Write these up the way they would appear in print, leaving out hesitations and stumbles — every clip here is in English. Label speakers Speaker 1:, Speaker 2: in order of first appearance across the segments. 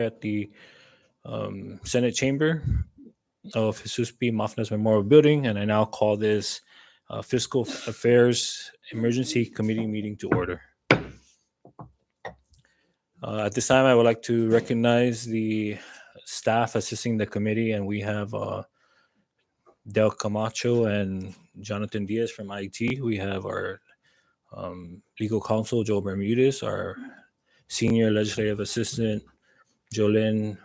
Speaker 1: at the Senate chamber of Jesus P. Mafnas Memorial Building, and I now call this Fiscal Affairs Emergency Committee meeting to order. At this time, I would like to recognize the staff assisting the committee, and we have Del Camacho and Jonathan Diaz from IT. We have our legal counsel, Joe Bermudez, our senior legislative assistant, Jolene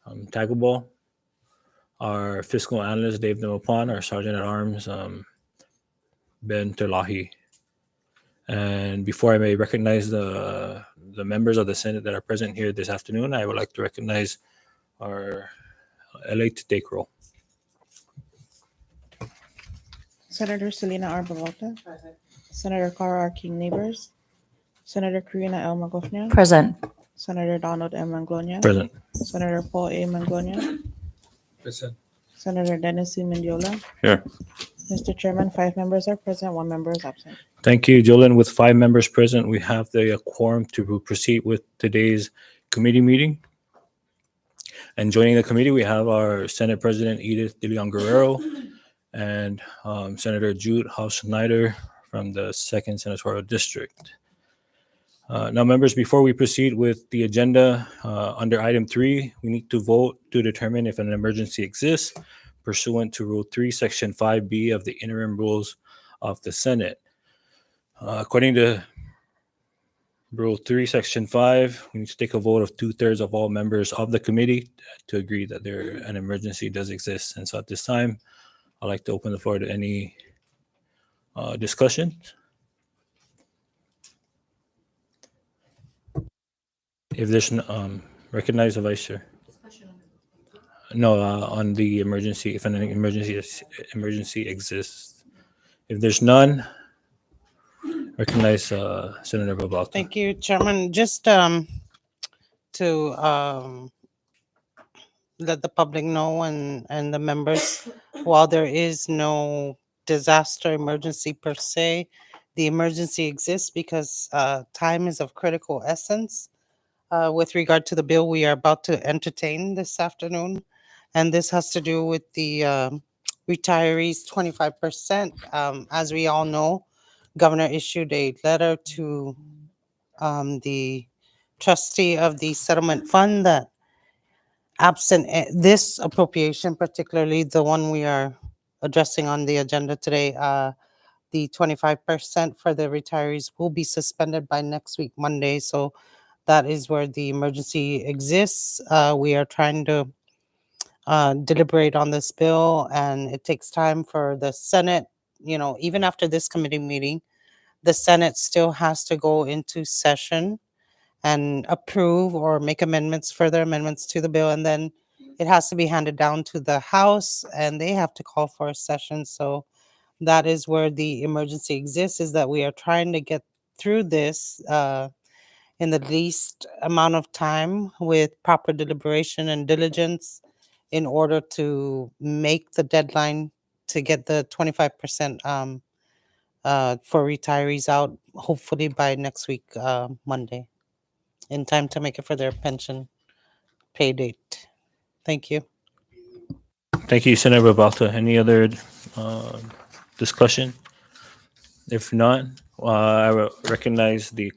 Speaker 1: Tagubal, our fiscal analyst, Dave Namapan, our sergeant at arms, Ben Terlahi. And before I may recognize the members of the Senate that are present here this afternoon, I would like to recognize our LA to take roll.
Speaker 2: Senator Selena R. Bavolta. Senator Carl R. King Neighbors. Senator Karina L. Magofnia.
Speaker 3: Present.
Speaker 2: Senator Donald M. Manglonia.
Speaker 1: Present.
Speaker 2: Senator Paul A. Manglonia.
Speaker 4: Present.
Speaker 2: Senator Dennis C. Mendiola.
Speaker 4: Here.
Speaker 2: Mr. Chairman, 5 members are present, 1 member is absent.
Speaker 1: Thank you, Jolene. With 5 members present, we have the quorum to proceed with today's committee meeting. And joining the committee, we have our Senate President Edith De Leon Guerrero and Senator Jude House-Snyder from the 2nd Senatorial District. Now, members, before we proceed with the agenda, under item 3, we need to vote to determine if an emergency exists pursuant to Rule 3, Section 5B of the Interim Rules of the Senate. According to Rule 3, Section 5, we need to take a vote of 2/3 of all members of the committee to agree that an emergency does exist. And so at this time, I'd like to open the floor to any discussion. If there's recognize the vice chair. No, on the emergency, if an emergency exists. If there's none, recognize Senator Babalta.
Speaker 5: Thank you, Chairman. Just to let the public know and the members, while there is no disaster emergency per se, the emergency exists because time is of critical essence. With regard to the bill we are about to entertain this afternoon, and this has to do with the retirees 25%. As we all know, Governor issued a letter to the trustee of the settlement fund that absent this appropriation, particularly the one we are addressing on the agenda today, the 25% for the retirees will be suspended by next week, Monday. So that is where the emergency exists. We are trying to deliberate on this bill, and it takes time for the Senate. Even after this committee meeting, the Senate still has to go into session and approve or make further amendments to the bill. And then it has to be handed down to the House, and they have to call for a session. So that is where the emergency exists, is that we are trying to get through this in the least amount of time with proper deliberation and diligence in order to make the deadline to get the 25% for retirees out, hopefully by next week, Monday, in time to make it for their pension pay date. Thank you.
Speaker 1: Thank you, Senator Babalta. Any other discussion? If not, I will recognize the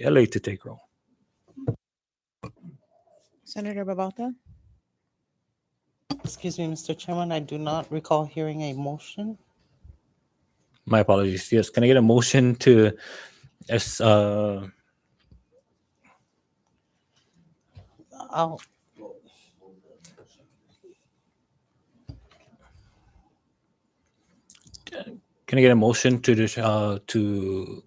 Speaker 1: LA to take roll.
Speaker 2: Senator Bavolta.
Speaker 5: Excuse me, Mr. Chairman, I do not recall hearing a motion.
Speaker 1: My apologies. Yes, can I get a motion to
Speaker 5: Oh,
Speaker 1: can I get a motion to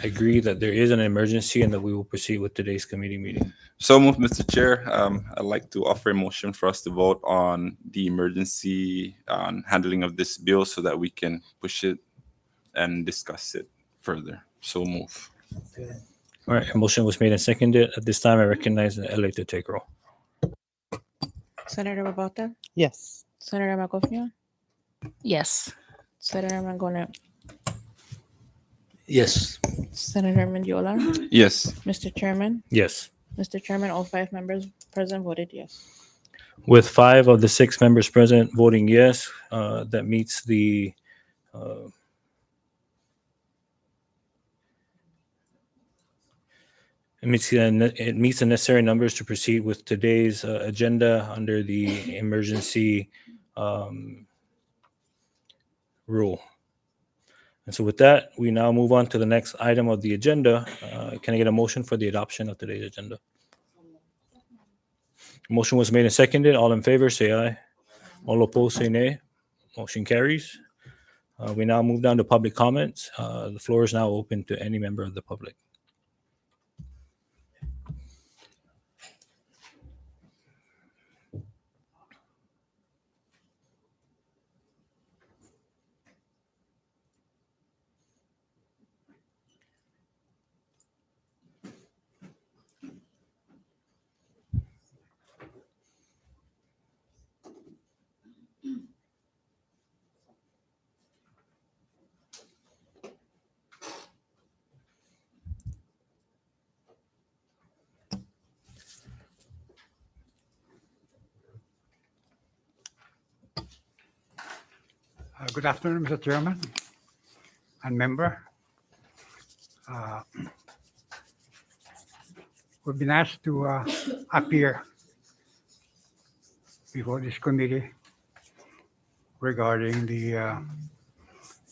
Speaker 1: agree that there is an emergency and that we will proceed with today's committee meeting?
Speaker 4: So moved, Mr. Chair. I'd like to offer a motion for us to vote on the emergency handling of this bill so that we can push it and discuss it further. So move.
Speaker 1: All right, a motion was made and seconded. At this time, I recognize the LA to take roll.
Speaker 2: Senator Bavolta.
Speaker 5: yes.
Speaker 2: Senator Magofnia.
Speaker 3: Yes.
Speaker 2: Senator Manglonia.
Speaker 1: Yes.
Speaker 2: Senator Mendiola?
Speaker 4: Yes.
Speaker 2: Mr. Chairman?
Speaker 1: Yes.
Speaker 2: Mr. Chairman, all 5 members present voted yes.
Speaker 1: With 5 of the 6 members present voting yes, that meets the it meets the necessary numbers to proceed with today's agenda under the emergency rule. And so with that, we now move on to the next item of the agenda. Can I get a motion for the adoption of today's agenda? Motion was made and seconded. All in favor, say aye. All opposed, say nay. Motion carries. We now move down to public comments. The floor is now open to any member of the public.
Speaker 3: Good afternoon, Mr. Chairman and member. We've been asked to appear before this committee regarding the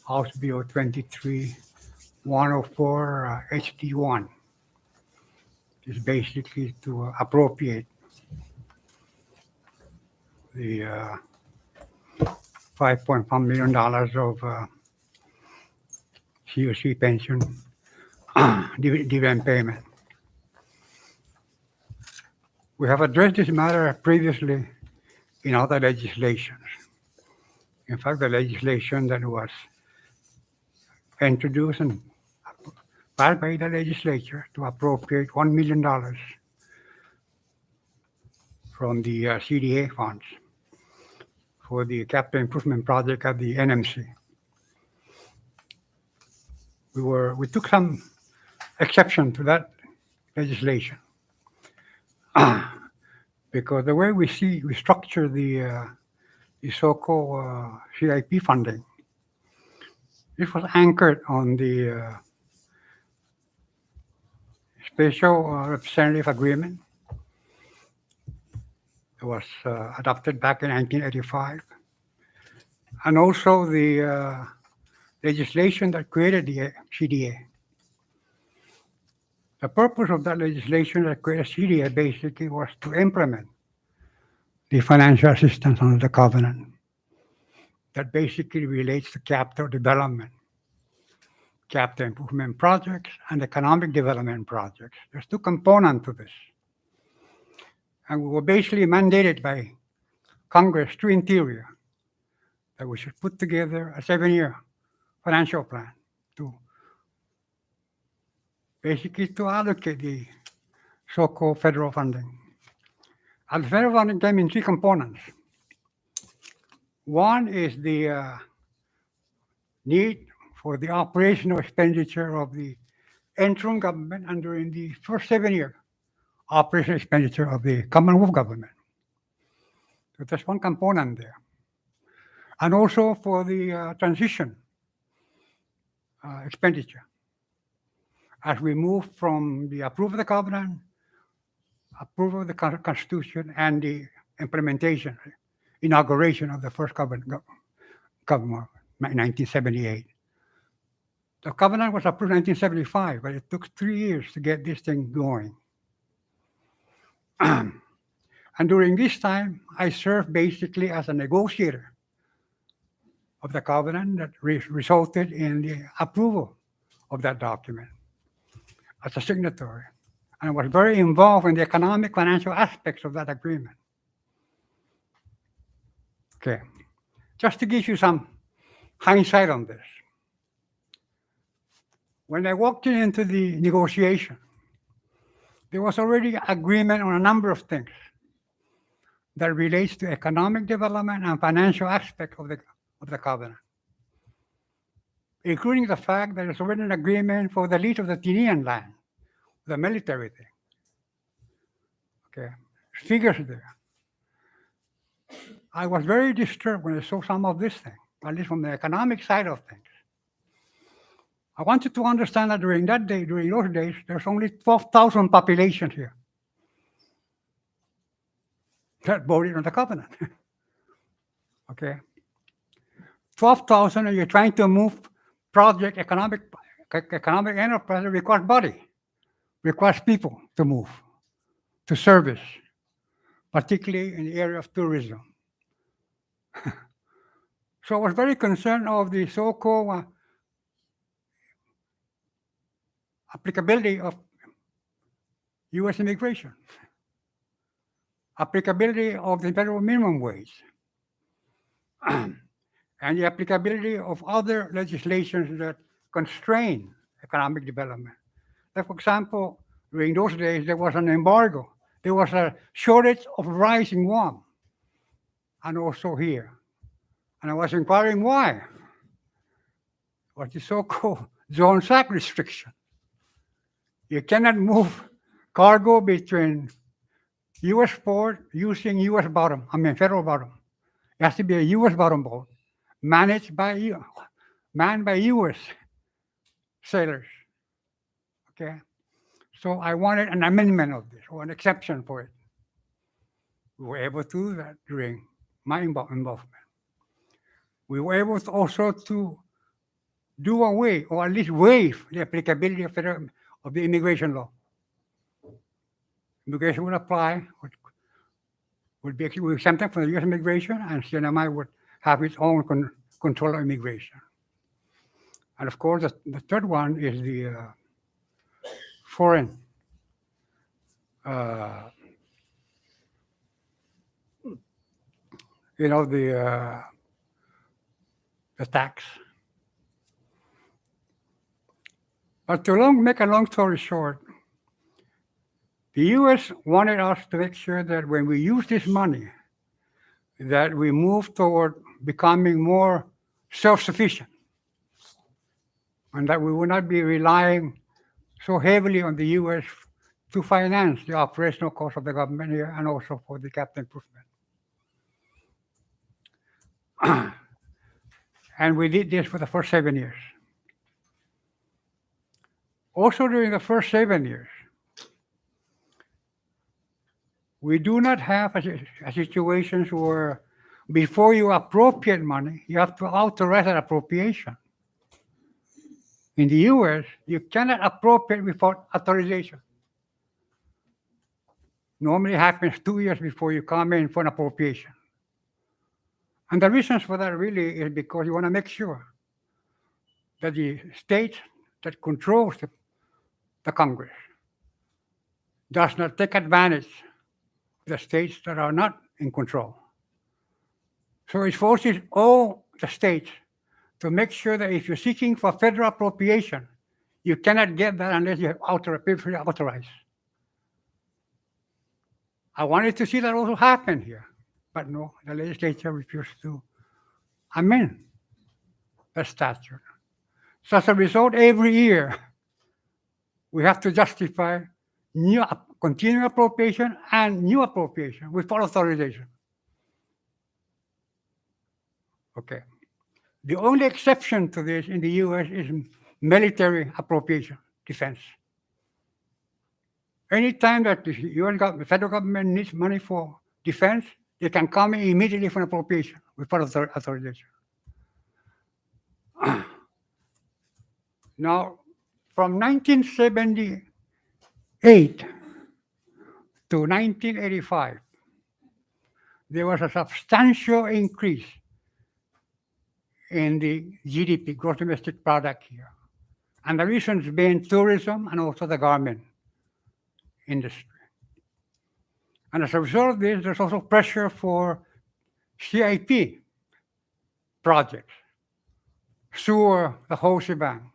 Speaker 3: House Bill 23-104 HD1. It's basically to appropriate the $5.1 million of COC pension dividend payment. We have addressed this matter previously in other legislations. In fact, the legislation that was introduced and passed by the legislature to appropriate $1 million from the CDA funds for the capital improvement project at the NMC. We took some exception to that legislation because the way we structure the so-called CIP funding, this was anchored on the special representative agreement. It was adopted back in 1985. And also the legislation that created the CDA. The purpose of that legislation that created CDA basically was to implement the financial assistance under the covenant that basically relates to capital development, capital improvement projects, and economic development projects. There's 2 components to this. And we were basically mandated by Congress through Interior that we should put together a 7-year financial plan to basically to allocate the so-called federal funding. And federal funding came in 3 components. One is the need for the operational expenditure of the interim government and during the first 7-year operational expenditure of the Commonwealth government. So that's one component there. And also for the transition expenditure. As we move from the approval of the covenant, approval of the Constitution, and the implementation, inauguration of the first government, 1978. The covenant was approved in 1975, but it took 3 years to get this thing going. And during this time, I served basically as a negotiator of the covenant that resulted in the approval of that document as a signatory. And I was very involved in the economic financial aspects of that agreement. Okay, just to give you some hindsight on this. When I walked into the negotiation, there was already agreement on a number of things that relates to economic development and financial aspect of the covenant. including the fact that there's already an agreement for the lease of the Tinian land, the military thing. Okay, figures there. I was very disturbed when I saw some of this thing, at least from the economic side of things. I wanted to understand that during those days, there's only 12,000 population here that voted on the covenant. Okay, 12,000, and you're trying to move project economic enterprise requires body, requires people to move, to service, particularly in the area of tourism. So I was very concerned of the so-called applicability of U.S. immigration, applicability of the federal minimum wage, and the applicability of other legislations that constrain economic development. Like, for example, during those days, there was an embargo. There was a shortage of rice in Guam, and also here. And I was inquiring why. What the so-called Jones Act restriction. You cannot move cargo between U.S. port using federal bottom. It has to be a U.S. bottom boat, manned by U.S. sailors. Okay, so I wanted an amendment of this, or an exception for it. We were able to do that during my involvement. We were able to also to do away, or at least waive, the applicability of the immigration law. Immigration would apply, would be exempted from the U.S. immigration, and CNMI would have its own control of immigration. And of course, the third one is the foreign the tax. But to make a long story short, the U.S. wanted us to make sure that when we use this money, that we move toward becoming more self-sufficient, and that we will not be relying so heavily on the U.S. to finance the operational cost of the government here, and also for the capital improvement. And we did this for the first 7 years. Also, during the first 7 years, we do not have a situations where before you appropriate money, you have to authorize an appropriation. In the U.S., you cannot appropriate without authorization. Normally it happens 2 years before you come in for an appropriation. And the reasons for that really is because you want to make sure that the state that controls the Congress does not take advantage of the states that are not in control. So it forces all the states to make sure that if you're seeking for federal appropriation, you cannot get that unless you have previously authorized. I wanted to see that also happen here, but no, the legislature refused to amend the statute. So as a result, every year, we have to justify new continuing appropriation and new appropriation without authorization. Okay. The only exception to this in the U.S. is military appropriation, defense. Anytime that the U.S. the federal government needs money for defense, they can come immediately for an appropriation without authorization. Now, from 1978 to 1985, there was a substantial increase in the GDP, gross domestic product here. And the reasons being tourism and also the garment industry. And as a result of this, there's also pressure for CIP projects, sewer, the whole shebang,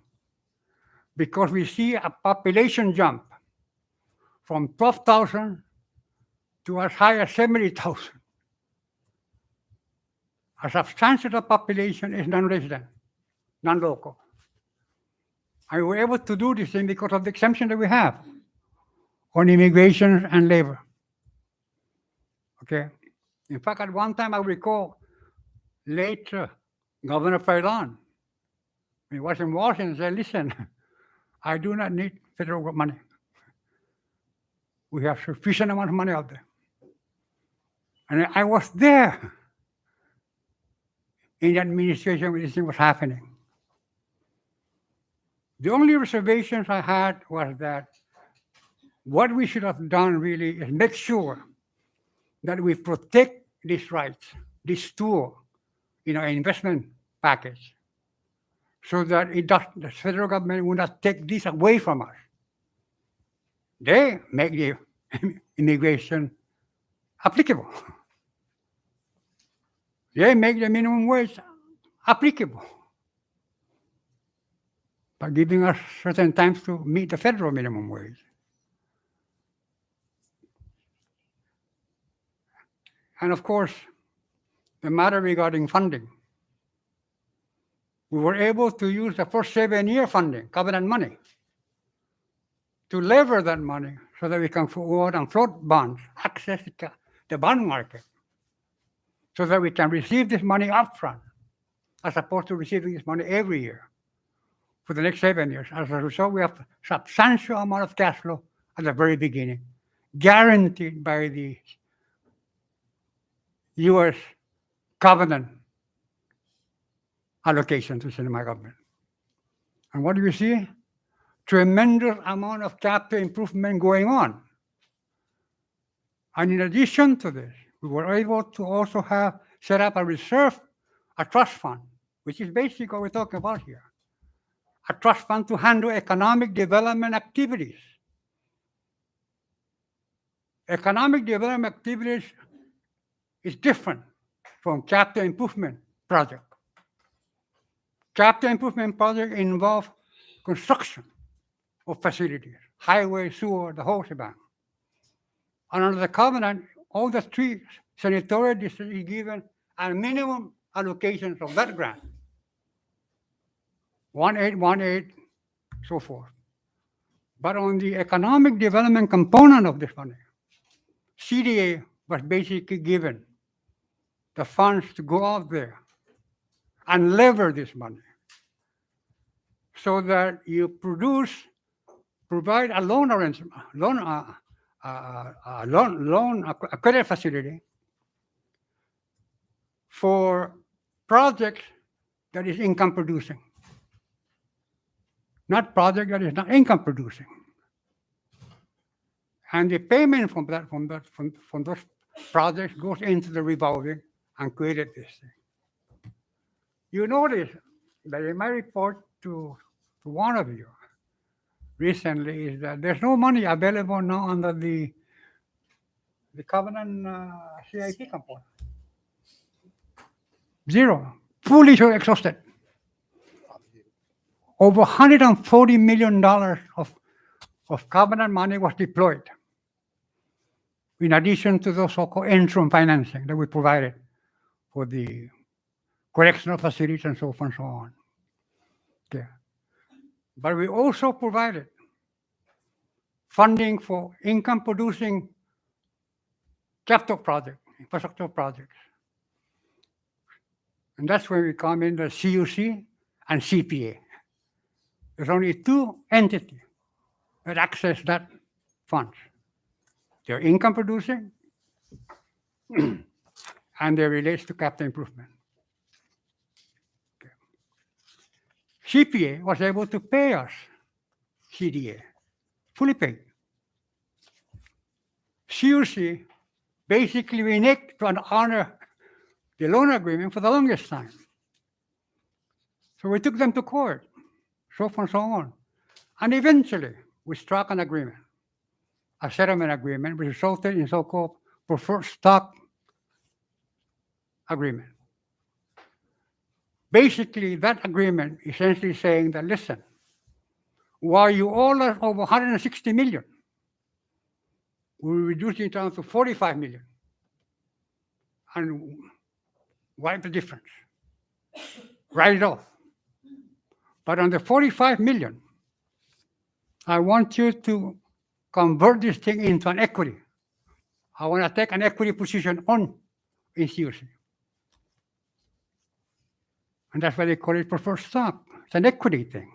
Speaker 3: because we see a population jump from 12,000 to as high as 70,000. A substantial population is non-resident, non-local. And we were able to do this thing because of the exemption that we have on immigration and labor. Okay. In fact, at one time, I recall late Governor Faylan, he was in Washington, said, listen, I do not need federal money. We have sufficient amount of money out there. And I was there in the administration when this thing was happening. The only reservations I had was that what we should have done really is make sure that we protect these rights, this tool in our investment package, so that the federal government will not take this away from us. They make the immigration applicable. They make the minimum wage applicable by giving us certain times to meet the federal minimum wage. And of course, the matter regarding funding. We were able to use the first 7-year funding, covenant money, to lever that money so that we can go out and float bonds, access the bond market, so that we can receive this money upfront, as opposed to receiving this money every year for the next 7 years. As a result, we have substantial amount of cash flow at the very beginning, guaranteed by the U.S. covenant allocation to cinema government. And what do you see? Tremendous amount of capital improvement going on. And in addition to this, we were able to also set up a reserve, a trust fund, which is basically what we're talking about here. A trust fund to handle economic development activities. Economic development activities is different from capital improvement project. Capital improvement project involve construction of facilities, highway, sewer, the whole shebang. And under the covenant, all the three senatorial districts is given a minimum allocations of that grant. 1.818, so forth. But on the economic development component of this money, CDA was basically given the funds to go out there and lever this money so that you provide a loan arrangement, a credit facility for projects that is income producing, not project that is not income producing. And the payment from those projects goes into the revolving and created this thing. You notice that in my report to one of you recently is that there's no money available now under the covenant CIP component. Zero. Fully exhausted. Over $140 million of covenant money was deployed, in addition to the so-called interim financing that we provided for the correctional facilities and so forth and so on. Okay. But we also provided funding for income-producing capital projects, infrastructure projects. And that's where we come in the CUC and CPA. There's only two entities that access that funds. They're income producing and they relate to capital improvement. Okay. CPA was able to pay us CDA, fully paid. CUC basically reneged to honor the loan agreement for the longest time. So we took them to court, so forth and so on. And eventually, we struck an agreement, a settlement agreement, which resulted in so-called preferred stock agreement. Basically, that agreement essentially saying that, listen, while you owe us over $160 million, we reduce it down to $45 million and wipe the difference, write it off. But on the $45 million, I want you to convert this thing into an equity. I want to take an equity position on in CUC. And that's why they call it preferred stock. It's an equity thing.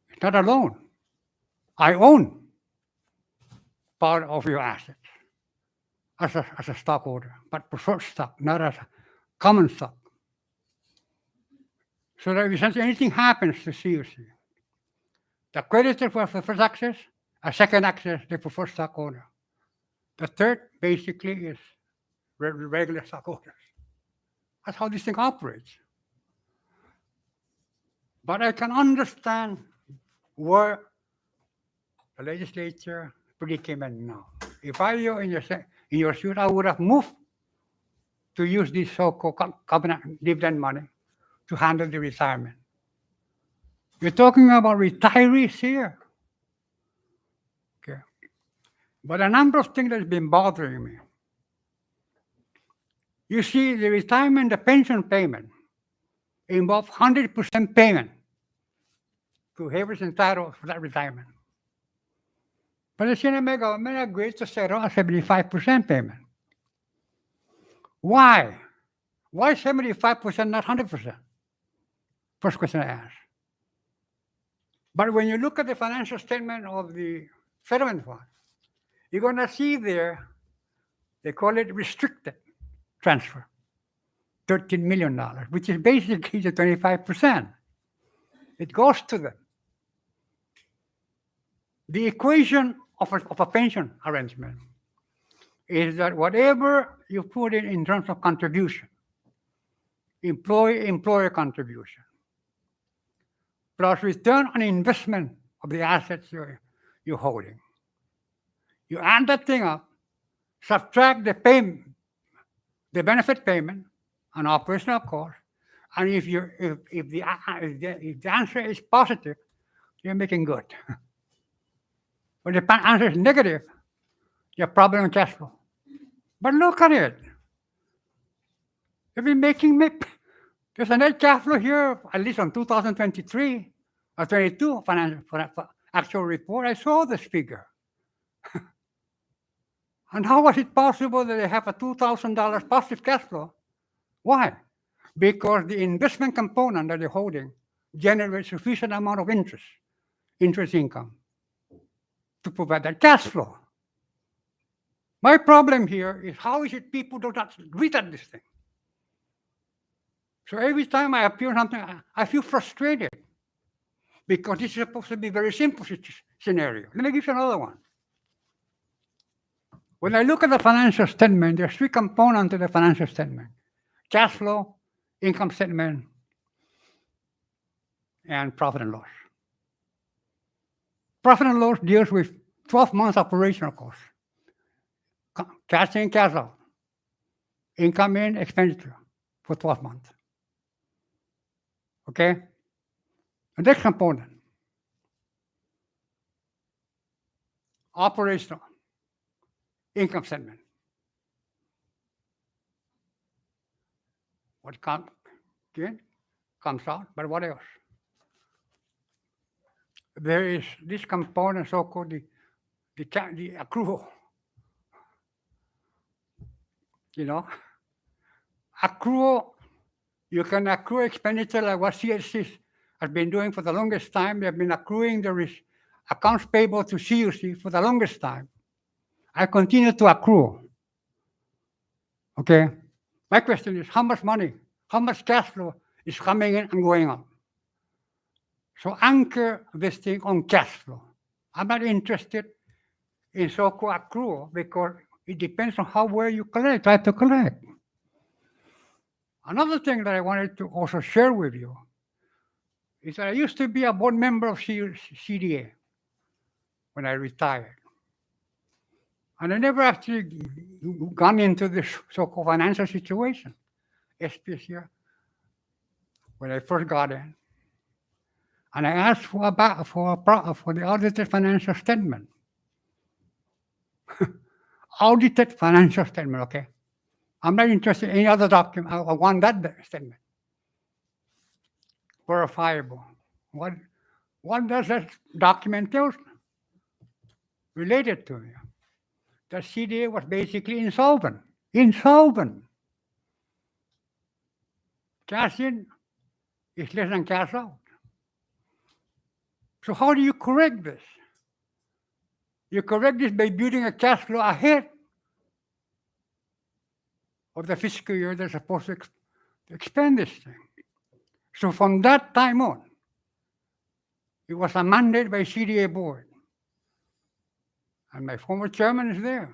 Speaker 3: It's not a loan. I own part of your assets as a stockholder, but preferred stock, not as a common stock. So that if anything happens to CUC, the creditor for the first access, a second access, the preferred stockholder. The third basically is regular stockholders. That's how this thing operates. But I can understand where the legislature predicament now. If I were in your shoes, I would have moved to use this so-called covenant dividend money to handle the retirement. You're talking about retirees here. Okay. But a number of things that have been bothering me. You see, the retirement, the pension payment involves 100% payment to whoever's entitled for that retirement. But the CNMA government agreed to settle a 75% payment. Why? Why 75%, not 100%? First question I ask. But when you look at the financial statement of the settlement fund, you're going to see there, they call it restricted transfer, $13 million, which is basically the 25%. It goes to them. The equation of a pension arrangement is that whatever you put in terms of contribution, employer contribution, plus return on investment of the assets you're holding. You add that thing up, subtract the payment, the benefit payment, and operational cost, and if the answer is positive, you're making good. When the answer is negative, you have problem with cash flow. But look at it. You've been making there's a net cash flow here, at least on 2023 or 22 financial actual report. I saw this figure. And how was it possible that they have a $2,000 positive cash flow? Why? Because the investment component that they're holding generates sufficient amount of interest income, to provide that cash flow. My problem here is how is it people do not read at this thing? So every time I appear on something, I feel frustrated because this is supposed to be a very simple scenario. Let me give you another one. When I look at the financial statement, there's three components to the financial statement: cash flow, income statement, and profit and loss. Profit and loss deals with 12 months operational costs. Cash in, cash out. Income in, expenditure for 12 months. Okay? The next component, operational income statement. What comes out, but what else? There is this component, so-called the accrual. Accrual, you can accrue expenditure like what CSC has been doing for the longest time. They have been accruing the accounts payable to CUC for the longest time. I continue to accrue. Okay? My question is, how much money, how much cash flow is coming in and going out? So anchor this thing on cash flow. I'm not interested in so-called accrual because it depends on how well you try to collect. Another thing that I wanted to also share with you is that I used to be a board member of CDA when I retired. And I never actually gone into this so-called financial situation. SPS here, when I first got in. And I asked for the audited financial statement. Audited financial statement, okay? I'm not interested in any other document. I want that statement. Verifiable. What What does that document tell? Related to me. The CDA was basically insolvent. Insolvent. Cash in is less than cash out. So how do you correct this? You correct this by building a cash flow ahead of the fiscal year they're supposed to expend this thing. So from that time on, it was amended by CDA board. And my former chairman is there.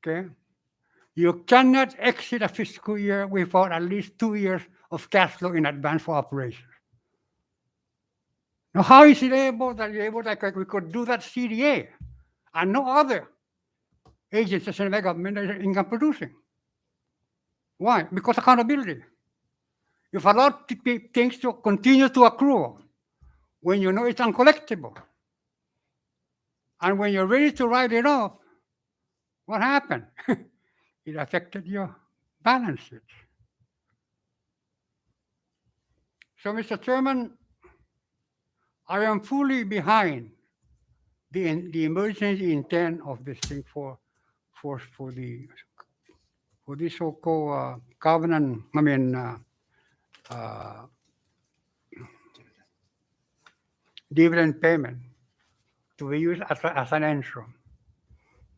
Speaker 3: Okay? You cannot exit a fiscal year without at least 2 years of cash flow in advance for operations. Now, how is it able that we could do that CDA and no other agencies in the government that are income producing? Why? Because accountability. You've allowed things to continue to accrue when you know it's uncollectible. And when you're ready to write it off, what happened? It affected your balance sheet. So, Mr. Chairman, I am fully behind the emergency intent of this thing for the so-called covenant. Dividend payment to be used as an interim.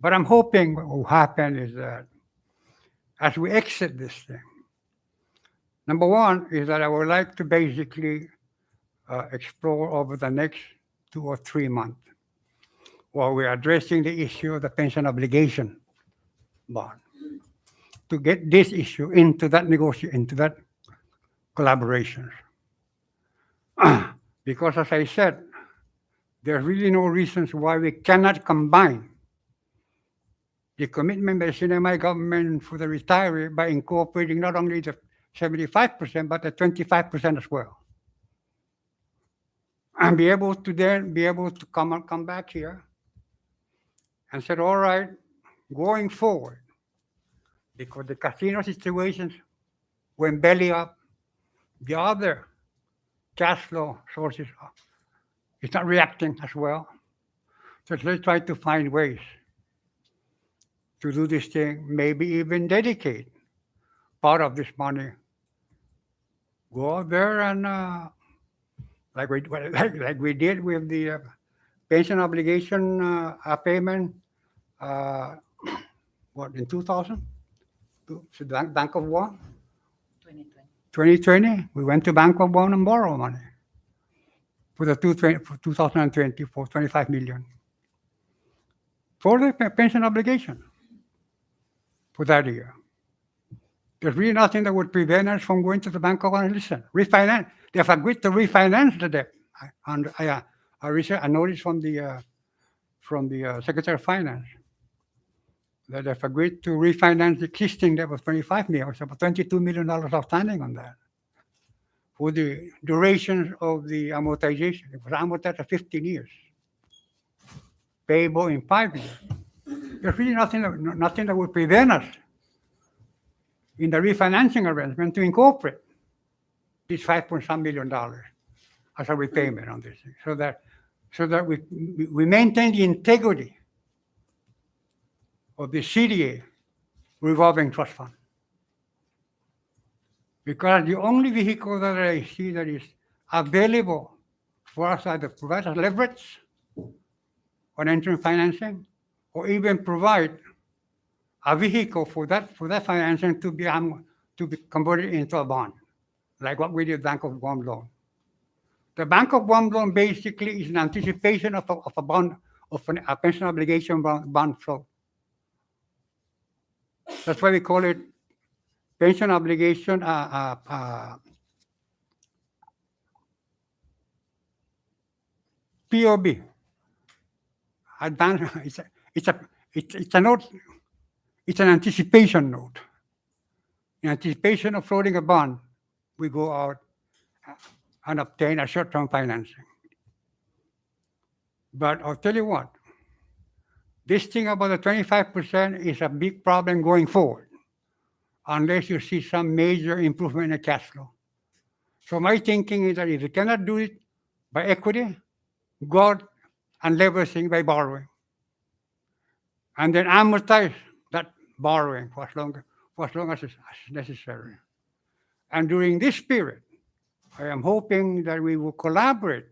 Speaker 3: But I'm hoping what will happen is that as we exit this thing, number one is that I would like to basically explore over the next 2 or 3 months while we're addressing the issue of the pension obligation bond to get this issue into that negotiation, into that collaboration. Because as I said, there's really no reasons why we cannot combine the commitment by the CNMI government for the retiree by incorporating not only the 75%, but the 25% as well. And be able to come back here and say, all right, going forward, because the casino situations went belly up, the other cash flow sources is not reacting as well. So let's try to find ways to do this thing, maybe even dedicate part of this money. Go out there and like we did with the pension obligation payment, in 2000? To Bank of One? 2020, we went to Bank of One and borrow money for 2020 for 25 million for the pension obligation for that year. There's really nothing that would prevent us from going to the Bank of One and listen, refinance. They have agreed to refinance the debt. I received a notice from the Secretary of Finance that they've agreed to refinance the existing debt of 25 million. It's about $22 million outstanding on that for the duration of the amortization. It was amortized for 15 years, payable in 5 years. There's really nothing that would prevent us in the refinancing arrangement to incorporate this $5.some million as a repayment on this thing, so that we maintain the integrity of the CDA revolving trust fund. Because the only vehicle that I see that is available for us either provide us leverage on entering financing or even provide a vehicle for that financing to be converted into a bond, like what we did Bank of Guam loan. The Bank of Guam loan basically is an anticipation of a bond, of a pension obligation bond flow. That's why we call it pension obligation POB. Advance. It's a note. It's an anticipation note. In anticipation of floating a bond, we go out and obtain a short-term financing. But I'll tell you what, this thing about the 25% is a big problem going forward, unless you see some major improvement in the cash flow. So my thinking is that if you cannot do it by equity, go out and leveraging by borrowing, and then amortize that borrowing for as long as necessary. And during this period, I am hoping that we will collaborate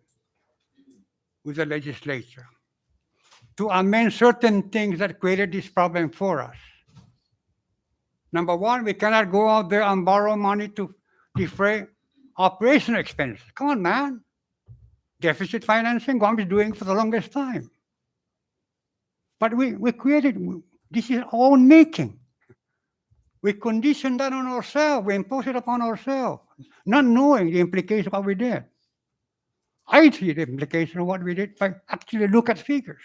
Speaker 3: with the legislature to amend certain things that created this problem for us. Number one, we cannot go out there and borrow money to defray operational expenses. Come on, man. Deficit financing, Guam is doing for the longest time. But we created, this is our own making. We conditioned that on ourselves. We imposed it upon ourselves, not knowing the implication of what we did. I see the implication of what we did by actually look at figures.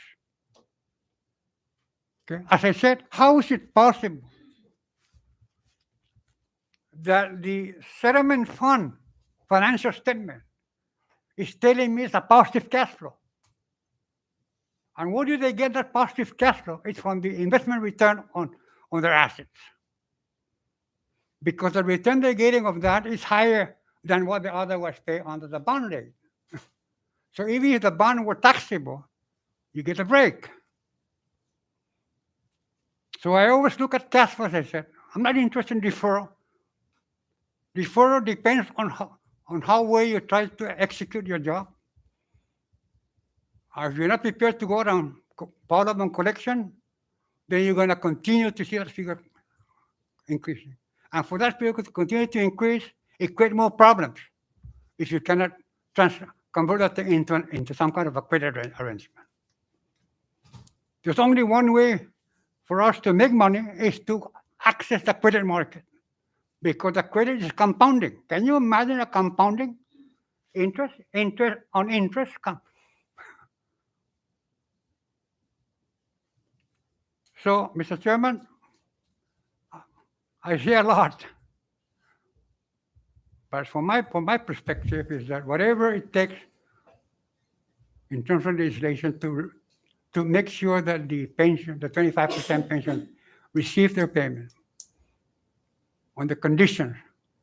Speaker 3: Okay? As I said, how is it possible that the settlement fund financial statement is telling me it's a positive cash flow? And where do they get that positive cash flow? It's from the investment return on their assets. Because the return they're getting of that is higher than what they otherwise pay under the bond rate. So even if the bond were taxable, you get a break. So I always look at cash flow, as I said. I'm not interested in deferral. Deferral depends on how well you try to execute your job. If you're not prepared to go down follow up on collection, then you're going to continue to see that figure increasing. And for that figure to continue to increase, it creates more problems if you cannot convert that into some kind of a credit arrangement. There's only one way for us to make money is to access the credit market, because the credit is compounding. Can you imagine a compounding interest on interest? So, Mr. Chairman, I say a lot, but from my perspective is that whatever it takes in terms of legislation to make sure that the pension, the 25% pension, receive their payment on the conditions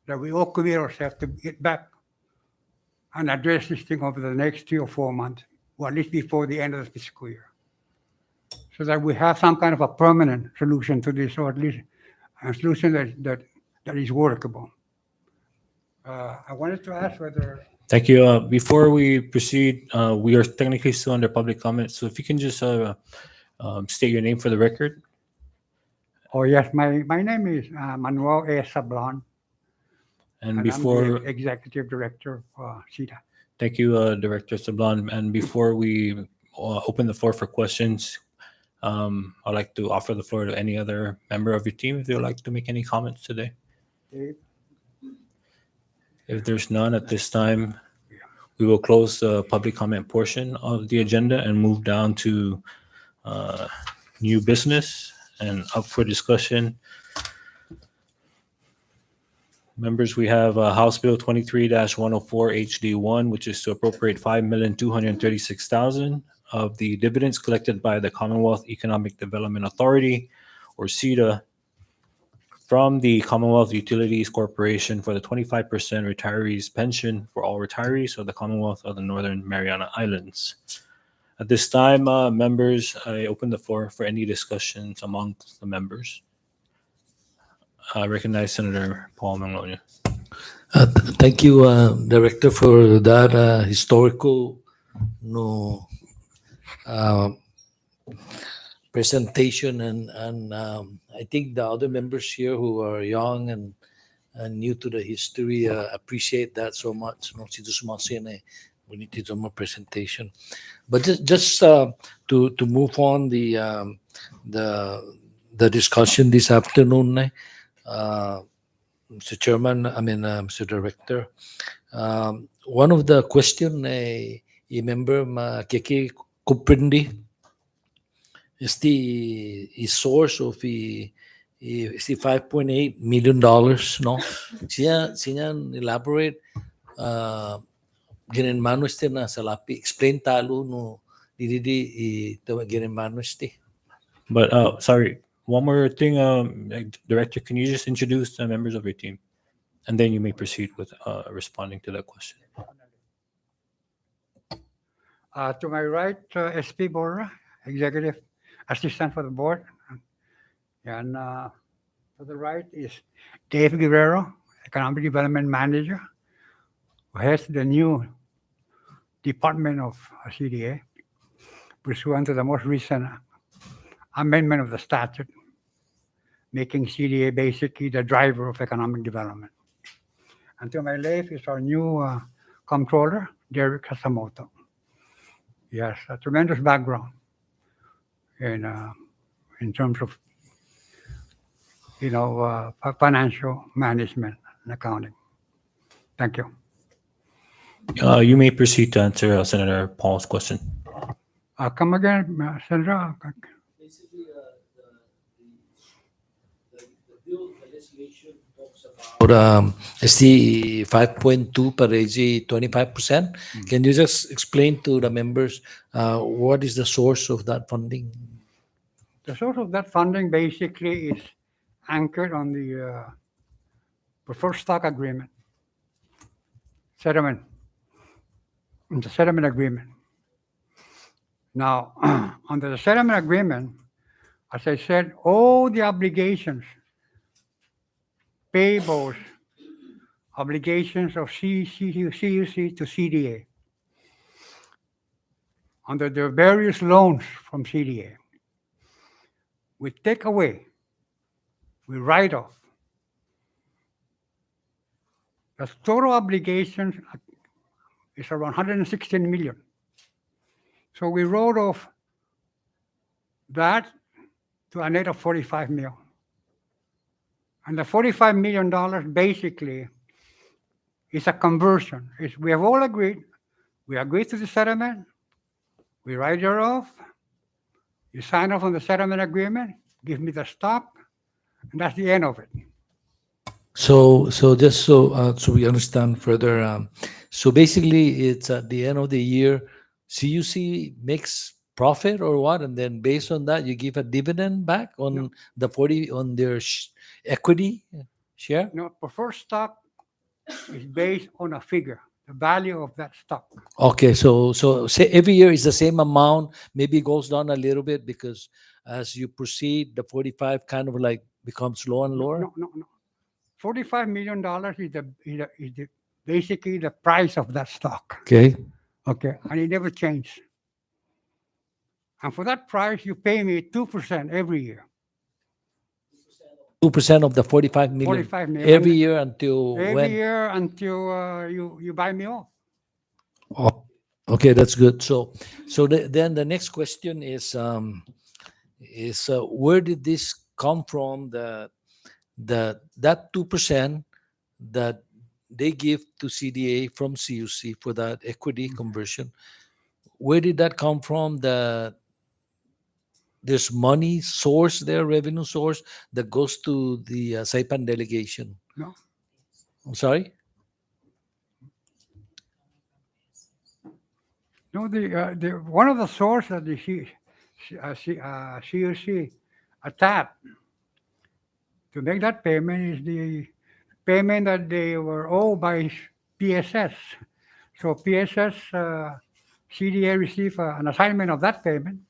Speaker 3: that we all commit ourselves to get back and address this thing over the next 3 or 4 months, or at least before the end of the fiscal year, so that we have some kind of a permanent solution to this, or at least a solution that is workable. I wanted to ask whether...
Speaker 1: Thank you. Before we proceed, we are technically still under public comment, so if you can just state your name for the record.
Speaker 3: Oh, yes, my name is Manuel A. Sablan,
Speaker 1: And
Speaker 3: and
Speaker 1: before,
Speaker 3: I'm the Executive Director of CIDA.
Speaker 1: thank you, Director Sablan. And before we open the floor for questions, I'd like to offer the floor to any other member of your team if they would like to make any comments today.
Speaker 3: Dave?
Speaker 1: If there's none at this time, we will close the public comment portion of the agenda and move down to new business and up for discussion. Members, we have House Bill 23-104 HD1, which is to appropriate $5,236,000 of the dividends collected by the Commonwealth Economic Development Authority, or CEDA, from the Commonwealth Utilities Corporation for the 25% retirees pension for all retirees of the Commonwealth of the Northern Mariana Islands. At this time, members, I open the floor for any discussions amongst the members. I recognize Senator Paul Manglonia.
Speaker 6: Thank you, Director, for that historical presentation, and I think the other members here who are young and new to the history appreciate that so much. We need to do more presentation, but just to move on the discussion this afternoon, Mr. Chairman, Mr. Director, one of the question member Kiki Kuprindi is the source of the $5.8 million, no? Siya elaborate ginenmano este na salapi explain talo no didi ginenmano este.
Speaker 1: But sorry, one more thing, Director, can you just introduce the members of your team? And then you may proceed with responding to that question.
Speaker 3: To my right, SP Borra, Executive Assistant for the Board. And to the right is Dave Guerrero, Economic Development Manager, who heads the new Department of CDA, pursuant to the most recent amendment of the statute, making CDA basically the driver of economic development. And to my left is our new comptroller, Derek Kasamoto. He has a tremendous background in terms of financial management and accounting. Thank you.
Speaker 1: You may proceed to answer Senator Paul's question.
Speaker 3: Come again, Sandra.
Speaker 6: Basically, the bill, the legislation talks about ST 5.2 per AG 25%. Can you just explain to the members what is the source of that funding?
Speaker 3: The source of that funding basically is anchored on the preferred stock agreement, settlement, the settlement agreement. Now, under the settlement agreement, as I said, all the obligations, payables, obligations of CUC to CDA, under the various loans from CDA, we take away, we write off. The total obligations is around 116 million. So we wrote off that to a net of 45 million. And the $45 million basically is a conversion. We have all agreed, we agreed to the settlement, we write it off, you sign off on the settlement agreement, give me the stock, and that's the end of it.
Speaker 6: So just so we understand further, so basically it's at the end of the year, CUC makes profit or what, and then based on that you give a dividend back on the 40 on their equity share.
Speaker 3: No, preferred stock is based on a figure, the value of that stock.
Speaker 6: Okay, so say every year is the same amount, maybe it goes down a little bit because as you proceed, the 45 kind of like becomes lower and lower.
Speaker 3: No. $45 million is basically the price of that stock.
Speaker 6: Okay.
Speaker 3: Okay, and it never changed. And for that price, you pay me 2% every year.
Speaker 6: 2% of the 45 million.
Speaker 3: 45 million.
Speaker 6: Every year until
Speaker 3: Every
Speaker 6: when?
Speaker 3: year until you buy me off.
Speaker 6: Oh, okay, that's good. So then the next question is where did this come from? That 2% that they give to CDA from CUC for that equity conversion, where did that come from? There's money source there, revenue source that goes to the Saipan delegation.
Speaker 3: No.
Speaker 6: I'm sorry.
Speaker 3: No, the one of the sources that the CUC tapped to make that payment is the payment that they were owed by PSS. So PSS, CDA received an assignment of that payment.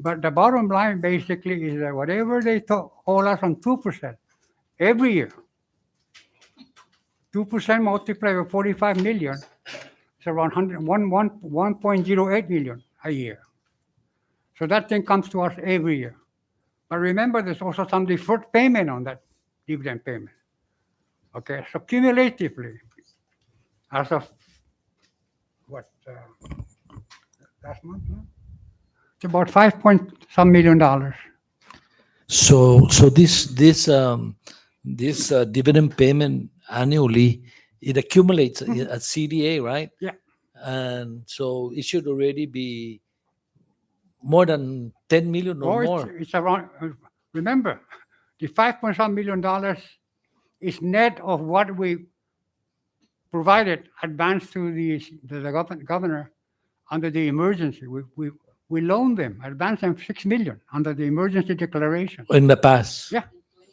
Speaker 3: But the bottom line basically is that whatever they owe us on 2% every year, 2% multiplied by 45 million, it's around 1.08 million a year. So that thing comes to us every year. But remember, there's also some deferred payment on that dividend payment. Okay, so cumulatively, as of last month, it's about $5 million.
Speaker 6: So this dividend payment annually, it accumulates at CDA, right?
Speaker 3: Yeah.
Speaker 6: And so it should already be more than 10 million or more.
Speaker 3: It's around. Remember, the $5 million is net of what we provided advance to the governor under the emergency. We loaned them, advanced them $6 million under the emergency declaration.
Speaker 6: In the past.
Speaker 3: Yeah,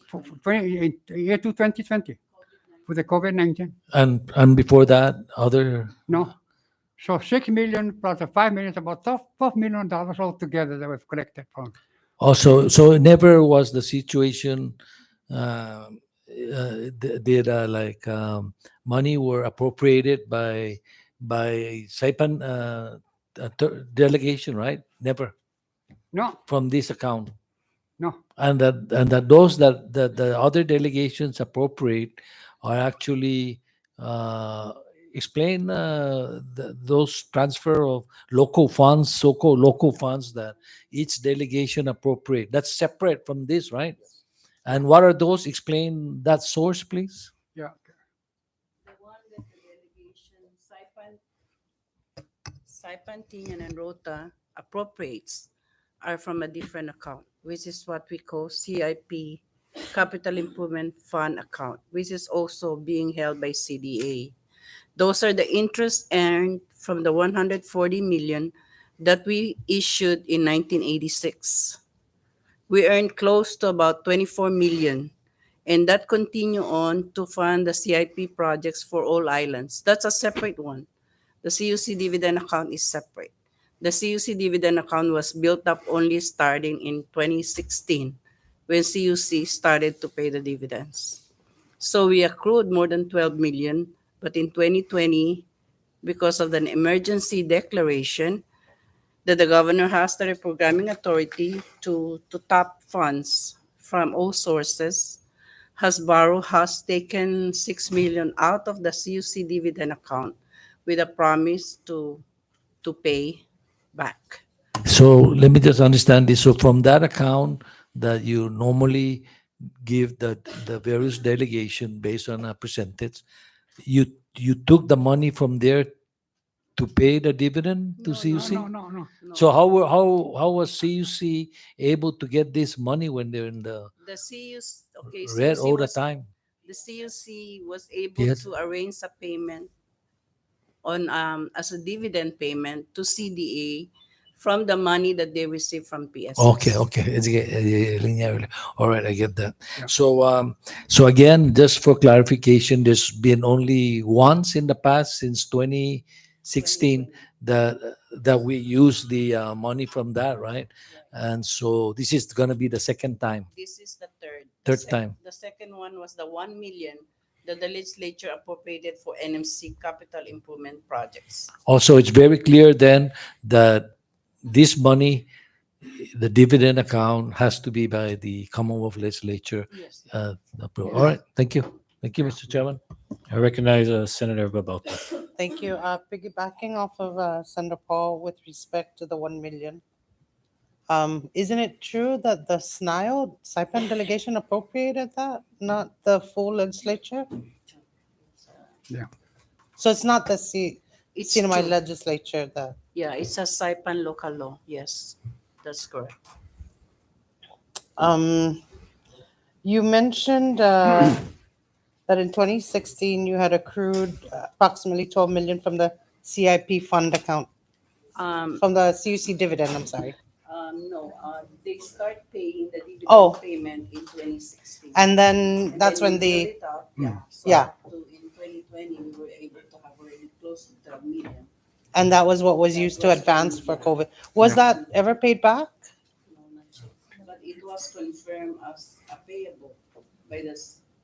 Speaker 3: for year 2020 for the COVID-19.
Speaker 6: And before that, other.
Speaker 3: No, So 6 million plus the 5 million is about $12 million altogether that we've collected from.
Speaker 6: Also, so it never was the situation did like money were appropriated by Saipan delegation, right? Never
Speaker 3: No,
Speaker 6: from this account.
Speaker 3: no.
Speaker 6: And that those that the other delegations appropriate are actually explain those transfer of local funds, so-called local funds that each delegation appropriate. That's separate from this, right? And what are those? Explain that source, please.
Speaker 3: Yeah.
Speaker 7: The one that the delegation, Saipan, Tinian, and Rota appropriates are from a different account, which is what we call CIP, Capital Improvement Fund account, which is also being held by CDA. Those are the interest earned from the 140 million that we issued in 1986. We earned close to about 24 million, and that continue on to fund the CIP projects for all islands. That's a separate one. The CUC dividend account is separate. The CUC dividend account was built up only starting in 2016 when CUC started to pay the dividends. So we accrued more than 12 million, but in 2020, because of an emergency declaration, that the governor has the reprogramming authority to tap funds from all sources, has taken 6 million out of the CUC dividend account with a promise to pay back.
Speaker 6: So let me just understand this. So from that account that you normally give the various delegation based on a percentage, you took the money from there to pay the dividend to CUC?
Speaker 3: No.
Speaker 7: No.
Speaker 6: So how was CUC able to get this money when they're in the
Speaker 7: The CUC, okay,
Speaker 6: red
Speaker 7: CUC
Speaker 6: all the
Speaker 7: was,
Speaker 6: time?
Speaker 7: the CUC was able
Speaker 6: Yes.
Speaker 7: to arrange a payment on as a dividend payment to CDA from the money that they received from PSS.
Speaker 6: Okay. Linear. All right, I get that.
Speaker 3: Yeah.
Speaker 6: So again, just for clarification, there's been only once in the past since 2016 that we use the money from that, right? And so this is going to be the second time.
Speaker 7: This is the third.
Speaker 6: Third time.
Speaker 7: The second one was the 1 million that the legislature appropriated for NMC capital improvement projects.
Speaker 6: Also, it's very clear then that this money, the dividend account, has to be by the Commonwealth Legislature.
Speaker 7: Yes.
Speaker 6: Approved. All right, thank you, Mr. Chairman.
Speaker 1: I recognize Senator Babauta.
Speaker 5: Thank you. Piggybacking off of Senator Paul with respect to the 1 million. Isn't it true that the SNIL, Saipan delegation appropriated that, not the full legislature?
Speaker 3: Yeah.
Speaker 5: So it's not the
Speaker 7: It's
Speaker 5: CNMI
Speaker 7: true.
Speaker 5: legislature that,
Speaker 7: Yeah, it's a Saipan local law. Yes, that's correct.
Speaker 5: you mentioned that in 2016 you had accrued approximately 12 million from the CIP fund account,
Speaker 7: Um,
Speaker 5: from the CUC dividend, I'm sorry.
Speaker 7: no, they start paying the dividend
Speaker 5: Oh.
Speaker 7: payment in 2016.
Speaker 5: And then that's
Speaker 7: then
Speaker 5: when
Speaker 7: we
Speaker 5: the,
Speaker 7: built it up. Yeah. So
Speaker 5: Yeah.
Speaker 7: up to in 2020, we were able to have already close to 12 million.
Speaker 5: and that was what was used to advance for COVID. Was that ever paid back?
Speaker 7: No, not yet. But it was confirmed as a payable by the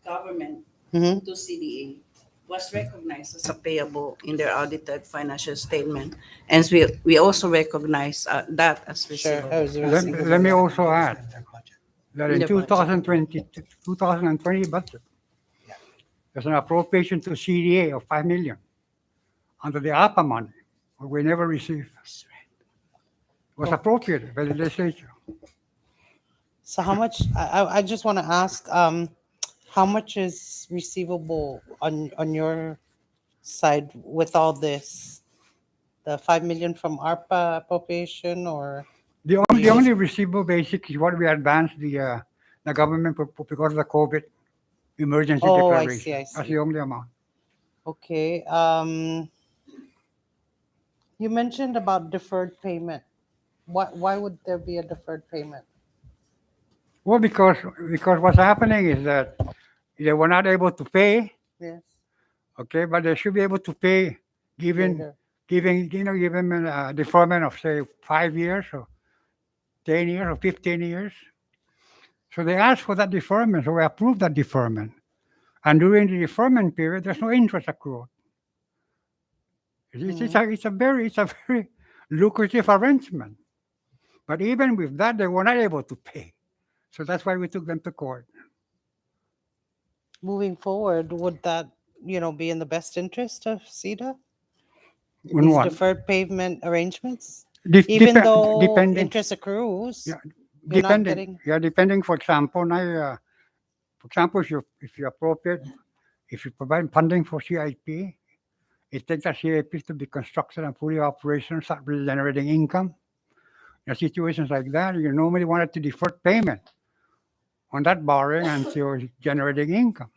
Speaker 7: government
Speaker 5: Mhm.
Speaker 7: to CDA, was recognized as a payable in their audited financial statement. And we also recognize that as
Speaker 5: Sure.
Speaker 7: receivable.
Speaker 5: I was
Speaker 3: Let
Speaker 5: receiving-
Speaker 3: let me also add that
Speaker 7: In
Speaker 3: in
Speaker 7: the budget.
Speaker 3: 2020 budget, there's an appropriation to CDA of 5 million under the APA money, but we never received. It was appropriated by the legislature.
Speaker 5: So how much, I just want to ask, how much is receivable on your side with all this? The 5 million from ARPA appropriation or?
Speaker 3: The only receivable basic is what we advanced the government because of the COVID emergency
Speaker 5: Oh, I
Speaker 3: declaration.
Speaker 5: see, I
Speaker 3: That's
Speaker 5: see.
Speaker 3: the only amount.
Speaker 5: Okay, you mentioned about deferred payment. Why would there be a deferred payment?
Speaker 3: Well, because what's happening is that they were not able to pay,
Speaker 5: Yes.
Speaker 3: okay, but they should be able to pay given
Speaker 5: Later.
Speaker 3: give them a deferment of say 5 years or 10 years or 15 years. So they asked for that deferment, so we approved that deferment. And during the deferment period, there's no interest accrued. It's a very lucrative arrangement. But even with that, they were not able to pay. So that's why we took them to court.
Speaker 5: Moving forward, would that, be in the best interest of CEDA?
Speaker 3: On
Speaker 5: These
Speaker 3: what?
Speaker 5: deferred payment arrangements?
Speaker 3: Dep-
Speaker 5: Even
Speaker 3: depe-
Speaker 5: though
Speaker 3: depending,
Speaker 5: interest accrues,
Speaker 3: Yeah,
Speaker 5: you're not
Speaker 3: depending,
Speaker 5: getting.
Speaker 3: yeah, depending. For example, now, if you appropriate, if you provide funding for CIP, it takes the CIP to be constructed and fully operational, start really generating income. In situations like that, you normally wanted to defer payment on that borrowing until it's generating income.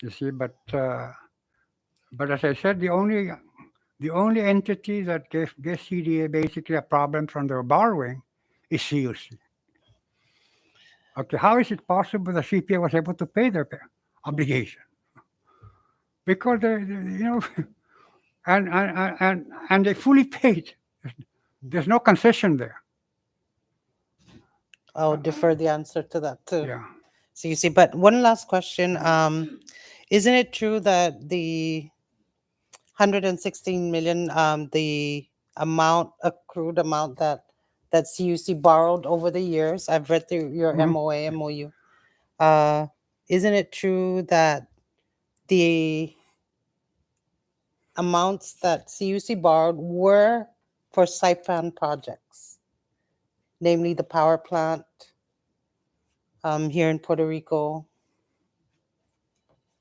Speaker 3: You see, but as I said, the only entity that gives CDA basically a problem from their borrowing is CUC. Okay, how is it possible the CPA was able to pay their obligation? Because and they fully paid. There's no concession there.
Speaker 5: I'll defer the answer to that too.
Speaker 3: Yeah.
Speaker 5: So you see, but one last question. Isn't it true that the 116 million, the accrued amount that CUC borrowed over the years, I've read through your MOA, MOU. Isn't it true that the amounts that CUC borrowed were for Saipan projects, namely the power plant here in Puerto Rico,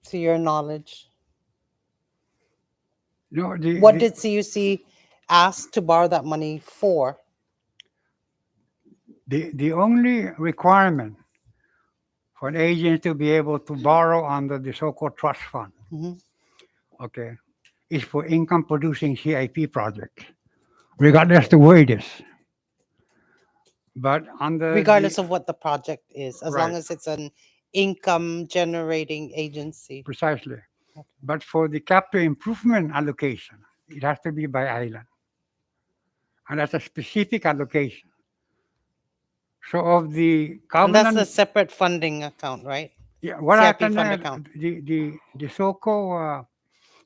Speaker 5: to your knowledge?
Speaker 3: No,
Speaker 5: What did CUC ask to borrow that money for?
Speaker 3: the only requirement for an agent to be able to borrow under the so-called trust fund,
Speaker 5: Mhm.
Speaker 3: okay, is for income-producing CIP projects, regardless of where it is. But under
Speaker 5: Regardless of what the project is, as long
Speaker 3: Right.
Speaker 5: as it's an income generating agency.
Speaker 3: Precisely. But for the capital improvement allocation, it has to be by island. And that's a specific allocation. So of the
Speaker 5: And that's
Speaker 3: covenant,
Speaker 5: a separate funding account, right?
Speaker 3: yeah, what
Speaker 5: CIP
Speaker 3: happened
Speaker 5: fund
Speaker 3: there,
Speaker 5: account.
Speaker 3: the so-called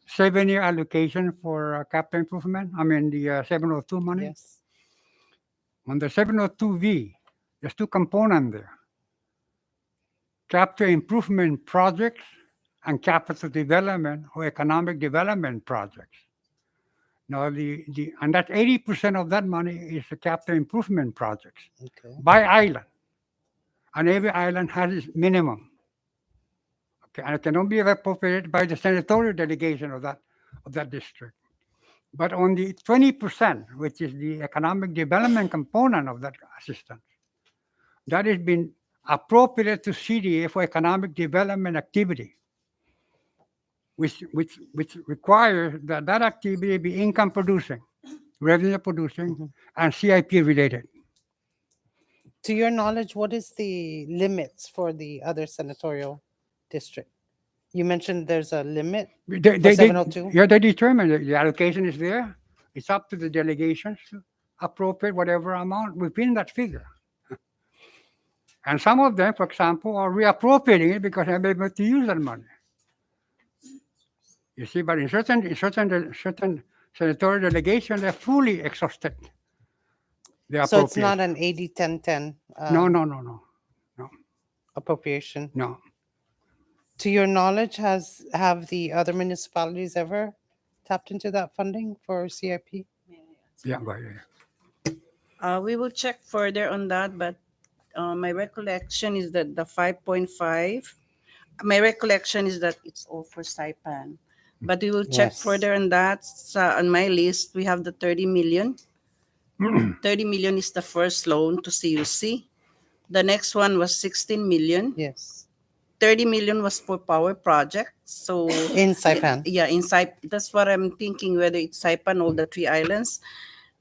Speaker 3: 7-year allocation for capital improvement, I mean the 702 money,
Speaker 5: Yes.
Speaker 3: on the 702V, there's two components there. Capital improvement projects and capital development or economic development projects. Now, and that 80% of that money is the capital improvement projects
Speaker 5: Okay.
Speaker 3: by island. And every island has its minimum. Okay, and it cannot be appropriated by the senatorial delegation of that district. But on the 20%, which is the economic development component of that assistance, that has been appropriated to CDA for economic development activity, which requires that activity be income producing, revenue producing, and CIP related.
Speaker 5: To your knowledge, what is the limits for the other senatorial district? You mentioned there's a limit for 702?
Speaker 3: Yeah, they determine the allocation is there. It's up to the delegations to appropriate whatever amount within that figure. And some of them, for example, are reappropriating it because they're able to use that money. You see, but in certain senatorial delegations, they're fully exhausted.
Speaker 5: So it's not an 80-10-10
Speaker 3: No.
Speaker 5: appropriation.
Speaker 3: No.
Speaker 5: To your knowledge, have the other municipalities ever tapped into that funding for CIP?
Speaker 3: Yeah, but,
Speaker 7: We will check further on that, but my recollection is that the 5.5, my recollection is that it's all for Saipan. But we will check
Speaker 5: Yes.
Speaker 7: further on that. So on my list, we have the 30 million. 30 million is the first loan to CUC. The next one was 16 million.
Speaker 5: Yes.
Speaker 7: 30 million was for power projects. So
Speaker 5: In Saipan.
Speaker 7: yeah, in Saipan. That's what I'm thinking, whether it's Saipan or the three islands.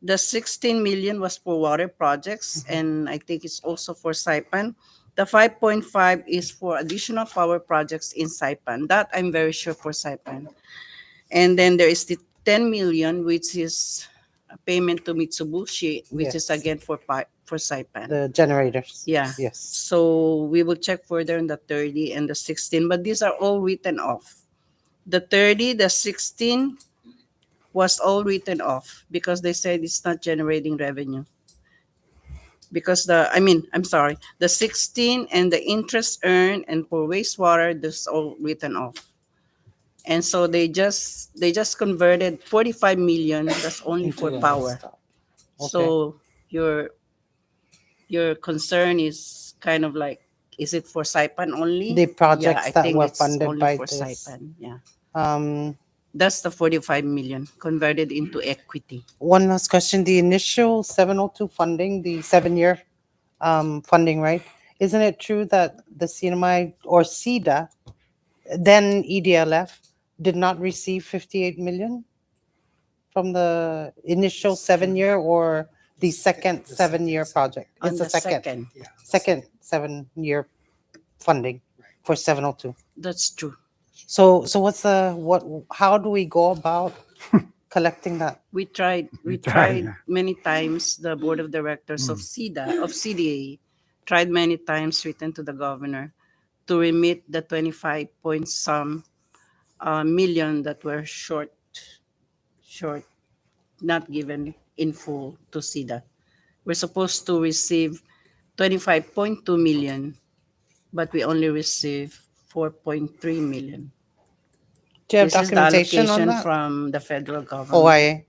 Speaker 7: The 16 million was for water projects, and I think it's also for Saipan. The 5.5 is for additional power projects in Saipan. That I'm very sure for Saipan. And then there is the 10 million, which is a payment to Mitsubishi, which is
Speaker 5: Yes.
Speaker 7: again for Saipan.
Speaker 5: The generators.
Speaker 7: Yeah.
Speaker 5: Yes.
Speaker 7: So we will check further on the 30 and the 16, but these are all written off. The 30, the 16 was all written off because they said it's not generating revenue. Because I'm sorry, the 16 and the interest earned and for wastewater, this all written off. And so they just converted 45 million. That's only
Speaker 5: Into
Speaker 7: for
Speaker 5: the
Speaker 7: power.
Speaker 5: desktop. Okay.
Speaker 7: So your concern is kind of like, is it for Saipan only?
Speaker 5: The projects
Speaker 7: I
Speaker 5: that
Speaker 7: think
Speaker 5: were
Speaker 7: it's
Speaker 5: funded
Speaker 7: only
Speaker 5: by
Speaker 7: for
Speaker 5: this.
Speaker 7: Saipan. Yeah,
Speaker 5: Um,
Speaker 7: that's the 45 million converted into equity.
Speaker 5: One last question. The initial 702 funding, the 7-year funding, right? Isn't it true that the CNMI or CEDA, then EDLF, did not receive 58 million from the initial 7-year or the second 7-year project?
Speaker 7: On
Speaker 5: It's
Speaker 7: the
Speaker 5: the second
Speaker 7: second,
Speaker 5: 7-year funding for 702.
Speaker 7: that's true.
Speaker 5: So what's how do we go about collecting that?
Speaker 7: We tried
Speaker 3: tried.
Speaker 7: many times. The board of directors of CDA tried many times, written to the governor to remit the 25 point some million that were short, not given in full to SIDA. We're supposed to receive 25.2 million, but we only received 4.3 million.
Speaker 5: Do you have
Speaker 7: This is the
Speaker 5: documentation on
Speaker 7: allocation
Speaker 5: that?
Speaker 7: from the federal government.
Speaker 5: OIA.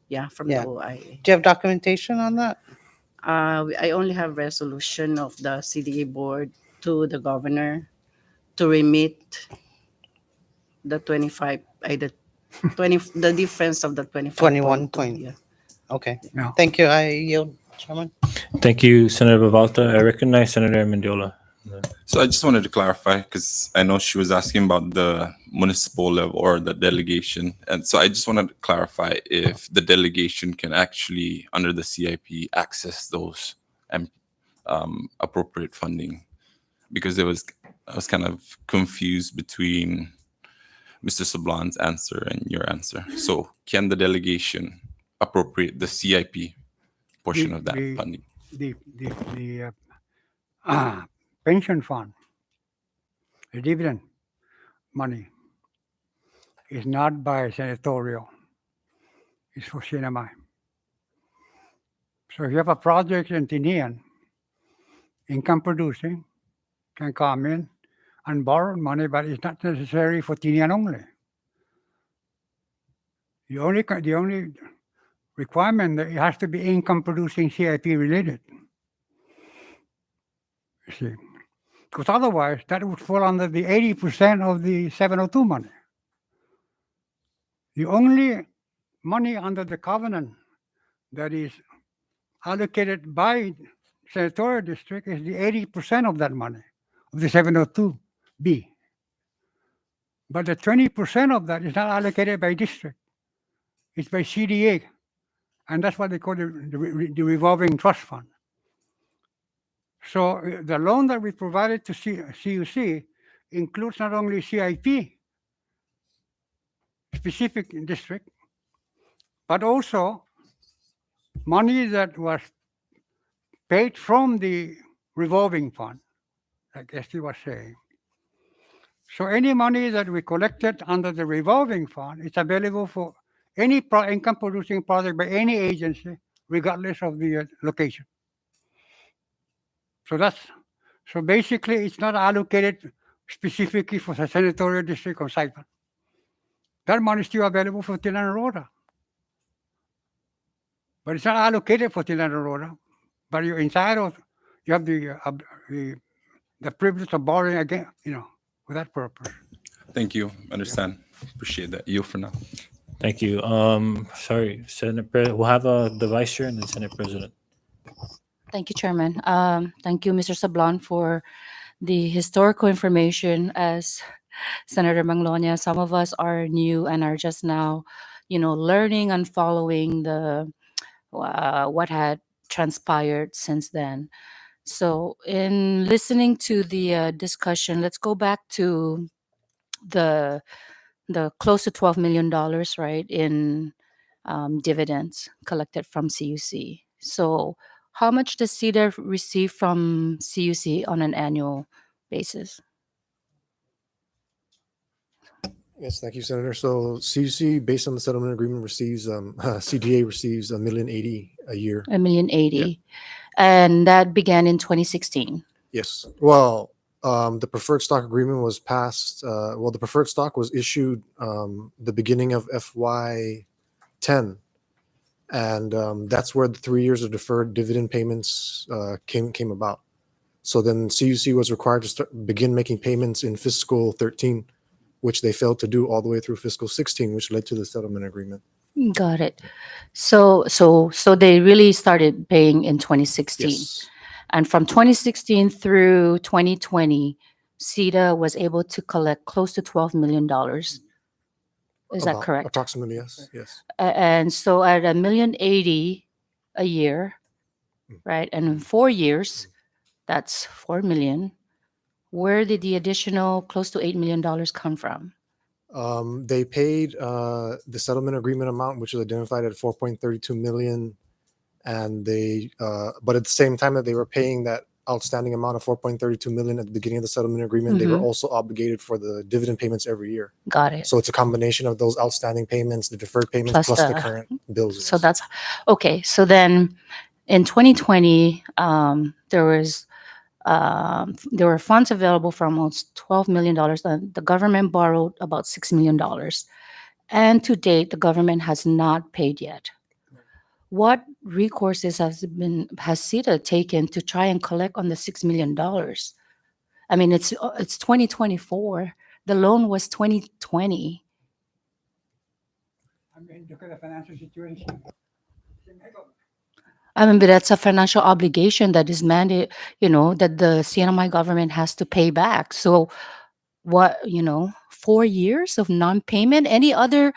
Speaker 7: Yeah, from
Speaker 5: Yeah.
Speaker 7: the OIA.
Speaker 5: Do you have documentation on that?
Speaker 7: I only have resolution of the CDA board to the governor to remit the 25, the 20, the difference of the
Speaker 5: 21
Speaker 7: 25.2.
Speaker 5: point.
Speaker 7: Yeah.
Speaker 5: Okay.
Speaker 3: Yeah.
Speaker 5: Thank you. I yield, Chairman.
Speaker 1: Thank you, Senator Bavalta. I recognize Senator Mendiola.
Speaker 4: So I just wanted to clarify because I know she was asking about the municipal level or the delegation. And so I just wanted to clarify if the delegation can actually, under the CIP, access those and appropriate funding. Because I was kind of confused between Mr. Sablan's answer and your answer. So can the delegation appropriate the CIP portion of that funding?
Speaker 3: The pension fund, the dividend money is not by senatorial. It's for CNMI. So if you have a project in Tinian, income producing, can come in and borrow money, but it's not necessary for Tinian only. The only requirement that it has to be income producing CIP related. You see, because otherwise that would fall under the 80% of the 702 money. The only money under the covenant that is allocated by senatorial district is the 80% of that money, of the 702B. But the 20% of that is not allocated by district. It's by CDA. And that's what they call the revolving trust fund. So the loan that we provided to CUC includes not only CIP, specific district, but also money that was paid from the revolving fund, like Esty was saying. So any money that we collected under the revolving fund is available for any income producing project by any agency, regardless of the location. So basically it's not allocated specifically for the senatorial district of Saipan. That money is still available for Tilan and Rota. But it's not allocated for Tilan and Rota. But you're entitled, you have the privilege of borrowing again, for that purpose.
Speaker 4: Thank you. Understand. Appreciate that. You for now.
Speaker 1: Thank you. Sorry, Senate President. We'll have the Vice Chair and then Senate President.
Speaker 8: Thank you, Chairman. Thank you, Mr. Sablan, for the historical information. As Senator Manglonia, some of us are new and are just now, learning and following the what had transpired since then. So, in listening to the discussion, let's go back to the the close to $12 million, right, in dividends collected from CUC. So how much does CEDA receive from CUC on an annual basis?
Speaker 9: Yes, thank you, Senator. So CUC, based on the settlement agreement, receives CDA receives $1,080,000 a year.
Speaker 8: $1,080,000. And that began in 2016.
Speaker 9: Yes. Well, the preferred stock agreement was passed. The preferred stock was issued the beginning of FY10, and that's where the 3 years of deferred dividend payments came about. So then CUC was required to begin making payments in fiscal 13, which they failed to do all the way through fiscal 16, which led to the settlement agreement.
Speaker 8: Got it. So they really started paying in 2016.
Speaker 9: Yes.
Speaker 8: And from 2016 through 2020, CEDA was able to collect close to $12 million. Is that correct?
Speaker 9: Approximately, yes. Yes.
Speaker 8: And so at $1,080,000 a year, right? And in 4 years, that's $4 million. Where did the additional close to $8 million come from?
Speaker 9: They paid the settlement agreement amount, which was identified at 4.32 million, and but at the same time that they were paying that outstanding amount of 4.32 million at the beginning of the settlement agreement, they were also obligated for the dividend payments every year.
Speaker 8: Got it.
Speaker 9: So it's a combination of those outstanding payments, the deferred payments,
Speaker 8: Plus
Speaker 9: plus the
Speaker 8: the-
Speaker 9: current bills.
Speaker 8: So that's okay. So then in 2020, there were funds available for almost $12 million. The government borrowed about $6 million. And to date, the government has not paid yet. What recourses has CEDA taken to try and collect on the $6 million? I mean, it's 2024. The loan was 2020.
Speaker 3: I mean, look at the financial situation.
Speaker 8: I mean, but that's a financial obligation that is mandated, that the CNMI government has to pay back. So what, 4 years of non-payment? Any other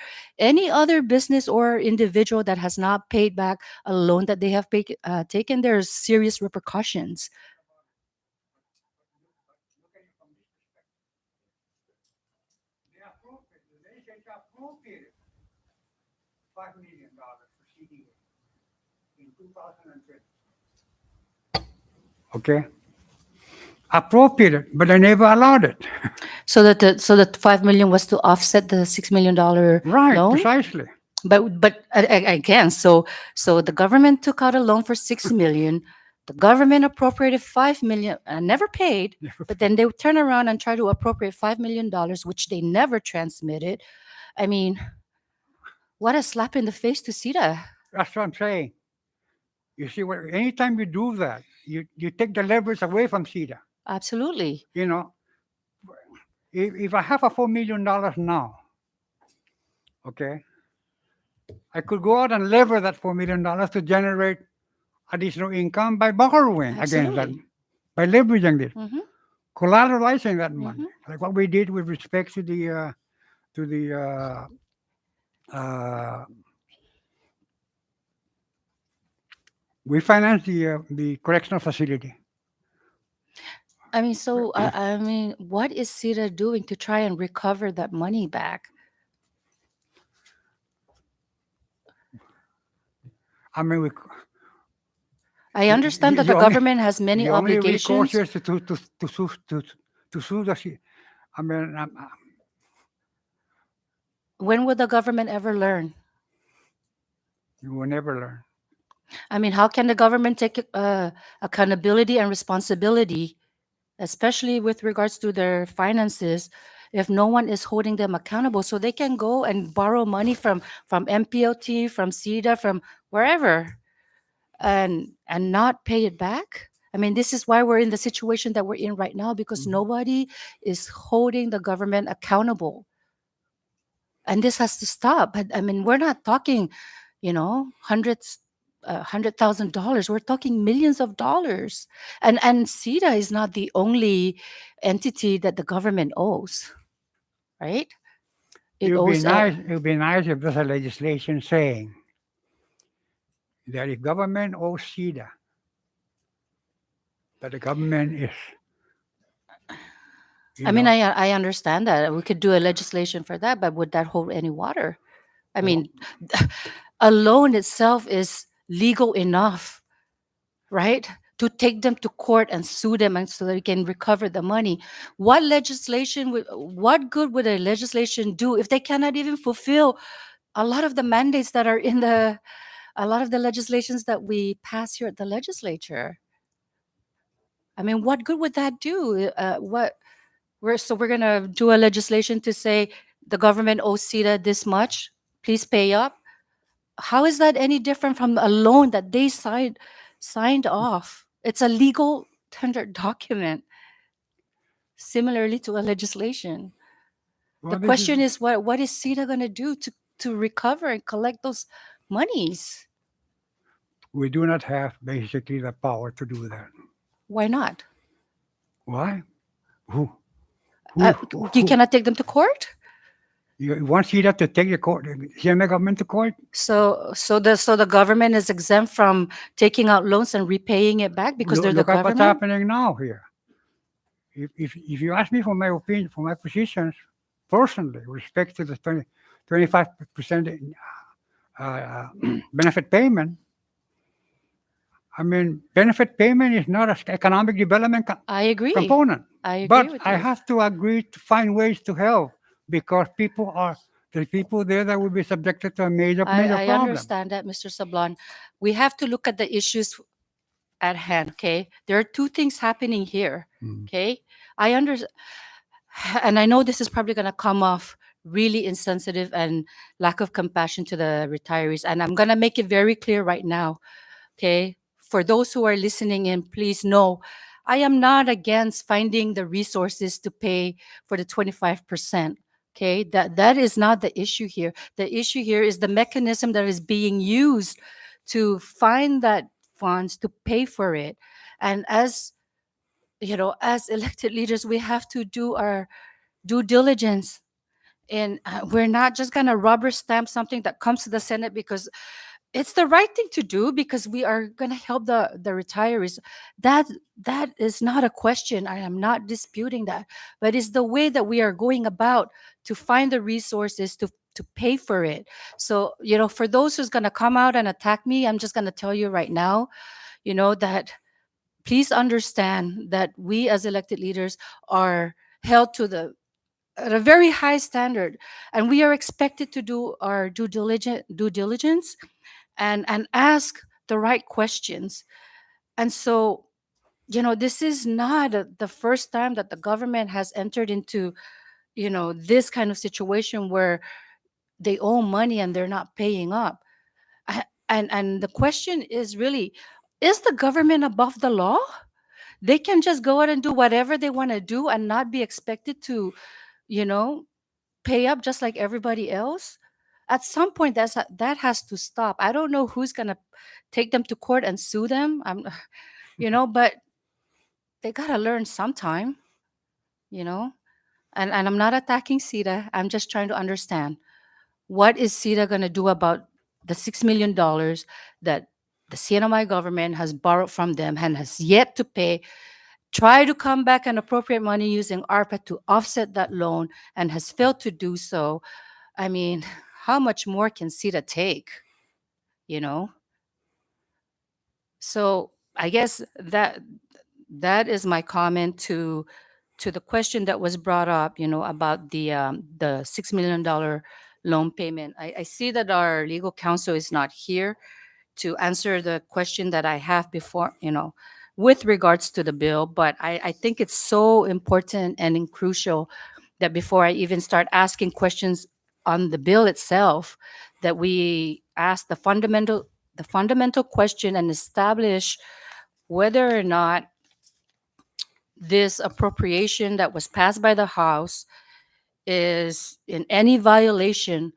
Speaker 8: business or individual that has not paid back a loan that they have taken, there's serious repercussions.
Speaker 3: They appropriated $5 million for CDA in 2020. Okay. Appropriated, but they never allowed it.
Speaker 8: So that the $5 million was to offset the $6 million
Speaker 3: Right,
Speaker 8: loan.
Speaker 3: precisely.
Speaker 8: But again, so the government took out a loan for $6 million. The government appropriated $5 million and never paid. But then they would turn around and try to appropriate $5 million, which they never transmitted. I mean, what a slap in the face to CEDA.
Speaker 3: That's what I'm saying. You see, anytime you do that, you take the leverage away from CEDA.
Speaker 8: Absolutely.
Speaker 3: You know, if I have a $4 million now, okay, I could go out and lever that $4 million to generate additional income by borrowing against that,
Speaker 8: Absolutely.
Speaker 3: by leveraging it,
Speaker 8: Mhm.
Speaker 3: collateralizing that money, like what we did with respect to the we financed the correctional facility.
Speaker 8: I mean, so I mean, what is CEDA doing to try and recover that money back?
Speaker 3: I mean,
Speaker 8: I understand that the government has many
Speaker 3: the only recourse
Speaker 8: obligations.
Speaker 3: is to sue the city. I mean,
Speaker 8: When will the government ever learn?
Speaker 3: you will never learn.
Speaker 8: I mean, how can the government take accountability and responsibility, especially with regards to their finances, if no one is holding them accountable? So they can go and borrow money from MPOT, from CEDA, from wherever, and not pay it back. I mean, this is why we're in the situation that we're in right now, because nobody is holding the government accountable. And this has to stop. But I mean, we're not talking, $100,000. We're talking millions of dollars. And CEDA is not the only entity that the government owes, right? It
Speaker 3: It would be
Speaker 8: owes.
Speaker 3: nice. It would be nice if there's a legislation saying that if government owes CEDA, that the government is you
Speaker 8: I mean,
Speaker 3: know?
Speaker 8: I understand that. We could do a legislation for that, but would that hold any water? I mean, a loan itself is legal enough, right? To take them to court and sue them and so they can recover the money. What legislation would, what good would a legislation do if they cannot even fulfill a lot of the mandates that are in a lot of the legislations that we pass here at the legislature? I mean, what good would that do? We're gonna do a legislation to say the government owes CETA this much, please pay up. How is that any different from a loan that they signed off? It's a legal tender document, similarly to a legislation. The
Speaker 3: Well, this
Speaker 8: question is what is CETA gonna do to recover and collect those monies?
Speaker 3: we do not have basically the power to do that.
Speaker 8: Why not?
Speaker 3: Why? Who?
Speaker 8: You cannot take them to court.
Speaker 3: You want CETA to take the court, the CMA government to court?
Speaker 8: So the government is exempt from taking out loans and repaying it back because they're the
Speaker 3: Look at what's
Speaker 8: government.
Speaker 3: happening now here. If you ask me for my opinion, for my positions, personally, with respect to the 25% benefit payment, I mean, benefit payment is not an economic development
Speaker 8: I agree.
Speaker 3: component.
Speaker 8: I agree
Speaker 3: But
Speaker 8: with
Speaker 3: I
Speaker 8: you.
Speaker 3: have to agree to find ways to help because there's people there that will be subjected to a major
Speaker 8: I
Speaker 3: problem.
Speaker 8: understand that, Mr. Sablon. We have to look at the issues at hand, okay? There are two things happening here, okay? I understand, and I know this is probably going to come off really insensitive and lack of compassion to the retirees, and I'm going to make it very clear right now, okay? For those who are listening in, please know I am not against finding the resources to pay for the 25%. Okay, that is not the issue here. The issue here is the mechanism that is being used to find that funds to pay for it. And as you know, as elected leaders, we have to do our due diligence. And we're not just gonna rubber stamp something that comes to the Senate because it's the right thing to do because we are going to help the retirees. That is not a question. I am not disputing that, but it's the way that we are going about to find the resources to pay for it. So for those who's going to come out and attack me, I'm just going to tell you right now, that please understand that we as elected leaders are held to at a very high standard, and we are expected to do our due diligence and ask the right questions. And so, this is not the first time that the government has entered into, this kind of situation where they owe money and they're not paying up. And the question is really, is the government above the law? They can just go out and do whatever they want to do and not be expected to, pay up just like everybody else. At some point, that has to stop. I don't know who's gonna take them to court and sue them. But they gotta learn sometime. And I'm not attacking CETA. I'm just trying to understand what is CETA gonna do about the $6 million that the CNMI government has borrowed from them and has yet to pay. Try to come back and appropriate money using ARPA to offset that loan and has failed to do so. I mean, how much more can CETA take? So I guess that is my comment to the question that was brought up, about the $6 million loan payment. I see that our legal counsel is not here to answer the question that I have before, with regards to the bill. But I think it's so important and crucial that before I even start asking questions on the bill itself, that we ask the fundamental question and establish whether or not this appropriation that was passed by the House is in any violation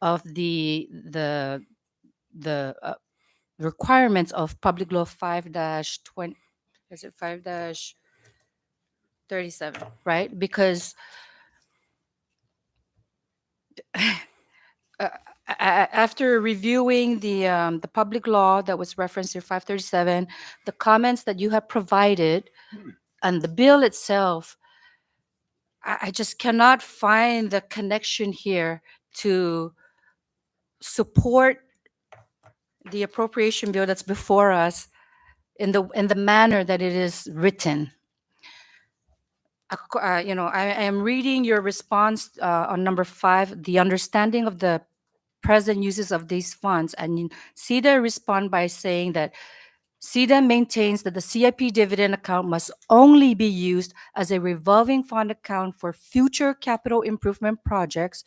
Speaker 8: of the requirements of Public Law 5-20. Is it 5-37, right? Because after reviewing the public law that was referenced in 537, the comments that you have provided and the bill itself, I just cannot find the connection here to support the appropriation bill that's before us in the manner that it is written. I am reading your response on number 5, the understanding of the present uses of these funds, and CEDA respond by saying that CEDA maintains that the CIP dividend account must only be used as a revolving fund account for future capital improvement projects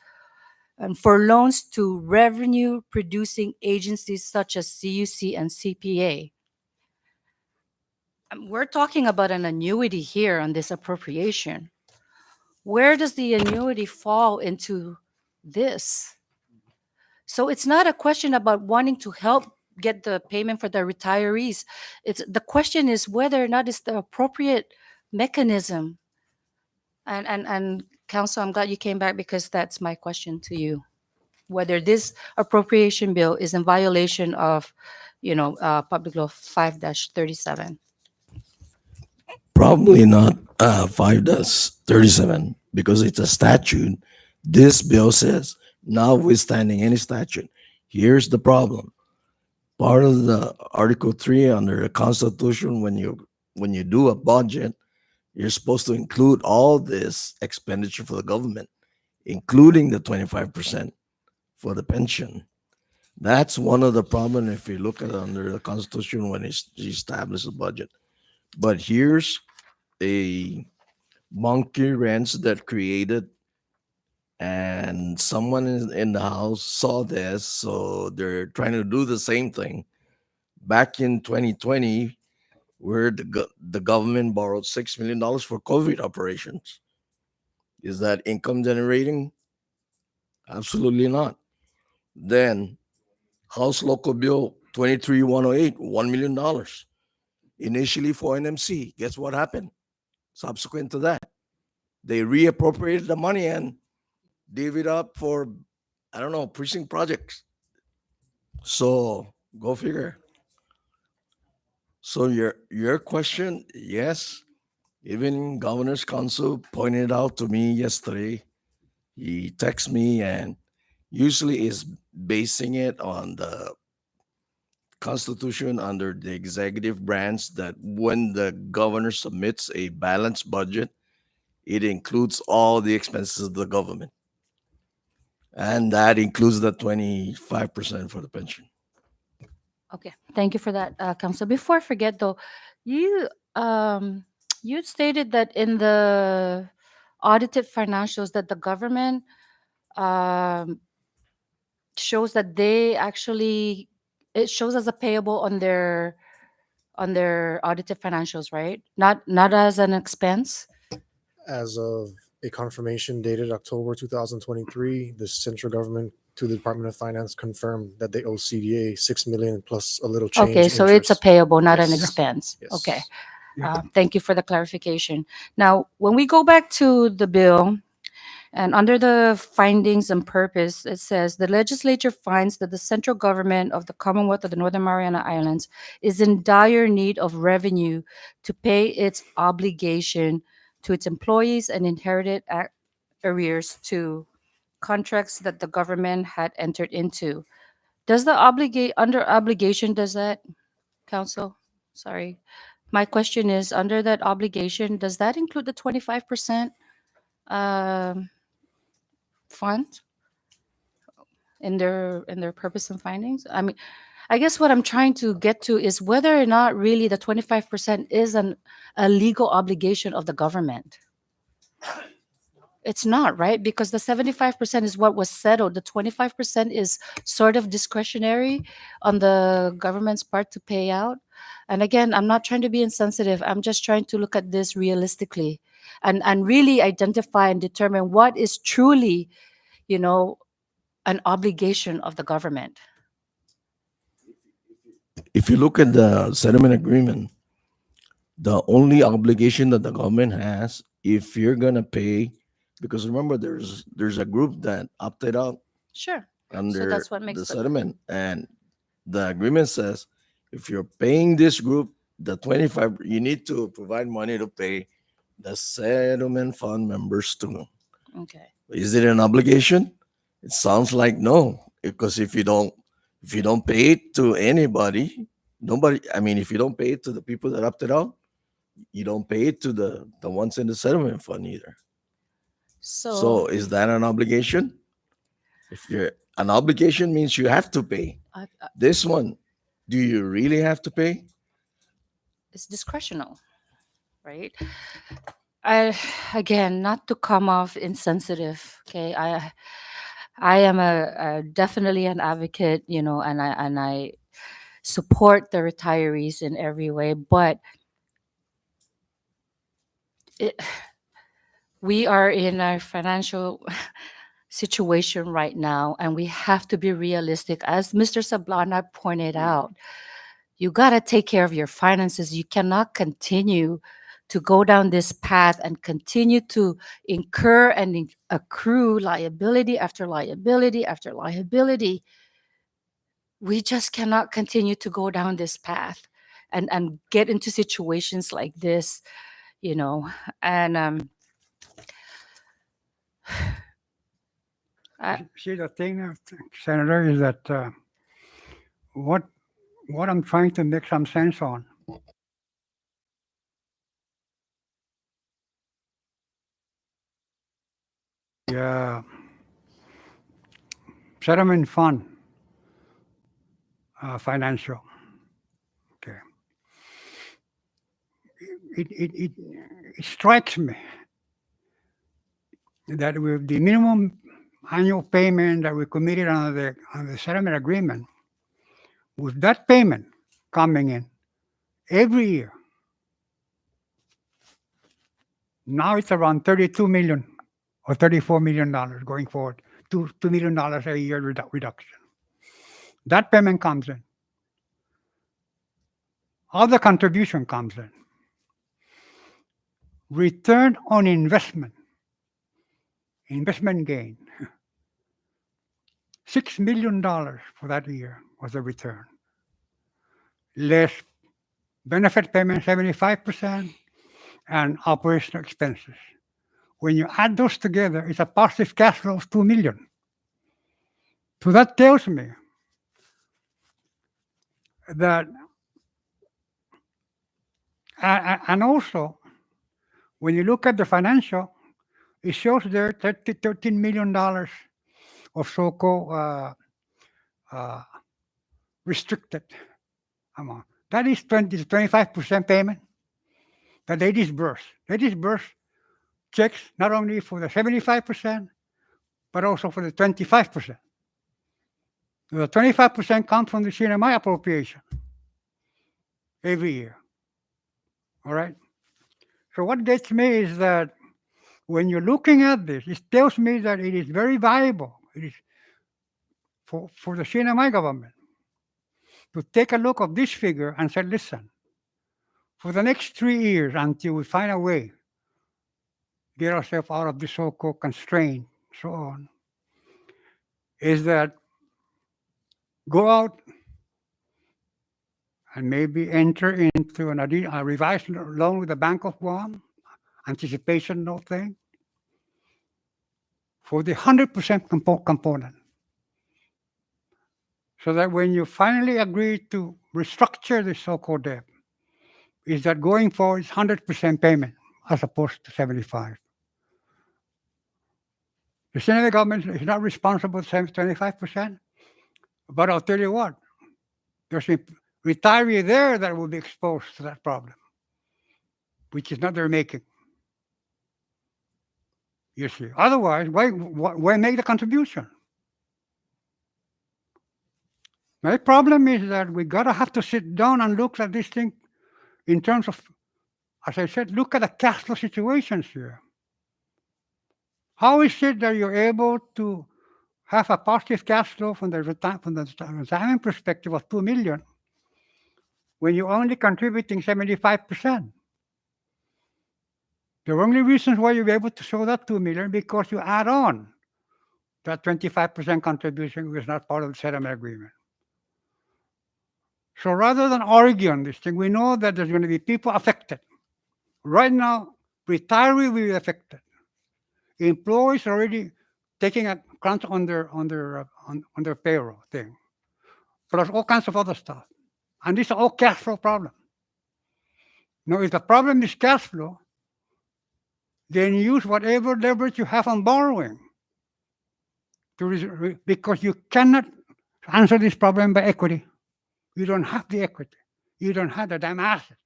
Speaker 8: and for loans to revenue producing agencies such as CUC and CPA. We're talking about an annuity here on this appropriation. Where does the annuity fall into this? So it's not a question about wanting to help get the payment for the retirees. The question is whether or not it's the appropriate mechanism. And Council, I'm glad you came back because that's my question to you. Whether this appropriation bill is in violation of, Public Law 5-37.
Speaker 10: Probably not 5-37 because it's a statute. This bill says, notwithstanding any statute. Here's the problem. Part of the Article 3 under the Constitution, when you do a budget, you're supposed to include all this expenditure for the government, including the 25% for the pension. That's one of the problems if you look at it under the Constitution when it's established a budget. But here's a monkey wrench that created, and someone in the house saw this, so they're trying to do the same thing. Back in 2020, where the government borrowed $6 million for COVID operations. Is that income generating? Absolutely not. Then House Local Bill 23108, $1 million. Initially for NMC. Guess what happened? Subsequent to that, they reappropriated the money and gave it up for, I don't know, precinct projects. So go figure. So your question, yes, even Governor's Council pointed out to me yesterday. He texted me and usually is basing it on the Constitution under the executive branch that when the governor submits a balanced budget, it includes all the expenses of the government. And that includes the 25% for the pension.
Speaker 8: Okay, thank you for that, Council. Before I forget, though, you you stated that in the audited financials that the government um, shows that they actually it shows as a payable on their audited financials, right? Not as an expense.
Speaker 9: As of a confirmation dated October 2023, the central government to the Department of Finance confirmed that they owe CDA 6 million plus a little change.
Speaker 8: Okay, so it's a
Speaker 9: interest.
Speaker 8: payable, not an
Speaker 9: Yes.
Speaker 8: expense.
Speaker 9: Yes.
Speaker 8: Okay.
Speaker 3: Yeah.
Speaker 8: Thank you for the clarification. Now, when we go back to the bill, and under the findings and purpose, it says the legislature finds that the central government of the Commonwealth of the Northern Mariana Islands is in dire need of revenue to pay its obligation to its employees and inherited arrears to contracts that the government had entered into. Does the under obligation, does that, Council? Sorry. My question is, under that obligation, does that include the 25% um, fund in their purpose and findings? I mean, I guess what I'm trying to get to is whether or not really the 25% is a legal obligation of the government. It's not, right? Because the 75% is what was settled. The 25% is sort of discretionary on the government's part to pay out. And again, I'm not trying to be insensitive. I'm just trying to look at this realistically and really identify and determine what is truly, an obligation of the government.
Speaker 10: If you look at the settlement agreement, the only obligation that the government has, if you're gonna pay, because remember there's a group that opted out
Speaker 8: Sure.
Speaker 10: under
Speaker 8: that's what makes
Speaker 10: the
Speaker 8: the-
Speaker 10: settlement, and the agreement says if you're paying this group the 25, you need to provide money to pay the settlement fund members too.
Speaker 8: Okay.
Speaker 10: Is it an obligation? It sounds like no, because if you don't pay it to anybody, nobody. I mean, if you don't pay it to the people that opted out, you don't pay it to the ones in the settlement fund either.
Speaker 8: So,
Speaker 10: So is that an obligation? If you're an obligation means you have to pay. This one, do you really have to pay?
Speaker 8: it's discretional, right? I again, not to come off insensitive. Okay, I am a definitely an advocate, and I support the retirees in every way, but it, we are in a financial situation right now, and we have to be realistic. As Mr. Sablana pointed out, you got to take care of your finances. You cannot continue to go down this path and continue to incur and accrue liability after liability after liability. We just cannot continue to go down this path and get into situations like this, and
Speaker 3: See, the thing, Senator, is that what I'm trying to make some sense on. The settlement fund financial. Okay. It strikes me that with the minimum annual payment that we committed on the settlement agreement, with that payment coming in every year, now it's around $32 million or $34 million going forward, $2 million a year reduction. That payment comes in. Other contribution comes in. Return on investment gain, $6 million for that year was the return. Less benefit payment 75% and operational expenses. When you add those together, it's a positive cash flow of $2 million. So that tells me that, and also, when you look at the financial, it shows there $13 million of so-called restricted amount. That is 25% payment that they disburse. They disburse checks not only for the 75%, but also for the 25%. The 25% comes from the CNMI appropriation every year. All right? So what gets me is that when you're looking at this, it tells me that it is very valuable. It is for the CNMI government to take a look at this figure and say, listen, for the next 3 years until we find a way, get ourselves out of this so-called constraint, so on, is that go out and maybe enter into a revised loan with the Bank of Guam, anticipation note thing, for the 100% component. So that when you finally agree to restructure the so-called debt, is that going forward is 100% payment as opposed to 75. The Senate government is not responsible for 25%, but I'll tell you what, there's a retiree there that will be exposed to that problem, which is not their making. You see, otherwise, why make the contribution? My problem is that we gotta have to sit down and look at this thing in terms of, as I said, look at the cash flow situations here. How is it that you're able to have a positive cash flow from the retirement perspective of $2 million when you're only contributing 75%? The only reasons why you're able to show that $2 million because you add on that 25% contribution was not part of the settlement agreement. So rather than argue on this thing, we know that there's going to be people affected. Right now, Retiree will be affected. Employees already taking a crunch on their payroll thing, plus all kinds of other stuff. And these are all cash flow problems. Now, if the problem is cash flow, then use whatever leverage you have on borrowing because you cannot answer this problem by equity. You don't have the equity. You don't have the damn asset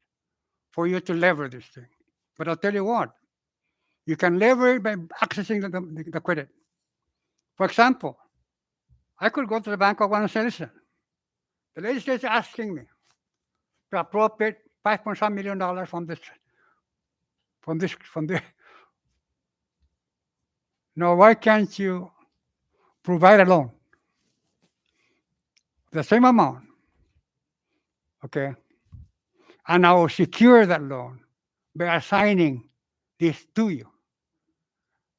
Speaker 3: for you to lever this thing. But I'll tell you what, you can lever it by accessing the credit. For example, I could go to the bank of one and say, listen, the legislature is asking me to appropriate $5.some million from this. Now, why can't you provide a loan? The same amount, okay? And I will secure that loan by assigning this to you.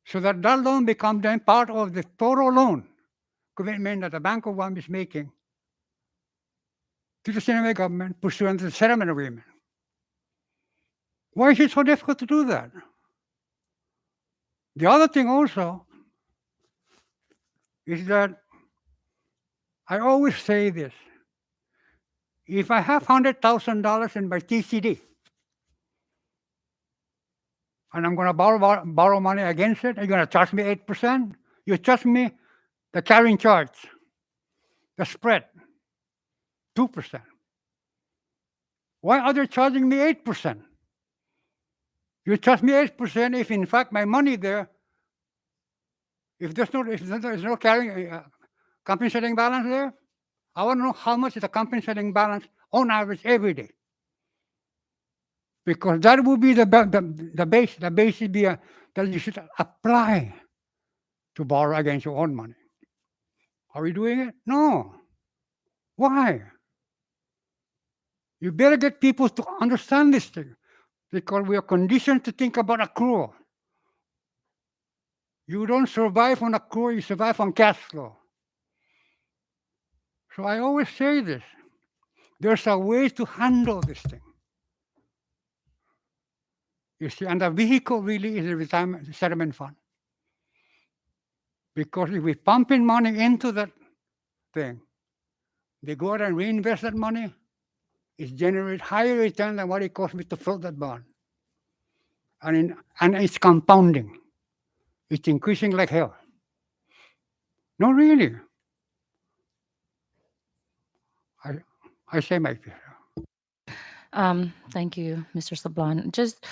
Speaker 3: So that loan becomes then part of the total loan commitment that the Bank of Guam is making to the Sinaloa government pursuant to the settlement agreement. Why is it so difficult to do that? The other thing also is that I always say this. If I have $100,000 in my TCD, and I'm going to borrow money against it, are you going to charge me 8%? You charge me the carrying charge, the spread, 2%. Why are they charging me 8%? You charge me 8% if, in fact, my money there, if there's no carrying compensating balance there, I want to know how much is the compensating balance on average every day. Because that would be the base. The base would be that you should apply to borrow against your own money. Are we doing it? No. Why? You better get people to understand this thing because we are conditioned to think about accrual. You don't survive on accrual, you survive on cash flow. So I always say this. There's a way to handle this thing. You see, and the vehicle really is a retirement settlement fund. Because if we pump in money into that thing, they go out and reinvest that money, it generates higher return than what it cost me to float that bond. And it's compounding. It's increasing like hell. No, really. I say my piece.
Speaker 8: Thank you, Mr. Sablan. Just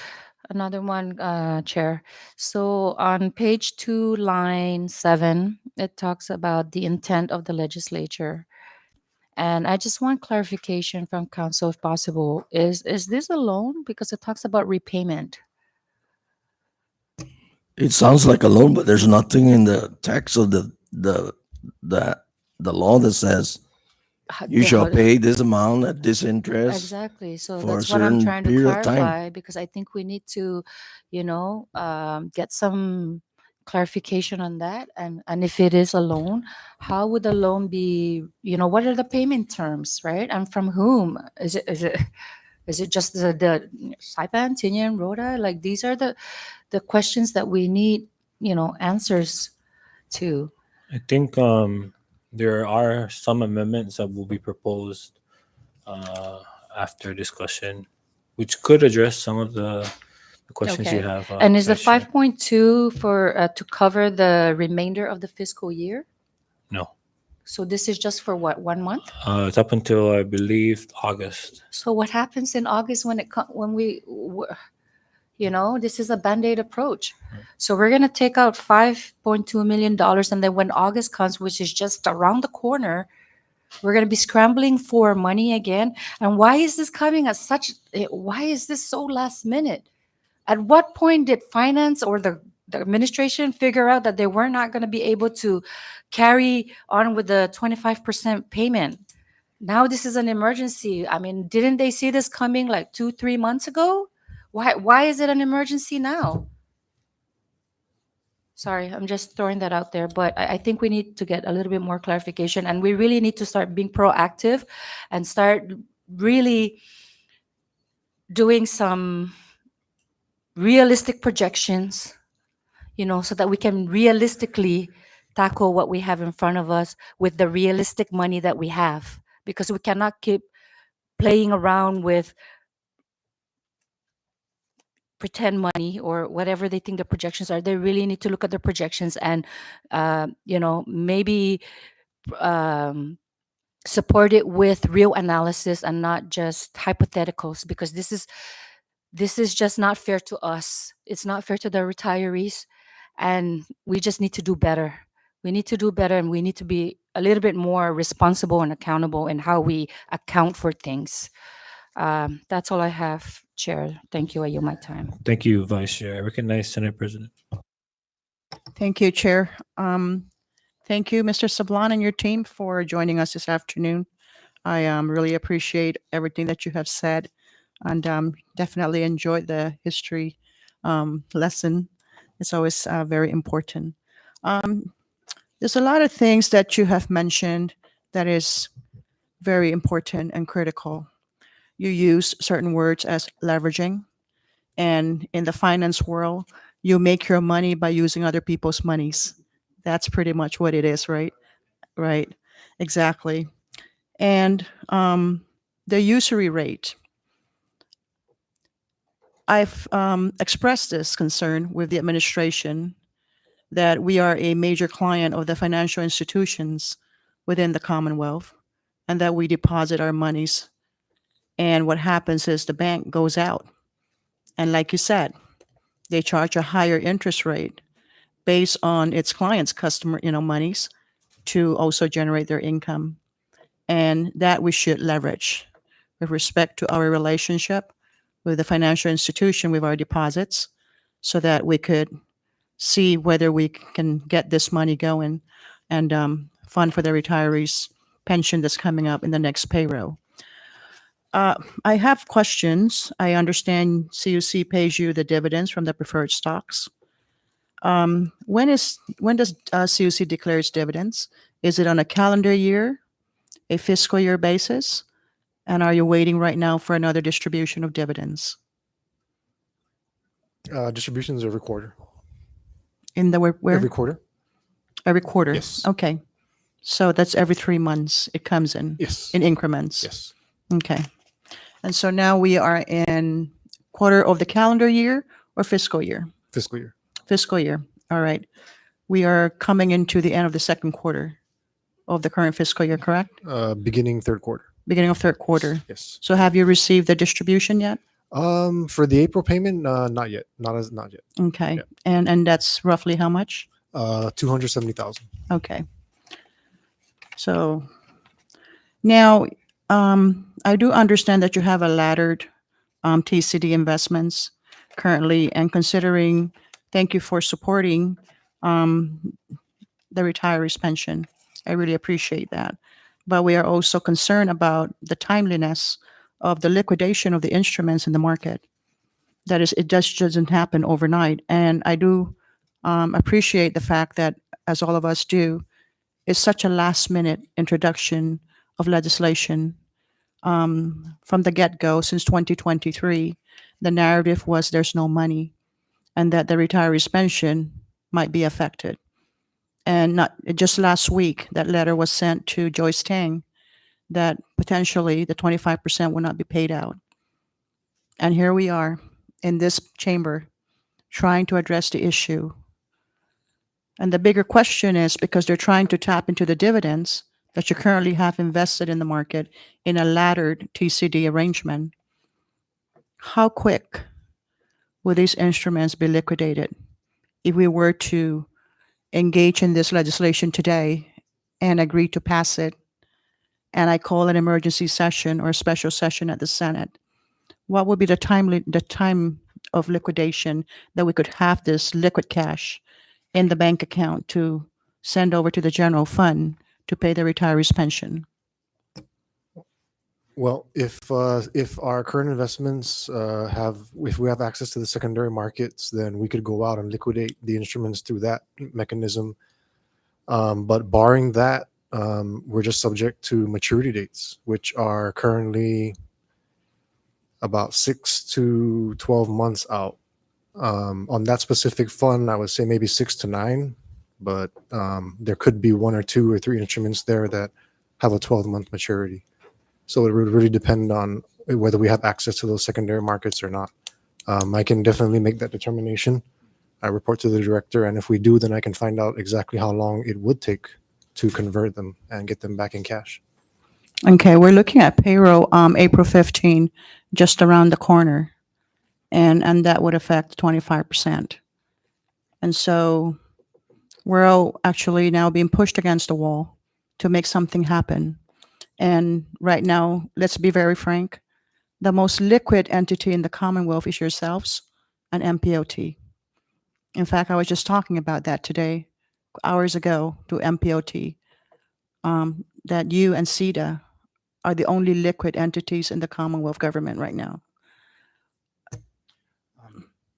Speaker 8: another one, Chair. So on page 2, line 7, it talks about the intent of the legislature. And I just want clarification from council if possible. Is this a loan? Because it talks about repayment.
Speaker 10: It sounds like a loan, but there's nothing in the text of the law that says you shall pay this amount at this interest.
Speaker 8: Exactly. So
Speaker 10: for a
Speaker 8: that's what I'm
Speaker 10: certain
Speaker 8: trying to
Speaker 10: period of time.
Speaker 8: clarify because I think we need to, get some clarification on that. And if it is a loan, how would the loan be, what are the payment terms, right? And from whom? Is it just the Saipan, Tinian, Rhoda? Like these are the questions that we need, answers to.
Speaker 1: I think there are some amendments that will be proposed after discussion, which could address some of the questions you
Speaker 8: Okay.
Speaker 1: have.
Speaker 8: And is the
Speaker 1: Vice Chair.
Speaker 8: 5.2 for to cover the remainder of the fiscal year?
Speaker 1: No.
Speaker 8: So this is just for what, 1 month?
Speaker 1: It's up until I believe August.
Speaker 8: So what happens in August when this is a Band-Aid approach. So we're going to take out $5.2 million. And then when August comes, which is just around the corner, we're going to be scrambling for money again. And why is this coming at why is this so last minute? At what point did finance or the administration figure out that they were not going to be able to carry on with the 25% payment? Now this is an emergency. I mean, didn't they see this coming like 2-3 months ago? Why is it an emergency now? Sorry, I'm just throwing that out there, but I think we need to get a little bit more clarification, and we really need to start being proactive and start really doing some realistic projections, so that we can realistically tackle what we have in front of us with the realistic money that we have, because we cannot keep playing around with pretend money or whatever they think the projections are. They really need to look at the projections and maybe um, support it with real analysis and not just hypotheticals, because this is just not fair to us. It's not fair to the retirees, and we just need to do better. We need to do better, and we need to be a little bit more responsible and accountable in how we account for things. That's all I have, Chair. Thank you. I yield my time.
Speaker 1: Thank you, Vice Chair. I recognize Senate President.
Speaker 11: Thank you, Chair. Thank you, Mr. Sablan and your team for joining us this afternoon. I really appreciate everything that you have said, and definitely enjoyed the history lesson. It's always very important. There's a lot of things that you have mentioned that is very important and critical. You use certain words as leveraging, and in the finance world, you make your money by using other people's monies. That's pretty much what it is, right? Right, exactly. And the usury rate. I've expressed this concern with the administration that we are a major client of the financial institutions within the Commonwealth, and that we deposit our monies. And what happens is the bank goes out. And like you said, they charge a higher interest rate based on its clients' customer, monies to also generate their income. And that we should leverage with respect to our relationship with the financial institution with our deposits, so that we could see whether we can get this money going and fund for the retirees' pension that's coming up in the next payroll. I have questions. I understand CUC pays you the dividends from the preferred stocks. When does CUC declare its dividends? Is it on a calendar year, a fiscal year basis? And are you waiting right now for another distribution of dividends?
Speaker 9: Distributions every quarter.
Speaker 11: In the where?
Speaker 9: Every quarter.
Speaker 11: Every quarter?
Speaker 9: Yes.
Speaker 11: Okay. So that's every 3 months it comes in?
Speaker 9: Yes.
Speaker 11: In increments?
Speaker 9: Yes.
Speaker 11: Okay. And so now we are in quarter of the calendar year or fiscal year?
Speaker 9: Fiscal year.
Speaker 11: Fiscal year. All right. We are coming into the end of the second quarter of the current fiscal year, correct?
Speaker 9: Beginning third quarter.
Speaker 11: Beginning of third quarter.
Speaker 9: Yes.
Speaker 11: So have you received the distribution yet?
Speaker 9: For the April payment, not yet. Not yet.
Speaker 11: Okay.
Speaker 9: Yeah.
Speaker 11: And that's roughly how much?
Speaker 9: 270,000.
Speaker 11: Okay. So now I do understand that you have a laddered TCD investments currently, and considering, thank you for supporting the retirees' pension. I really appreciate that. But we are also concerned about the timeliness of the liquidation of the instruments in the market. That is, it just doesn't happen overnight. And I do appreciate the fact that, as all of us do, it's such a last minute introduction of legislation. From the get-go, since 2023, the narrative was there's no money and that the retirees' pension might be affected. And not just last week, that letter was sent to Joyce Tang that potentially the 25% will not be paid out. And here we are in this chamber trying to address the issue. And the bigger question is, because they're trying to tap into the dividends that you currently have invested in the market in a laddered TCD arrangement, how quick will these instruments be liquidated if we were to engage in this legislation today and agree to pass it, and I call an emergency session or a special session at the Senate? What would be the time of liquidation that we could have this liquid cash in the bank account to send over to the general fund to pay the retirees' pension?
Speaker 9: Well, if our current investments if we have access to the secondary markets, then we could go out and liquidate the instruments through that mechanism. But barring that, we're just subject to maturity dates, which are currently about 6 to 12 months out. On that specific fund, I would say maybe 6 to 9, but there could be 1 or 2 or 3 instruments there that have a 12-month maturity. So it would really depend on whether we have access to those secondary markets or not. I can definitely make that determination. I report to the director, and if we do, then I can find out exactly how long it would take to convert them and get them back in cash.
Speaker 11: Okay, we're looking at payroll, April 15, just around the corner. And that would affect 25%. And so we're all actually now being pushed against the wall to make something happen. And right now, let's be very frank, the most liquid entity in the Commonwealth is yourselves and MPOT. In fact, I was just talking about that today, hours ago, to MPOT, that you and CEDA are the only liquid entities in the Commonwealth government right now.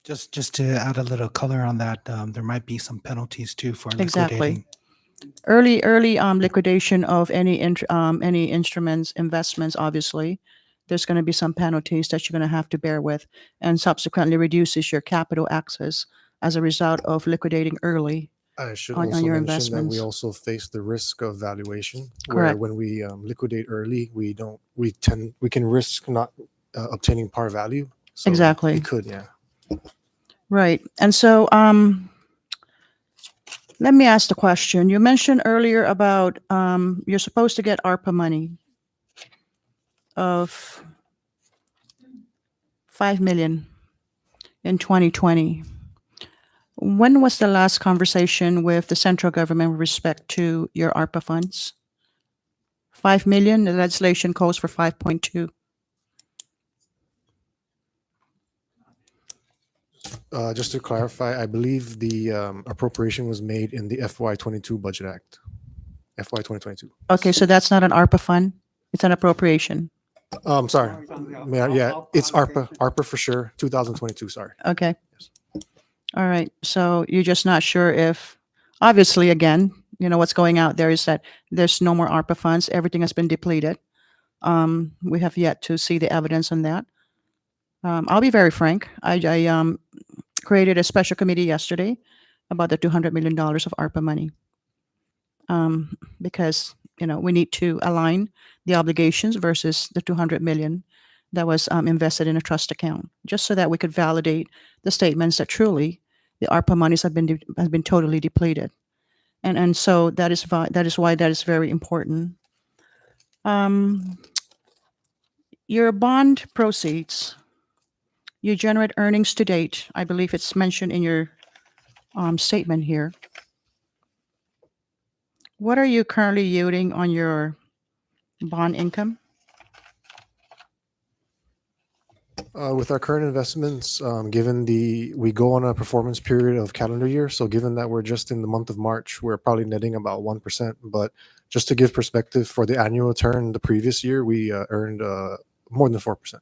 Speaker 12: Just to add a little color on that, there might be some penalties too for
Speaker 11: Exactly.
Speaker 12: liquidating.
Speaker 11: Early liquidation of any instruments, investments, obviously, there's going to be some penalties that you're going to have to bear with, and subsequently reduces your capital access as a result of liquidating early.
Speaker 9: I should
Speaker 11: On
Speaker 9: also
Speaker 11: your
Speaker 9: mention that
Speaker 11: investments.
Speaker 9: we also face the risk of valuation,
Speaker 11: Correct.
Speaker 9: where when we liquidate early, we can risk not obtaining par value. So
Speaker 11: Exactly.
Speaker 9: We could, yeah.
Speaker 11: Right. And so let me ask the question. You mentioned earlier about you're supposed to get ARPA money of 5 million in 2020. When was the last conversation with the central government with respect to your ARPA funds? 5 million, the legislation calls for 5.2.
Speaker 9: Just to clarify, I believe the appropriation was made in the FY22 Budget Act, FY 2022.
Speaker 11: Okay, so that's not an ARPA fund, it's an appropriation.
Speaker 9: Sorry. Yeah, it's ARPA for sure, 2022, sorry.
Speaker 11: Okay. All right. So you're just not sure if, obviously, again, you know, what's going out there is that there's no more ARPA funds. Everything has been depleted. We have yet to see the evidence on that. I'll be very frank. I created a special committee yesterday about the $200 million of ARPA money. Because, you know, we need to align the obligations versus the 200 million that was invested in a trust account, just so that we could validate the statements that truly the ARPA monies have been totally depleted, and so that is why that is very important. Your bond proceeds, you generate earnings to date. I believe it's mentioned in your statement here. What are you currently yielding on your bond income?
Speaker 9: With our current investments, given we go on a performance period of calendar year, so given that we're just in the month of March, we're probably netting about 1%. But just to give perspective, for the annual return the previous year, we earned more than 4%.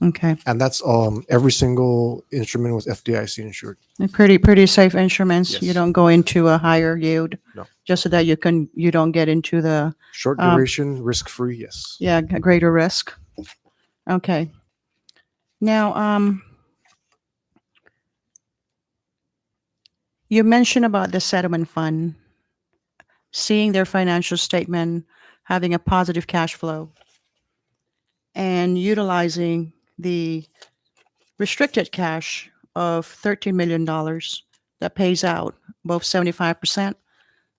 Speaker 11: Okay.
Speaker 9: And that's every single instrument was FDIC insured.
Speaker 11: Pretty safe instruments. You
Speaker 9: Yes.
Speaker 11: don't go into a higher yield.
Speaker 9: No.
Speaker 11: Just so that you don't get into the
Speaker 9: Short duration, risk-free, yes.
Speaker 11: a greater risk. Okay. Now, you mentioned about the settlement fund, seeing their financial statement, having a positive cash flow, and utilizing the restricted cash of $13 million that pays out both 75%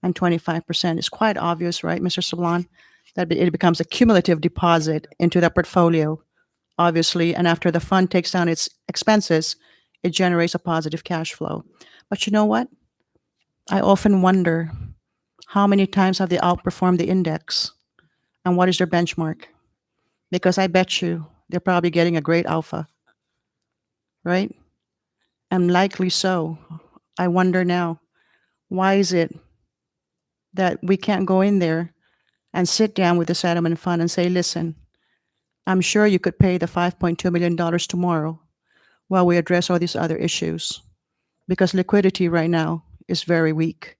Speaker 11: and 25%. Is quite obvious, right, Mr. Sablan, that it becomes a cumulative deposit into the portfolio, obviously, and after the fund takes down its expenses, it generates a positive cash flow. But you know what? I often wonder how many times have they outperformed the index and what is their benchmark? Because I bet you they're probably getting a great alpha, right? And likely so. I wonder now, why is it that we can't go in there and sit down with the settlement fund and say, listen, I'm sure you could pay the $5.2 million tomorrow while we address all these other issues, because liquidity right now is very weak.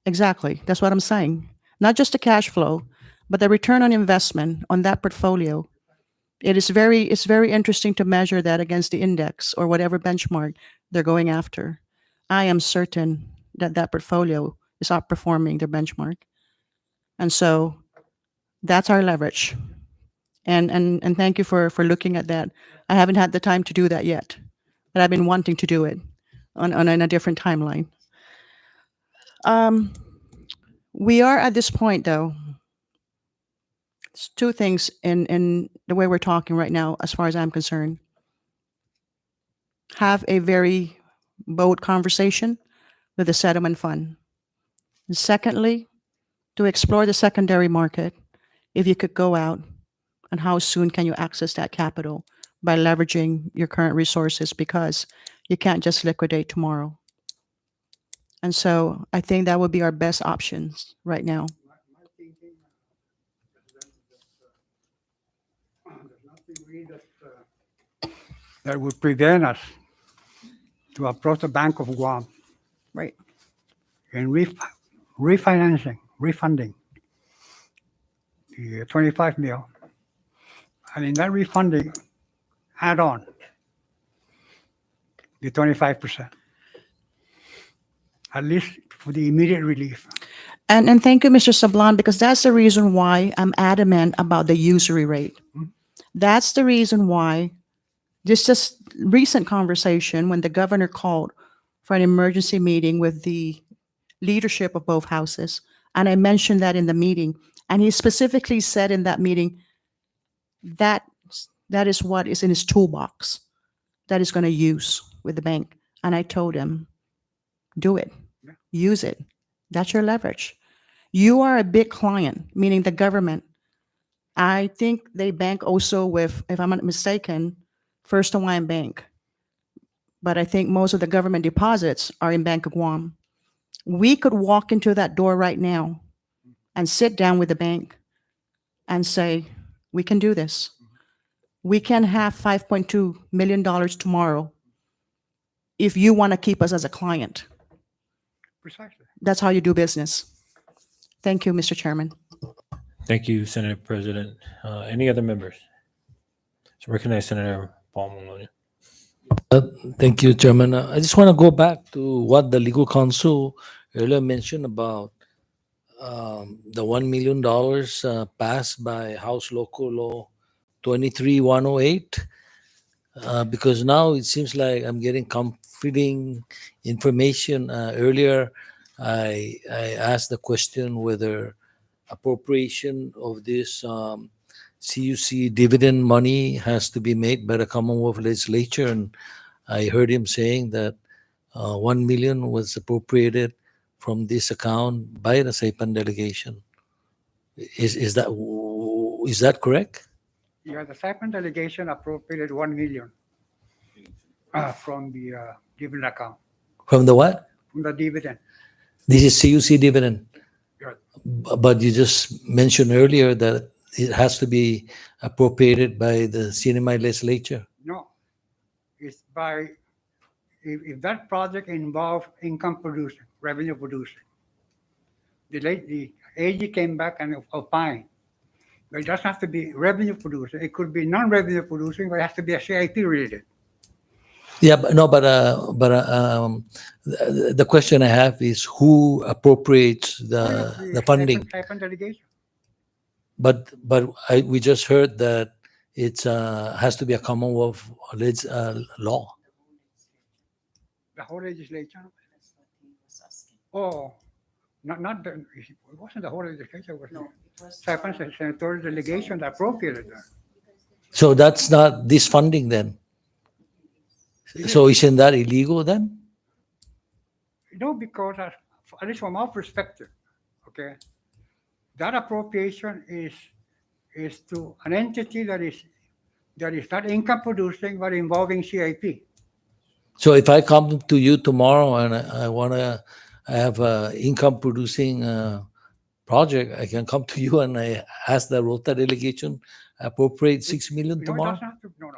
Speaker 11: Exactly. That's what I'm saying. Not just the cash flow, but the return on investment on that portfolio It's very interesting to measure that against the index or whatever benchmark they're going after. I am certain that that portfolio is outperforming their benchmark. And so that's our leverage. And thank you for looking at that. I haven't had the time to do that yet, but I've been wanting to do it on a different timeline. We are at this point, though. It's two things in the way we're talking right now, as far as I'm concerned. Have a very bold conversation with the settlement fund. And secondly, to explore the secondary market, if you could go out, and how soon can you access that capital by leveraging your current resources, because you can't just liquidate tomorrow. And so I think that would be our best options right now.
Speaker 3: My thinking, President, there's nothing really that would prevent us to approach the Bank of Guam
Speaker 11: Right.
Speaker 3: and refunding the 25 mil. And in that refunding, add on the 25%, at least for the immediate relief.
Speaker 11: And thank you, Mr. Sablan, because that's the reason why I'm adamant about the usury rate. That's the reason why this just recent conversation when the governor called for an emergency meeting with the leadership of both houses. And I mentioned that in the meeting. And he specifically said in that meeting that that is what is in his toolbox that he's going to use with the bank. And I told him, do it, use it. That's your leverage. You are a big client, meaning the government. I think they bank also with, if I'm not mistaken, First Hawaiian Bank. But I think most of the government deposits are in Bank of Guam. We could walk into that door right now and sit down with the bank and say, we can do this. We can have $5.2 million tomorrow if you want to keep us as a client.
Speaker 3: Precisely.
Speaker 11: That's how you do business. Thank you, Mr. Chairman.
Speaker 1: Thank you, Senator President. Any other members? So recognize Senator Paul Maloney.
Speaker 6: Thank you, Chairman. I just want to go back to what the legal counsel earlier mentioned about the $1 million passed by House Local Law 23108. Because now it seems like I'm getting comforting information. Earlier, I asked the question whether appropriation of this CUC dividend money has to be made by the Commonwealth Legislature, and I heard him saying that 1 million was appropriated from this account by the Saipan delegation. Is that correct?
Speaker 3: Yeah, the Saipan delegation appropriated 1 million from the dividend account,
Speaker 6: From the what?
Speaker 3: from the dividend.
Speaker 6: This is CUC dividend.
Speaker 3: Right.
Speaker 6: But you just mentioned earlier that it has to be appropriated by the CNMI legislature.
Speaker 3: No, it's by, if that project involves income producing, revenue producing. The AG came back and opined, but it doesn't have to be revenue producing. It could be non-revenue producing, but it has to be a CIP related.
Speaker 6: Yeah, but no, but the question I have is who appropriates the funding?
Speaker 3: Saipan delegation.
Speaker 6: But we just heard that it's has to be a Commonwealth law.
Speaker 3: The whole legislature. Oh, not the, it wasn't the whole legislature. It was Saipan senatorial delegation that appropriated that.
Speaker 6: So that's not this funding then. So isn't that illegal then?
Speaker 3: No, because at least from our perspective, okay, that appropriation is to an entity that is not income producing but involving CIP.
Speaker 6: So if I come to you tomorrow and I have a income producing project, I can come to you and I ask the Rota delegation appropriate 6 million
Speaker 3: No, it
Speaker 6: tomorrow.
Speaker 3: doesn't have to, no.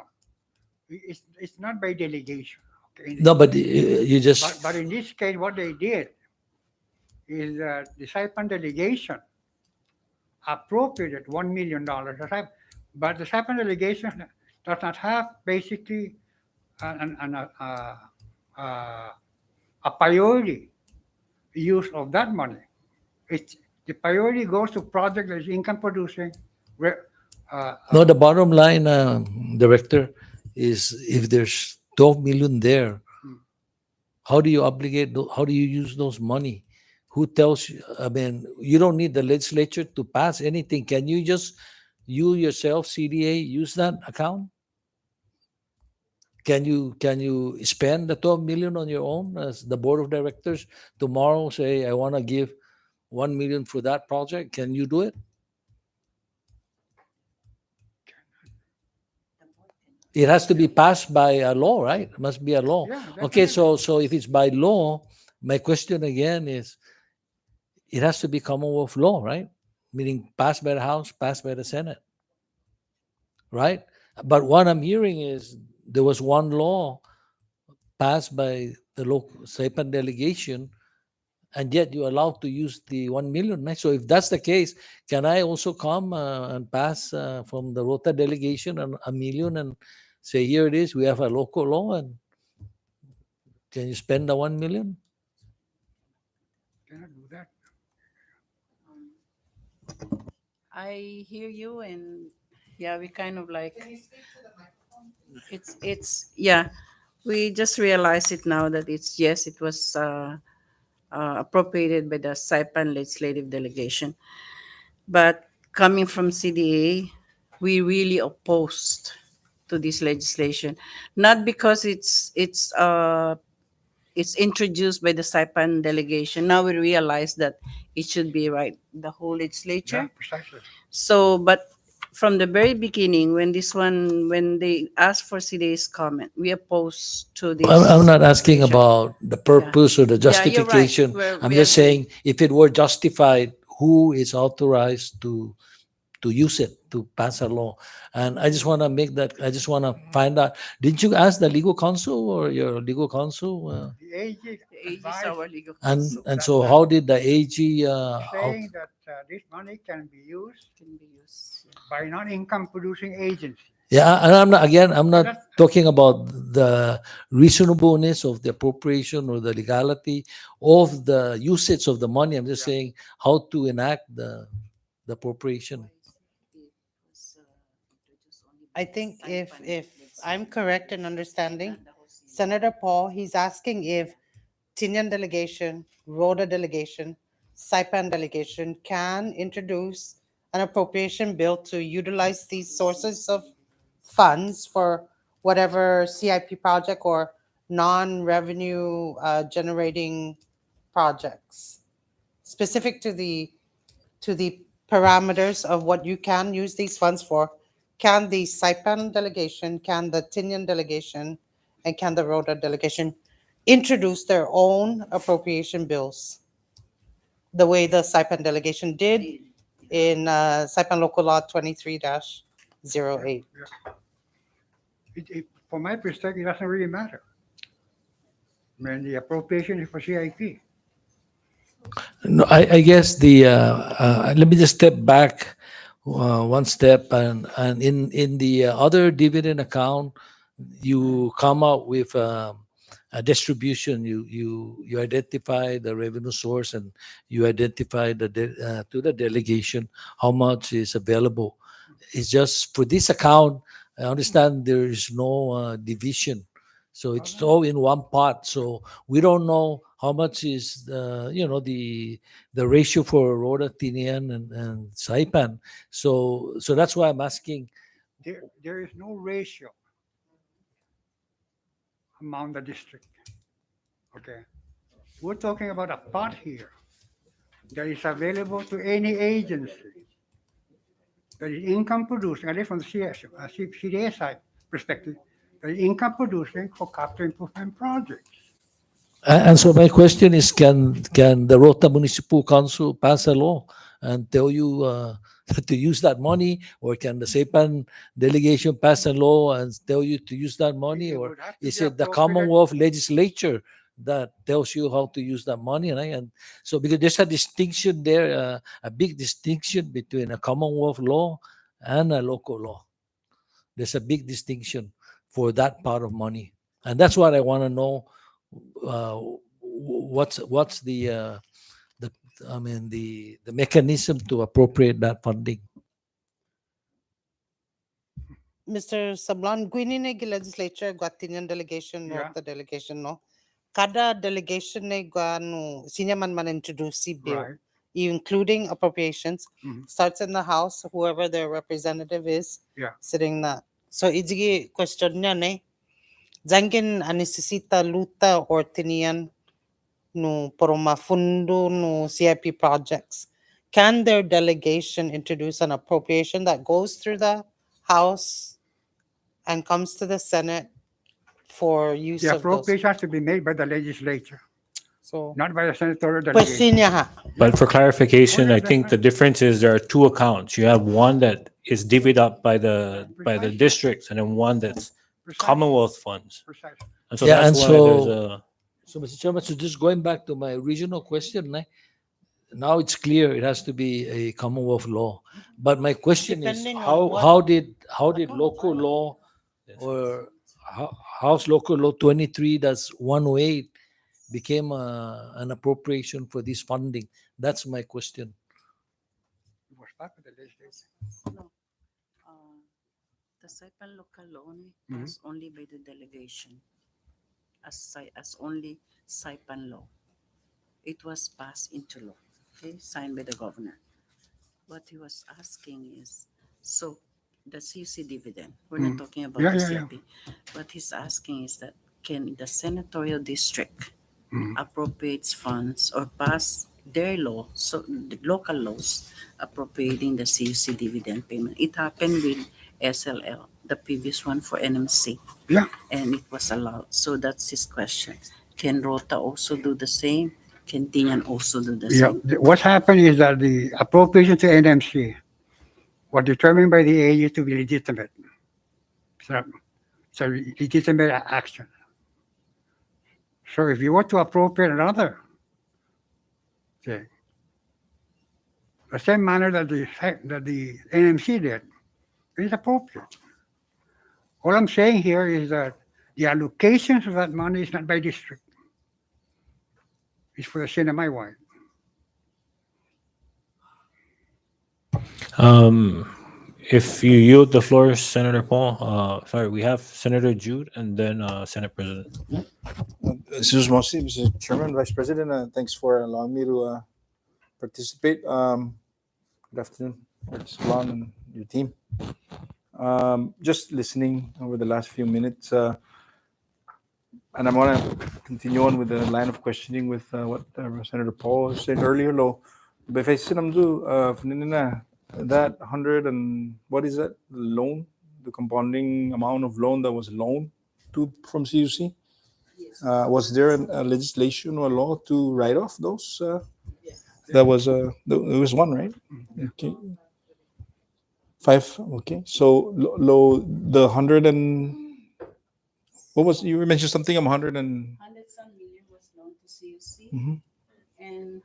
Speaker 3: It's not by delegation. Okay?
Speaker 6: No, but you just
Speaker 3: But in this case, what they did is that the Saipan delegation appropriated $1 million. But the Saipan delegation does not have basically a priority use of that money. The priority goes to project that is income producing.
Speaker 6: No, the bottom line, Director, is if there's 12 million there, how do you how do you use those money? Who tells you? I mean, you don't need the legislature to pass anything. Can you just, you yourself, CDA, use that account? Can you spend the 12 million on your own as the board of directors tomorrow? Say, I want to give 1 million for that project. Can you do it? It has to be passed by a law, right? It must be a law.
Speaker 3: Yeah,
Speaker 6: Okay,
Speaker 3: definitely.
Speaker 6: so if it's by law, my question again is, it has to be Commonwealth law, right? Meaning passed by the House, passed by the Senate, right? But what I'm hearing is there was one law passed by the local Saipan delegation, and yet you're allowed to use the 1 million, right? So if that's the case, can I also come and pass from the Rota delegation a million and say, here it is, we have a local law, and can you spend the 1 million?
Speaker 3: Cannot do that.
Speaker 7: I hear you, and yeah, we kind of like, yeah, we just realized it now that it's, yes, it was appropriated by the Saipan legislative delegation. But coming from CDA, we really opposed to this legislation, not because it's introduced by the Saipan delegation. Now we realize that it should be right the whole legislature.
Speaker 3: Yeah, precisely.
Speaker 7: So, but from the very beginning, when they asked for CDA's comment, we opposed to this.
Speaker 6: I'm not asking
Speaker 7: legislation.
Speaker 6: about the purpose or the
Speaker 7: Yeah, you're right.
Speaker 6: justification.
Speaker 7: We're-
Speaker 6: I'm
Speaker 7: we
Speaker 6: just
Speaker 7: agree.
Speaker 6: saying, if it were justified, who is authorized to use it, to pass a law? And I just want to make that, I just want to find out, did you ask the legal counsel or your legal counsel?
Speaker 3: The AG
Speaker 7: The AG is
Speaker 3: advised
Speaker 7: our legal
Speaker 6: And
Speaker 7: counsel.
Speaker 6: so how did the AG
Speaker 3: saying that this money can be used
Speaker 7: Can be used. Yeah.
Speaker 3: by non-income producing agencies.
Speaker 6: yeah, and I'm not
Speaker 3: That's-
Speaker 6: talking about the reasonableness of the appropriation or the legality of the usage of the money. I'm just
Speaker 3: Yeah.
Speaker 6: saying how to enact the appropriation.
Speaker 5: I think if I'm correct in understanding, Senator Paul, he's asking if Tinian delegation, Rhoda delegation, Saipan delegation can introduce an appropriation bill to utilize these sources of funds for whatever CIP project or non-revenue generating projects, specific to the parameters of what you can use these funds for. Can the Saipan delegation, can the Tinian delegation, and can the Rhoda delegation introduce their own appropriation bills? The way the Saipan delegation did in Saipan Local Law 23-08.
Speaker 3: From my perspective, it doesn't really matter. I mean, the appropriation is for CIP.
Speaker 6: No, I guess the let me just step back one step, and in the other dividend account, you come up with a distribution. You identify the revenue source, and you identify to the delegation how much is available. It's just for this account. I understand there is no division, so it's all in one pot. So we don't know how much is the ratio for Rhoda, Tinian, and Saipan. So that's why I'm asking.
Speaker 3: There is no ratio among the district. Okay. We're talking about a pot here that is available to any agency that is income producing, at least from the CDA side perspective, that is income producing for capital improvement projects.
Speaker 6: And so my question is, can the Rota Municipal Council pass a law and tell you to use that money, or can the Saipan delegation pass a law and tell you to use that money,
Speaker 3: It
Speaker 6: or
Speaker 3: would have to
Speaker 6: is
Speaker 3: be
Speaker 6: it the
Speaker 3: appropriate-
Speaker 6: Commonwealth legislature that tells you how to use that money? And so because there's a distinction there, a big distinction between a Commonwealth law and a local law. There's a big distinction for that part of money, and that's what I want to know. What's the the mechanism to appropriate that funding?
Speaker 5: Mr. Sablan, gwini legislature guatin delegation
Speaker 3: Yeah.
Speaker 5: or the delegation no. Kada delegation ne guanu sinyaman man introduce si bill,
Speaker 3: Right.
Speaker 5: including appropriations,
Speaker 3: Mhm.
Speaker 5: starts in the House, whoever their representative is,
Speaker 3: Yeah.
Speaker 5: sitting na. So ijigi question niya ne, zangin anisisita luta or tinian no poroma fundo no CIP projects. Can their delegation introduce an appropriation that goes through the House and comes to the Senate for use
Speaker 3: The
Speaker 5: of those?
Speaker 3: appropriation has to be made by the legislature,
Speaker 5: So,
Speaker 3: not by the senatorial
Speaker 5: pues
Speaker 3: delegation.
Speaker 5: sí, ha.
Speaker 1: But for clarification,
Speaker 3: Only
Speaker 1: I think the difference is there are two accounts. You have one that is divvied up by the
Speaker 3: Precisely.
Speaker 1: districts, and then one that's
Speaker 3: Precisely.
Speaker 1: Commonwealth funds.
Speaker 3: Precisely.
Speaker 1: And so
Speaker 6: Yeah,
Speaker 1: that's
Speaker 6: and
Speaker 1: why there's a
Speaker 6: so, Mr. Chairman, so just going back to my original question, now it's clear it has to be a Commonwealth law. But my question is,
Speaker 5: Depending on
Speaker 6: how
Speaker 5: what
Speaker 6: did local law or House Local Law 23-108 became an appropriation for this funding? That's my question.
Speaker 3: It was part of the legislature.
Speaker 7: No. The Saipan local law
Speaker 3: Mhm.
Speaker 7: was only by the delegation as only Saipan law. It was passed into law, okay, signed by the governor. What he was asking is, so the CUC dividend, we're not talking about
Speaker 3: Yeah,
Speaker 7: the
Speaker 3: yeah, yeah.
Speaker 7: CIP. What he's asking is that can the senatorial district
Speaker 3: Mhm.
Speaker 7: appropriates funds or pass their law, so the local laws appropriating the CUC dividend payment. It happened with SLL, the previous one for NMC,
Speaker 3: Yeah.
Speaker 7: and it was allowed. So that's his question. Can Rota also do the same? Can Tinian also do the
Speaker 3: Yeah.
Speaker 7: same?
Speaker 3: What happened is that the appropriation to NMC was determined by the AU to be legitimate. So legitimate action. So if you want to appropriate another, okay, the same manner that the NMC did, is appropriate. All I'm saying here is that the allocations of that money is not by district. It's for the cinema-wide.
Speaker 1: if you yield the floor, Senator Paul. Sorry, we have Senator Jude and then Senate President.
Speaker 13: This is mostly Mr. Chairman, Vice President. Thanks for allowing me to participate. Good afternoon, Mr. Long and your team. Just listening over the last few minutes, and I want to continue on with the line of questioning with what Senator Paul said earlier. Lo, but if I sit that 100 and what is that loan, the compounding amount of loan that was loaned to from CUC? Was there a legislation or law to write off those? That was there was one, right? Okay. 5. Okay. So the 100 and what was you mentioned something? 100 and
Speaker 7: 100 some million was loaned to CUC,
Speaker 13: Mhm.
Speaker 7: and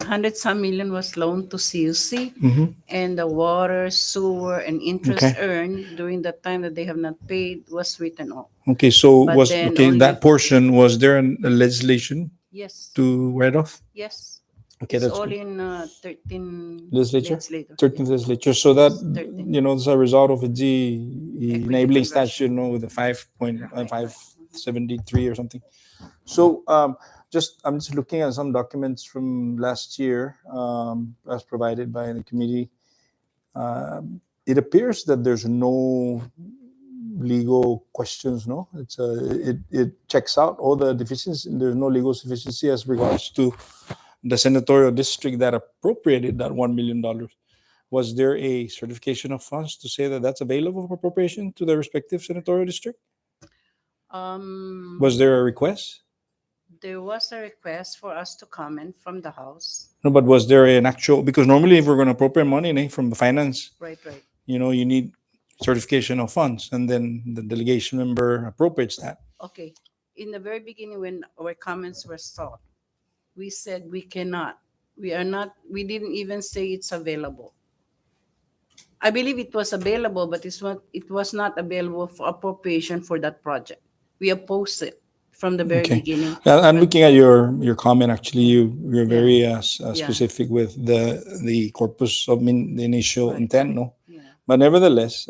Speaker 7: 100 some million was loaned to CUC,
Speaker 13: Mhm.
Speaker 7: and the water, sewer, and interest
Speaker 13: Okay.
Speaker 7: earned during the time that they have not paid was written off.
Speaker 13: Okay. So
Speaker 7: But
Speaker 13: was
Speaker 7: then
Speaker 13: okay
Speaker 7: only-
Speaker 13: that portion? Was there a legislation
Speaker 7: Yes,
Speaker 13: to write off?
Speaker 7: yes.
Speaker 13: Okay,
Speaker 7: It's
Speaker 13: that's
Speaker 7: all
Speaker 13: good.
Speaker 7: in 13
Speaker 13: Legislature?
Speaker 7: legislator.
Speaker 13: 13th legislature. So that,
Speaker 7: Yes, 13.
Speaker 13: you know, as a result of the enabling
Speaker 7: conversion.
Speaker 13: statute, you know, with the 5.573 or something. So I'm just looking at some documents from last year as provided by the committee. It appears that there's no legal questions, no? It checks out all the deficiencies. There's no legal sufficiency as regards to the senatorial district that appropriated that $1 million. Was there a certification of funds to say that that's available for appropriation to the respective senatorial district? Was there a request?
Speaker 7: There was a request for us to comment from the House.
Speaker 13: No, but was there an actual, because normally if we're going to appropriate money from the finance,
Speaker 7: Right.
Speaker 13: you know, you need certification of funds and then the delegation member appropriates that.
Speaker 7: Okay. In the very beginning, when our comments were sought, we said we cannot. We didn't even say it's available. I believe it was available, but it was not available for appropriation for that project. We opposed it from the very
Speaker 13: Okay.
Speaker 7: beginning.
Speaker 13: I'm looking at your comment. Actually, you're
Speaker 7: Yeah.
Speaker 13: very
Speaker 7: Yeah.
Speaker 13: specific with the corpus of the initial
Speaker 7: Right.
Speaker 13: intent, no?
Speaker 7: Yeah.
Speaker 13: But nevertheless,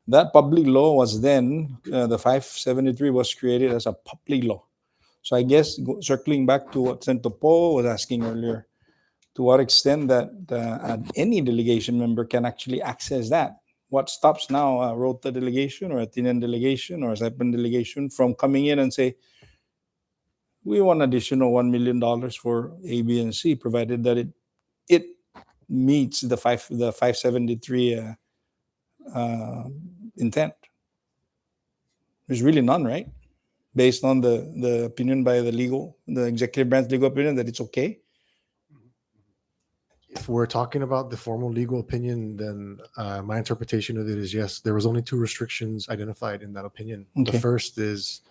Speaker 13: that public law was then the 573 was created as a public law. So I guess circling back to what Senator Paul was asking earlier, to what extent that any delegation member can actually access that. What stops now a Rota delegation or a Tinan delegation or a Saipan delegation from coming in and say, we want additional $1 million for A, B, and C, provided that it meets the 573 intent. There's really none, right? Based on the opinion by the executive branch legal opinion that it's okay.
Speaker 9: If we're talking about the formal legal opinion, then my interpretation of it is yes, there was only two restrictions identified in that opinion.
Speaker 13: Okay.
Speaker 9: The first is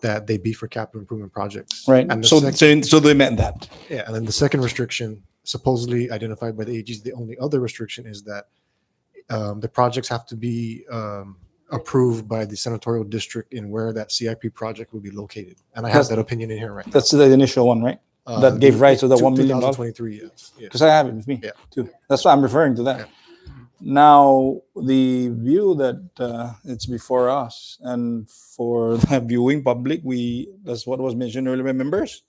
Speaker 9: that they be for capital improvement projects.
Speaker 13: Right.
Speaker 9: And the
Speaker 13: So,
Speaker 9: second,
Speaker 13: so they meant that.
Speaker 9: yeah, and then the second restriction, supposedly identified by the AGs, the only other restriction is that the projects have to be approved by the senatorial district in where that CIP project will be located. And I have
Speaker 13: That's-
Speaker 9: that opinion in here right now.
Speaker 13: That's the initial one, right? That gave rise to the $1 million.
Speaker 9: 2023, yes.
Speaker 13: Because I have it with me
Speaker 9: Yeah.
Speaker 13: too. That's why I'm referring to that.
Speaker 9: Yeah.
Speaker 13: Now, the view that it's before us and for the viewing public, that's what was mentioned earlier by members.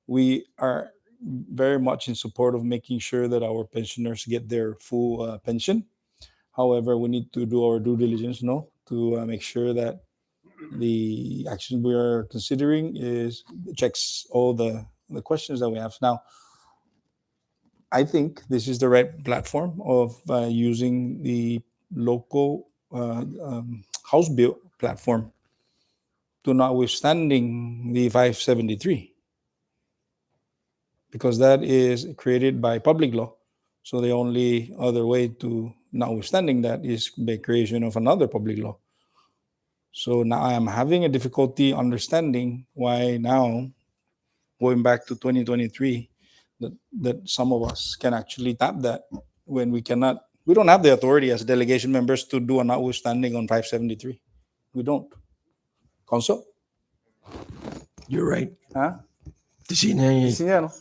Speaker 13: We are very much in support of making sure that our pensioners get their full pension. However, we need to do our due diligence, to make sure that the action we are considering checks all the questions that we have. Now, I think this is the right platform of using the local House bill platform to notwithstanding the 573, because that is created by public law. So the only other way to notwithstanding that is the creation of another public law. So now I am having a difficulty understanding why now, going back to 2023, that some of us can actually tap that when we cannot. We don't have the authority as delegation members to do a notwithstanding on 573. We don't. Consul?
Speaker 10: You're right.
Speaker 13: Huh?
Speaker 10: Isinya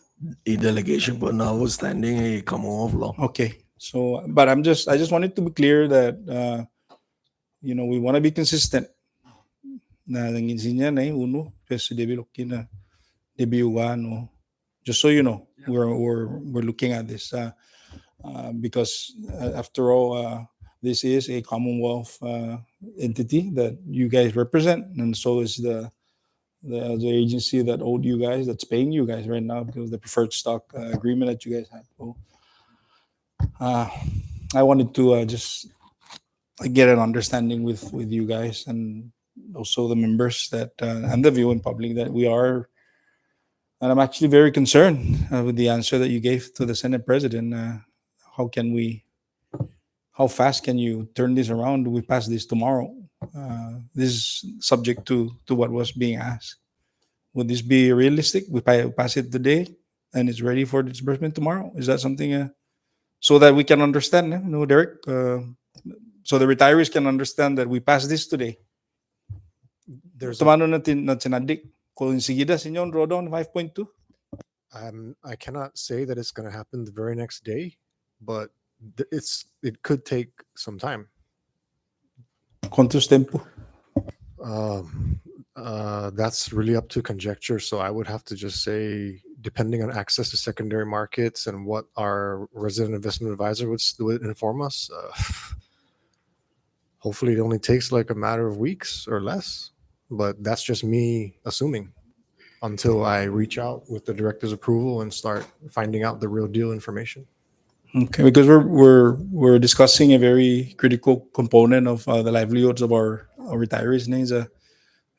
Speaker 10: a delegation, but notwithstanding a Commonwealth law.
Speaker 13: Okay. So, but I just wanted to be clear that, we want to be consistent. Na nanginsinya na uno, just develop na debiugan. Just so you know, we're looking at this because after all, this is a Commonwealth entity that you guys represent, and so is the agency that owed you guys, that's paying you guys right now because of the preferred stock agreement that you guys had. So, I wanted to just get an understanding with you guys and also the members that and the viewing public that we are. And I'm actually very concerned with the answer that you gave to the Senate President. How fast can you turn this around? Do we pass this tomorrow? This is subject to what was being asked. Would this be realistic? We pass it today and it's ready for disbursement tomorrow? Is that something so that we can understand, Derek? So the retirees can understand that we pass this today.
Speaker 9: There's
Speaker 13: Tumano natin sinadik. Kung sigida sa inyo, Rodon, 5.2?
Speaker 9: I cannot say that it's going to happen the very next day, but it could take some time.
Speaker 13: Quantos tempo?
Speaker 9: That's really up to conjecture. So I would have to just say, depending on access to secondary markets and what our resident investment advisor would inform us, hopefully it only takes like a matter of weeks or less. But that's just me assuming until I reach out with the director's approval and start finding out the real deal information.
Speaker 13: Okay, because we're discussing a very critical component of the livelihoods of our retirees.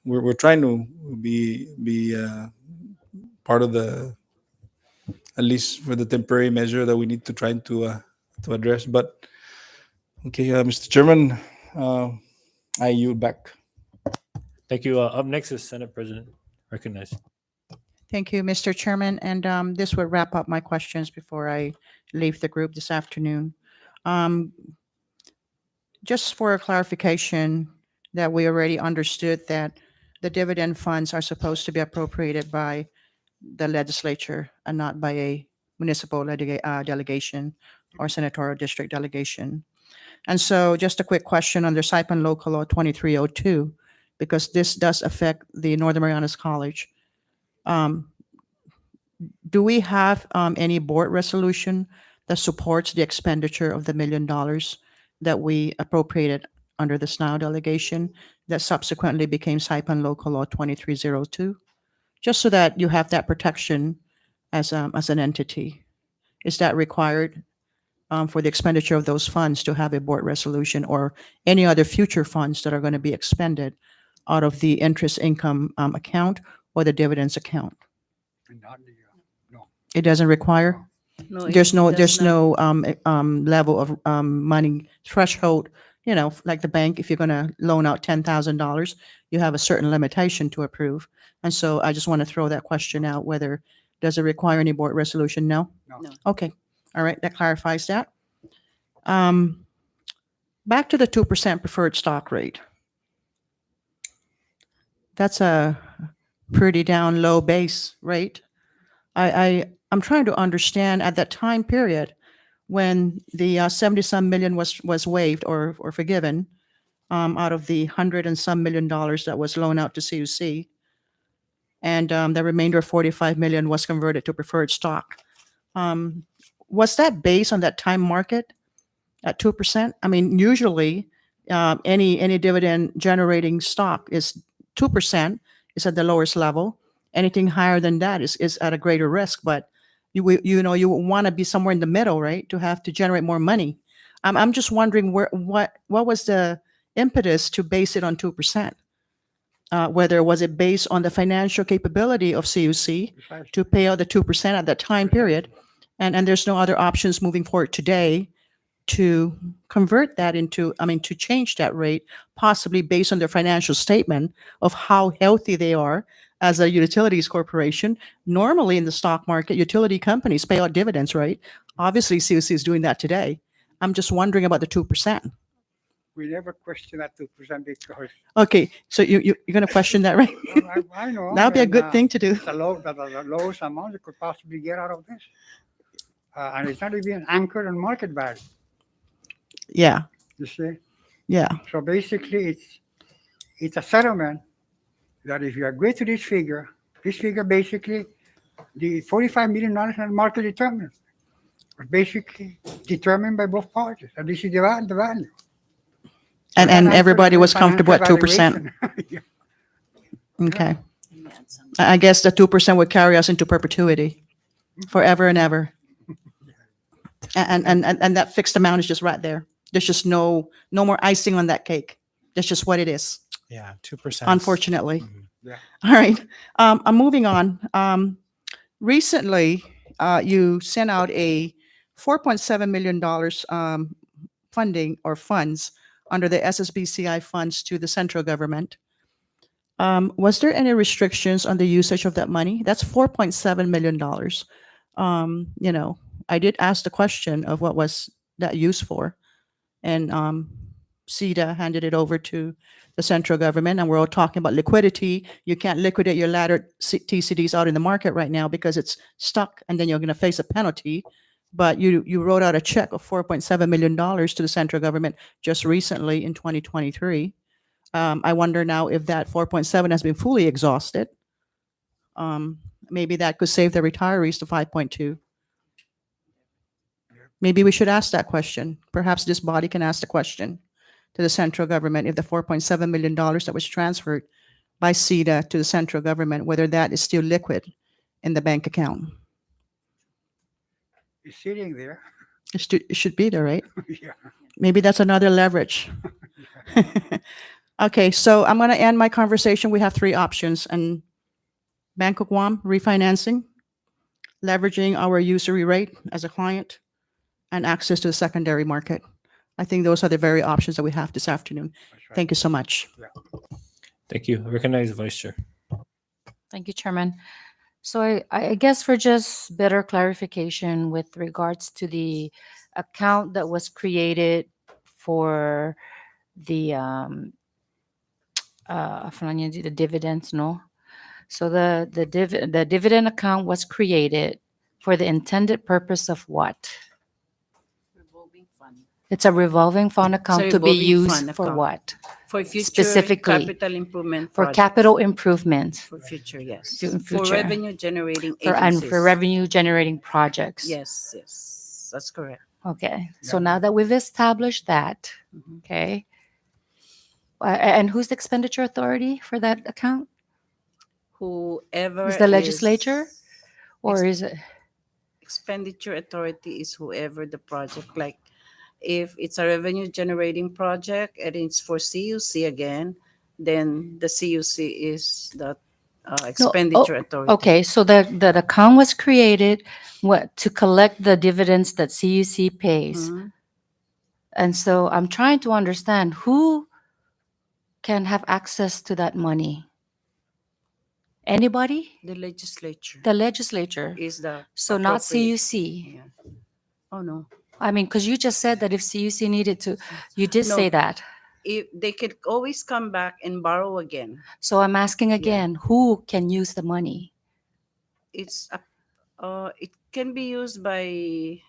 Speaker 13: We're trying to be part of at least for the temporary measure that we need to try to address. But okay, Mr. Chairman, I yield back.
Speaker 1: Thank you. Up next is Senate President. Recognized.
Speaker 11: Thank you, Mr. Chairman. And this would wrap up my questions before I leave the group this afternoon. just for clarification, that we already understood that the dividend funds are supposed to be appropriated by the legislature and not by a municipal delegation or senatorial district delegation. And so just a quick question under Saipan Local Law 2302, because this does affect the Northern Marianas College. Do we have any board resolution that supports the expenditure of the $1 million that we appropriated under the SNOW delegation that subsequently became Saipan Local Law 2302? Just so that you have that protection as an entity. Is that required for the expenditure of those funds to have a board resolution or any other future funds that are going to be expended out of the interest income account or the dividends account?
Speaker 3: And not the, no.
Speaker 11: It doesn't require?
Speaker 7: No,
Speaker 11: There's
Speaker 7: it
Speaker 11: no,
Speaker 7: does
Speaker 11: there's
Speaker 7: not.
Speaker 11: no level of money threshold, you know, like the bank, if you're going to loan out $10,000, you have a certain limitation to approve. And so I just want to throw that question out, whether, does it require any board resolution? No?
Speaker 3: No.
Speaker 7: No.
Speaker 11: Okay, all right, that clarifies that. Back to the 2% preferred stock rate. That's a pretty down low base rate. I'm trying to understand at that time period when the 70-some million was waived or forgiven out of the 100-and-some million dollars that was loaned out to CUC, and the remainder of 45 million was converted to preferred stock. Was that based on that time market at 2%? I mean, usually any dividend generating stock is 2% is at the lowest level. Anything higher than that is at a greater risk, but you know, you want to be somewhere in the middle, right? To have to generate more money. I'm just wondering what was the impetus to base it on 2%? Whether was it based on the financial capability of CUC to pay out the 2% at that time period, and there's no other options moving forward today to convert that into, I mean, to change that rate, possibly based on their financial statement of how healthy they are as a utilities corporation. Normally in the stock market, utility companies pay out dividends, right? Obviously, CUC is doing that today. I'm just wondering about the 2%.
Speaker 3: We never question that 2% because.
Speaker 11: Okay, so you're going to question that, right?
Speaker 3: I know.
Speaker 11: That would be a
Speaker 3: and,
Speaker 11: good thing to do.
Speaker 3: The lowest amount you could possibly get out of this. And it's not even anchored on market value,
Speaker 11: Yeah,
Speaker 3: you see?
Speaker 11: yeah.
Speaker 3: So basically, it's a settlement that if you agree to this figure basically, the $45 million is market determined. It's basically determined by both parties, and this is the value.
Speaker 11: And
Speaker 3: We're not
Speaker 11: everybody
Speaker 3: anchored on
Speaker 11: was comfortable at
Speaker 3: financial
Speaker 11: 2%.
Speaker 3: valuation. Yeah.
Speaker 11: Okay. I guess the 2% would carry us into perpetuity, forever and ever. And that fixed amount is just right there. There's just no more icing on that cake. That's just what it is,
Speaker 12: Yeah, 2%.
Speaker 11: unfortunately.
Speaker 12: Mhm.
Speaker 3: Yeah.
Speaker 11: All right. I'm moving on. Recently, you sent out a $4.7 million funding or funds under the SSBCI funds to the central government. Was there any restrictions on the usage of that money? That's $4.7 million. You know, I did ask the question of what was that used for, and CEDA handed it over to the central government, and we're all talking about liquidity. You can't liquidate your laddered TCDs out in the market right now because it's stuck, and then you're going to face a penalty. But you wrote out a check of $4.7 million to the central government just recently in 2023. I wonder now if that 4.7 has been fully exhausted. Maybe that could save the retirees to 5.2. Maybe we should ask that question. Perhaps this body can ask the question to the central government if the $4.7 million that was transferred by CEDA to the central government, whether that is still liquid in the bank account.
Speaker 3: It's sitting there.
Speaker 11: It should be there, right?
Speaker 3: Yeah.
Speaker 11: Maybe that's another leverage. Okay, so I'm going to end my conversation. We have three options, and Bank of Guam refinancing, leveraging our usury rate as a client, and access to the secondary market. I think those are the very options that we have this afternoon.
Speaker 3: That's right.
Speaker 11: Thank you so much.
Speaker 1: Thank you. I recognize the Vice Chair.
Speaker 8: Thank you, Chairman. So I guess for just better clarification with regards to the account that was created for the the dividends, no? So the dividend account was created for the intended purpose of what?
Speaker 7: Revolving fund.
Speaker 8: It's a revolving fund account to be
Speaker 7: revolving
Speaker 8: used
Speaker 7: fund
Speaker 8: for
Speaker 7: account.
Speaker 8: what?
Speaker 7: For future
Speaker 8: Specifically,
Speaker 7: capital improvement
Speaker 8: for
Speaker 7: projects.
Speaker 8: capital improvements.
Speaker 7: For future, yes.
Speaker 8: In
Speaker 7: For
Speaker 8: future.
Speaker 7: revenue generating
Speaker 8: For
Speaker 7: agencies.
Speaker 8: revenue generating projects.
Speaker 7: Yes, that's correct.
Speaker 8: Okay. So now that we've established that,
Speaker 7: Mhm.
Speaker 8: okay. And who's the expenditure authority for that account?
Speaker 7: Whoever
Speaker 8: Is the legislature? Or is it?
Speaker 7: expenditure authority is whoever the project, like if it's a revenue generating project and it's for CUC again, then the CUC is the expenditure authority.
Speaker 8: Okay, so that account was created to collect the dividends that CUC pays.
Speaker 7: Mhm.
Speaker 8: And so I'm trying to understand who can have access to that money. Anybody?
Speaker 7: The legislature
Speaker 8: The legislature.
Speaker 7: is the
Speaker 8: So not
Speaker 7: appropriate-
Speaker 8: CUC.
Speaker 7: Yeah. Oh no.
Speaker 8: I mean, because you just said that if CUC needed to, you did
Speaker 7: No.
Speaker 8: say that.
Speaker 7: If they could always come back and borrow again.
Speaker 8: So I'm asking again, who can use the money?
Speaker 7: It's it can be used by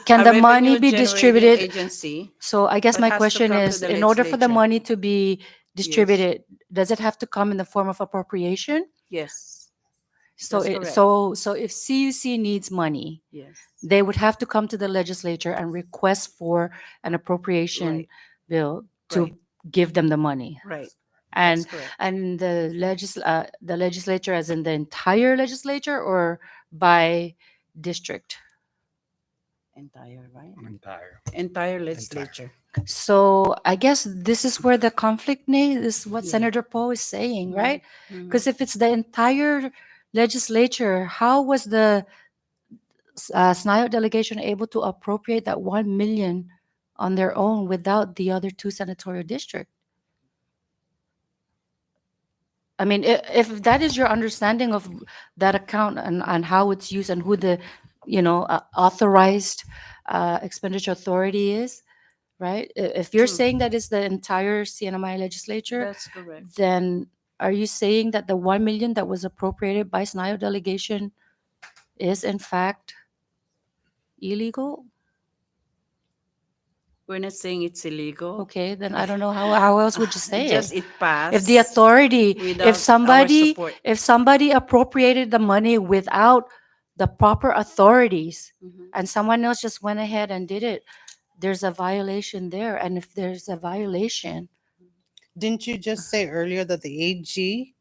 Speaker 8: Can
Speaker 7: a
Speaker 8: the money be
Speaker 7: revenue-generating
Speaker 8: distributed?
Speaker 7: agency.
Speaker 8: So I guess
Speaker 7: but
Speaker 8: my
Speaker 7: has to
Speaker 8: question
Speaker 7: come to
Speaker 8: is,
Speaker 7: the
Speaker 8: in order for the
Speaker 7: legislature.
Speaker 8: money to be distributed, does it have to come in the form of appropriation?
Speaker 7: Yes.
Speaker 8: So
Speaker 7: That's correct.
Speaker 8: so if CUC needs money,
Speaker 7: Yes.
Speaker 8: they would have to come to the legislature and request for an appropriation
Speaker 7: Right.
Speaker 8: bill to
Speaker 7: Right.
Speaker 8: give them the money.
Speaker 7: Right.
Speaker 8: And
Speaker 7: That's correct.
Speaker 8: and the legislature, as in the entire legislature, or by district?
Speaker 7: Entire, right?
Speaker 13: Entire.
Speaker 7: Entire legislature.
Speaker 8: So I guess this is where the conflict this is what
Speaker 7: Yeah.
Speaker 8: Senator Poe is saying,
Speaker 7: Mhm.
Speaker 8: right?
Speaker 7: Mhm.
Speaker 8: Because if it's the entire legislature, how was the SNIOT delegation able to appropriate that 1 million on their own without the other two senatorial districts? I mean, if that is your understanding of that account and how it's used and who the, authorized expenditure authority is, right? If you're
Speaker 7: True.
Speaker 8: saying that it's the entire CNMI legislature,
Speaker 7: That's correct.
Speaker 8: then are you saying that the 1 million that was appropriated by SNIO delegation is in fact illegal?
Speaker 7: We're not saying it's illegal.
Speaker 8: Okay, then I don't know how else would you say
Speaker 7: Just
Speaker 8: it?
Speaker 7: it passed.
Speaker 8: If the authority,
Speaker 7: without
Speaker 8: if
Speaker 7: our
Speaker 8: somebody,
Speaker 7: support.
Speaker 8: if somebody appropriated the money without the proper authorities,
Speaker 7: Mhm.
Speaker 8: and someone else just went ahead and did it, there's a violation there. And if there's a violation,
Speaker 5: Didn't you just say earlier that the AG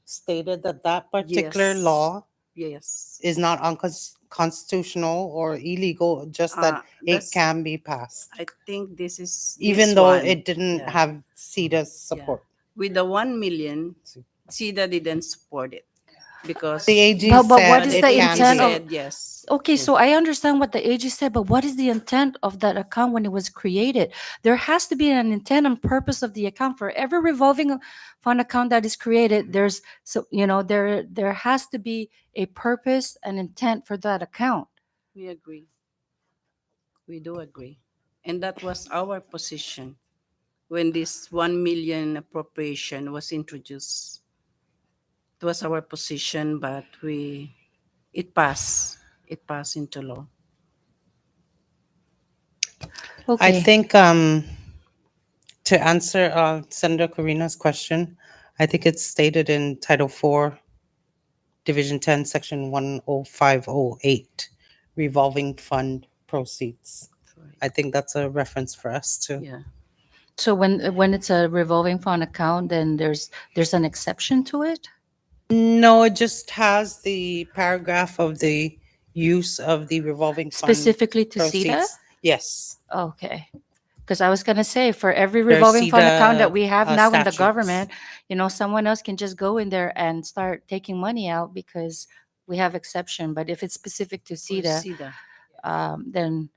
Speaker 5: stated that that particular
Speaker 7: Yes.
Speaker 5: law
Speaker 7: Yes.
Speaker 5: is not unconstitutional or illegal, just that it
Speaker 7: That's-
Speaker 5: can be passed,
Speaker 7: I think this is
Speaker 5: even
Speaker 7: this
Speaker 5: though
Speaker 7: one.
Speaker 5: it didn't
Speaker 7: Yeah.
Speaker 5: have CEDA's support?
Speaker 7: With the 1 million, SIDA didn't support it because
Speaker 5: The AG
Speaker 8: But
Speaker 5: said
Speaker 8: what is
Speaker 5: it
Speaker 8: the
Speaker 5: can
Speaker 8: intent
Speaker 5: be.
Speaker 8: of-
Speaker 7: said yes.
Speaker 8: okay, so I understand what the AG said, but what is the intent of that account when it was created? There has to be an intent and purpose of the account. For every revolving fund account that is created, there has to be a purpose and intent for that account.
Speaker 7: We agree. We do agree. And that was our position when this 1 million appropriation was introduced. It was our position, but it passed. It passed into law.
Speaker 5: I
Speaker 8: Okay.
Speaker 5: think to answer Senator Corina's question, I think it's stated in Title 4, Division 10, Section 10508, revolving fund proceeds. I think that's a reference for us to.
Speaker 7: Yeah.
Speaker 8: So when it's a revolving fund account, then there's an exception to it?
Speaker 5: No, it just has the paragraph of the use of the revolving fund
Speaker 8: Specifically to CEDA?
Speaker 5: proceeds. Yes.
Speaker 8: Okay. Because I was going to say, for every
Speaker 5: There's
Speaker 8: revolving fund account that
Speaker 5: CEDA,
Speaker 8: we have now in the
Speaker 5: statutes.
Speaker 8: government, someone else can just go in there and start taking money out because we have exception. But if it's specific to
Speaker 7: Or
Speaker 8: CEDA,
Speaker 7: SIDA.
Speaker 8: then,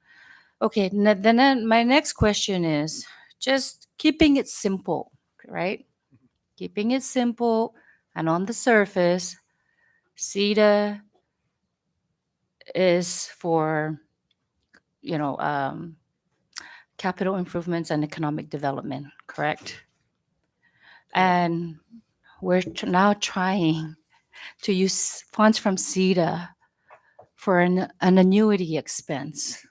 Speaker 8: okay. Then my next question is just keeping it simple, right? Keeping it simple and on the surface, CEDA is for capital improvements and economic development, correct? And we're now trying to use funds from CETA for an annuity expense.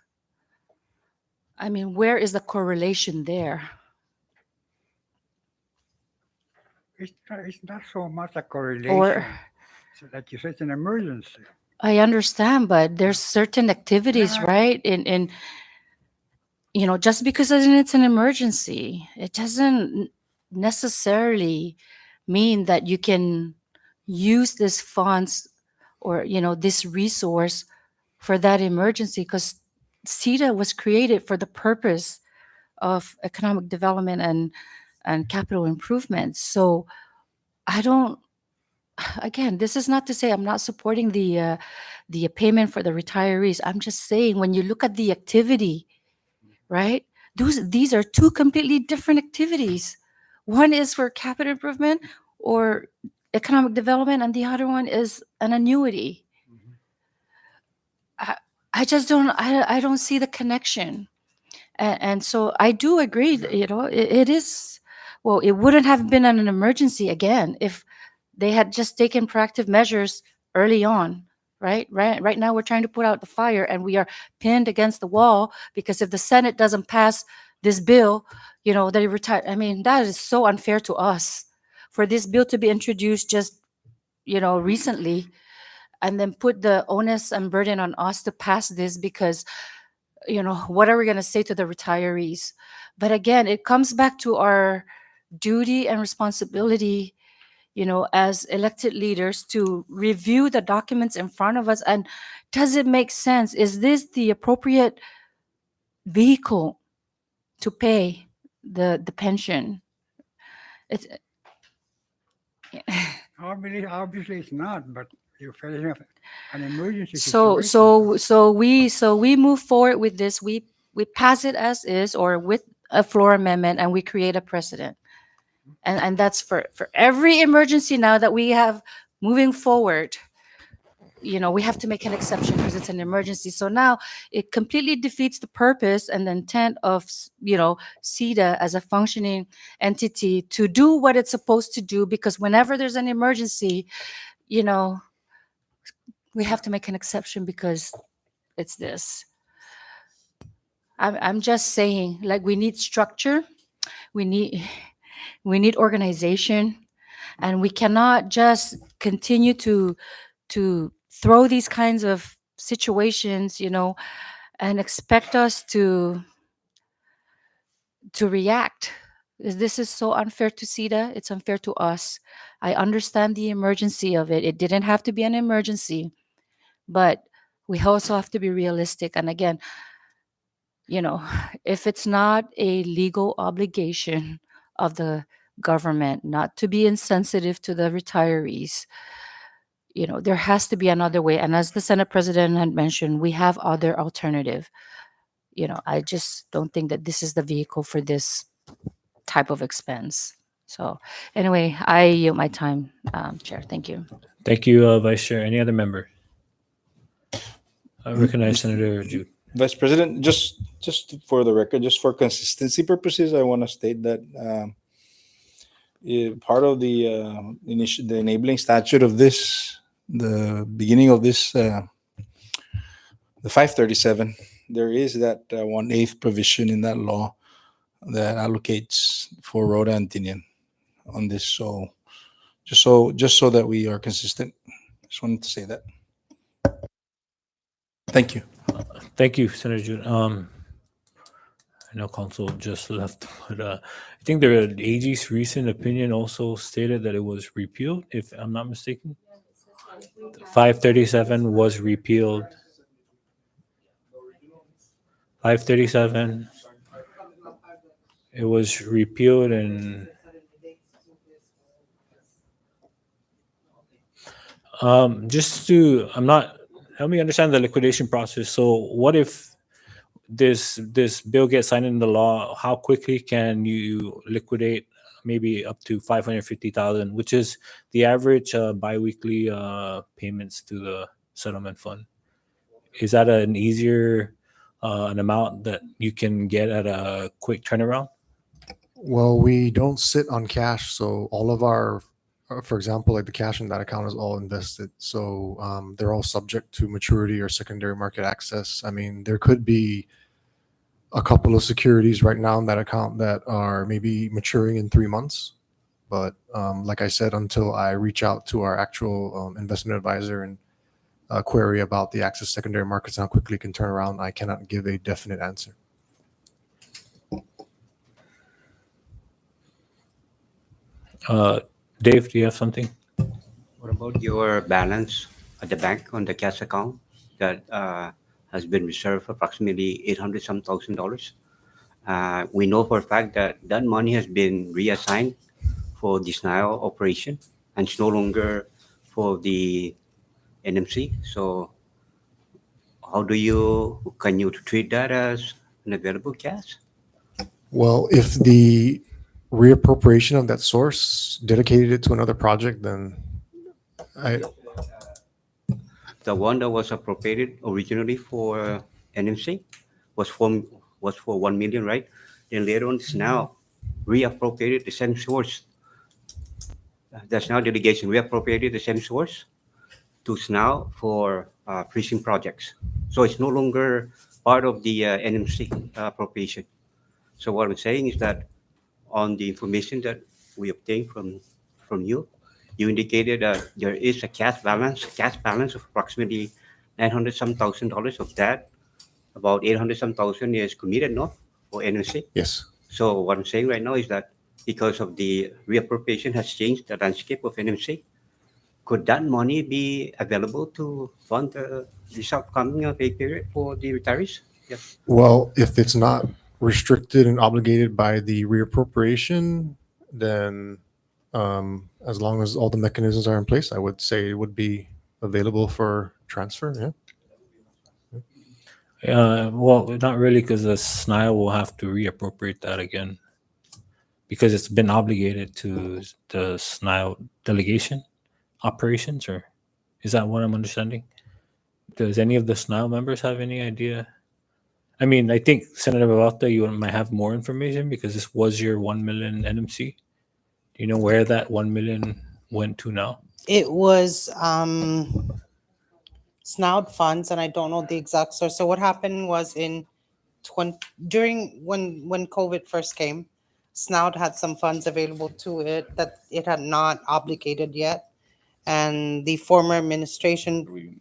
Speaker 8: I mean, where is the correlation there?
Speaker 3: It's not so much a correlation.
Speaker 8: Or
Speaker 3: So like you said, it's an emergency.
Speaker 8: I understand, but there's certain activities,
Speaker 3: Yeah.
Speaker 8: right? In just because it's an emergency, it doesn't necessarily mean that you can use this funds or this resource for that emergency, because CETA was created for the purpose of economic development and capital improvements. So I don't. Again, this is not to say I'm not supporting the payment for the retirees. I'm just saying when you look at the activity, right? These are two completely different activities. One is for capital improvement or economic development, and the other one is an annuity. I just don't. I don't see the connection, and so I do agree. It is. Well, it wouldn't have been an emergency again if they had just taken proactive measures early on, right? Right now, we're trying to put out the fire, and we are pinned against the wall because if the Senate doesn't pass this bill, they retire. I mean, that is so unfair to us for this bill to be introduced just recently, and then put the onus and burden on us to pass this because what are we going to say to the retirees? But again, it comes back to our duty and responsibility as elected leaders to review the documents in front of us. And does it make sense? Is this the appropriate vehicle to pay the pension? It's
Speaker 3: Obviously it's not, but you're facing an emergency
Speaker 8: so
Speaker 3: situation.
Speaker 8: we move forward with this. We pass it as is or with a floor amendment, and we create a precedent. And that's for every emergency now that we have moving forward. We have to make an exception because it's an emergency. So now it completely defeats the purpose and the intent of CETA as a functioning entity to do what it's supposed to do, because whenever there's an emergency, we have to make an exception because it's this. I'm just saying, like, we need structure, we need organization, and we cannot just continue to throw these kinds of situations, and expect us to react. This is so unfair to CETA. It's unfair to us. I understand the emergency of it. It didn't have to be an emergency, but we also have to be realistic. And again, if it's not a legal obligation of the government not to be insensitive to the retirees, there has to be another way. And as the Senate President had mentioned, we have other alternative. I just don't think that this is the vehicle for this type of expense. So anyway, I yield my time, Chair. Thank you.
Speaker 1: Thank you, Vice Chair. Any other member? I recognize Senator Jude.
Speaker 13: Vice President, just for the record, just for consistency purposes, I want to state that part of the enabling statute of this, the beginning of this, the 537, there is that 1/8 provision in that law that allocates for Rhoda and Tinian on this. So just so that we are consistent, just wanted to say that. Thank you.
Speaker 1: Thank you, Senator Jude. I know Council just left, but I think the AG's recent opinion also stated that it was repealed, if I'm not mistaken. 537 was repealed. 537, it was repealed, and help me understand the liquidation process. So what if this bill gets signed into law? How quickly can you liquidate maybe up to 550,000, which is the average biweekly payments to the settlement fund? Is that an easier an amount that you can get at a quick turnaround?
Speaker 9: Well, we don't sit on cash, so all of our, for example, like the cash in that account is all invested. So they're all subject to maturity or secondary market access. I mean, there could be a couple of securities right now in that account that are maybe maturing in 3 months. But like I said, until I reach out to our actual investment advisor and query about the access secondary markets and how quickly it can turn around, I cannot give a definite answer.
Speaker 1: Dave, do you have something?
Speaker 14: What about your balance at the bank on the cash account that has been reserved approximately 800 some thousand dollars? We know for a fact that that money has been reassigned for this now operation and it's no longer for the NMC. So can you treat that as an available cash?
Speaker 9: Well, if the reappropriation of that source dedicated it to another project, then I,
Speaker 14: The one that was appropriated originally for NMC was for 1 million, right? Then later on, it's now reappropriated the same source. That's now delegation reappropriated the same source to now for precinct projects. So it's no longer part of the NMC appropriation. So what I'm saying is that on the information that we obtained from you, you indicated that there is a cash balance of approximately 900 some thousand dollars. Of that, about 800 some thousand is committed, no, for NMC.
Speaker 9: yes.
Speaker 14: So what I'm saying right now is that because of the reappropriation has changed the landscape of NMC, could that money be available to fund this upcoming pay period for the retirees? Yes.
Speaker 9: Well, if it's not restricted and obligated by the reappropriation, then as long as all the mechanisms are in place, I would say it would be available for transfer. Yeah.
Speaker 1: Well, not really, because the SNI will have to reappropriate that again because it's been obligated to the SNI delegation operations, or is that what I'm understanding? Does any of the SNI members have any idea? I mean, I think Senator Babalta, you might have more information because this was your 1 million NMC. Do you know where that 1 million went to now?
Speaker 5: It was SNOUD funds, and I don't know the exact source. So what happened was during when COVID first came, SNOUD had some funds available to it that it had not obligated yet, and the former administration,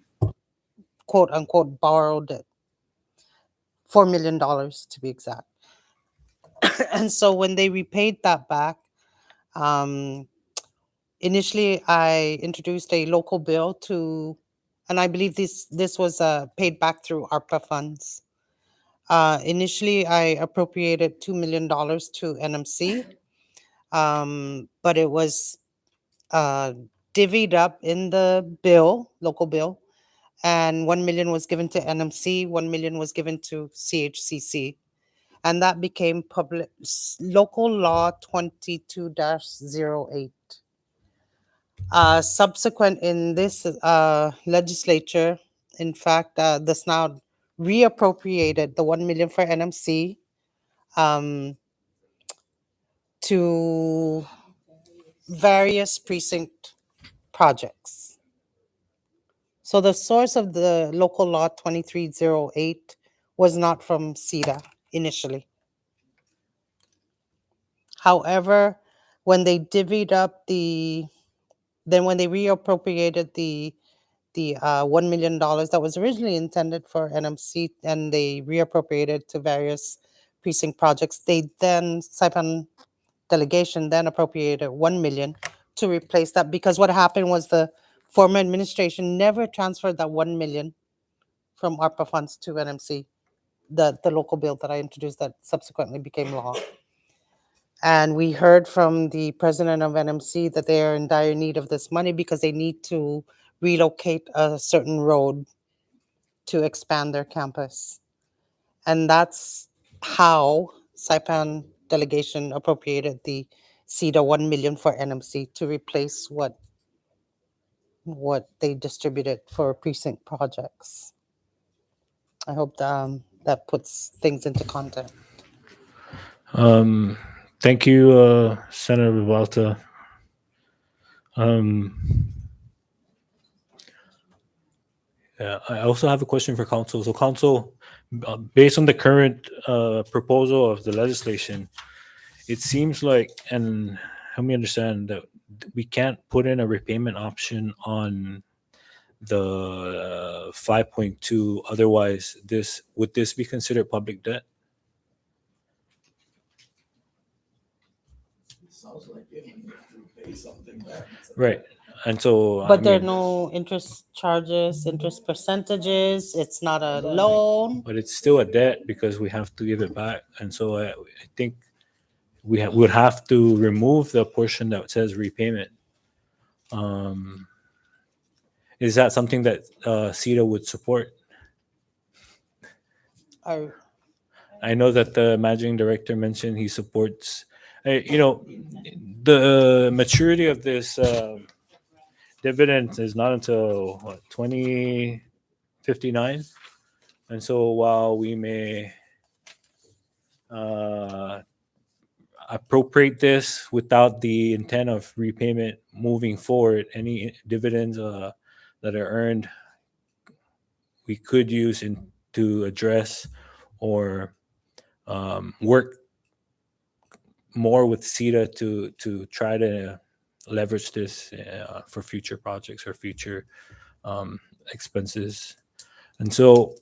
Speaker 5: quote unquote, borrowed it, $4 million to be exact. And so when they repaid that back, initially I introduced a local bill and I believe this was paid back through ARPA funds. Initially, I appropriated $2 million to NMC, but it was divvied up in the local bill, and 1 million was given to NMC, 1 million was given to CHCC, and that became local law 22-08. Subsequent in this legislature, in fact, this now reappropriated the 1 million for NMC to various precinct projects. So the source of the local law 2308 was not from CETA initially. However, when they divvied up when they reappropriated the $1 million that was originally intended for NMC and they reappropriated to various precinct projects, Saipan delegation then appropriated 1 million to replace that, because what happened was the former administration never transferred that 1 million from ARPA funds to NMC, the local bill that I introduced that subsequently became law. And we heard from the president of NMC that they are in dire need of this money because they need to relocate a certain road to expand their campus. And that's how Saipan delegation appropriated the CETA 1 million for NMC to replace what they distributed for precinct projects. I hope that that puts things into context.
Speaker 1: Thank you, Senator Vivalta. Yeah, I also have a question for council. So council, based on the current proposal of the legislation, it seems like, and help me understand, that we can't put in a repayment option on the 5.2. Otherwise, would this be considered public debt?
Speaker 10: Sounds like you need to pay something back.
Speaker 1: Right. And so,
Speaker 5: But there are no interest charges, interest percentages. It's not a loan.
Speaker 1: but it's still a debt because we have to give it back. And so I think we would have to remove the portion that says repayment. Is that something that CETA would support?
Speaker 5: Or
Speaker 1: I know that the managing director mentioned he supports, the maturity of this dividend is not until 2059. And so while we may appropriate this without the intent of repayment moving forward, any dividends that are earned, we could use to address or work more with CETA to try to leverage this for future projects or future expenses. And so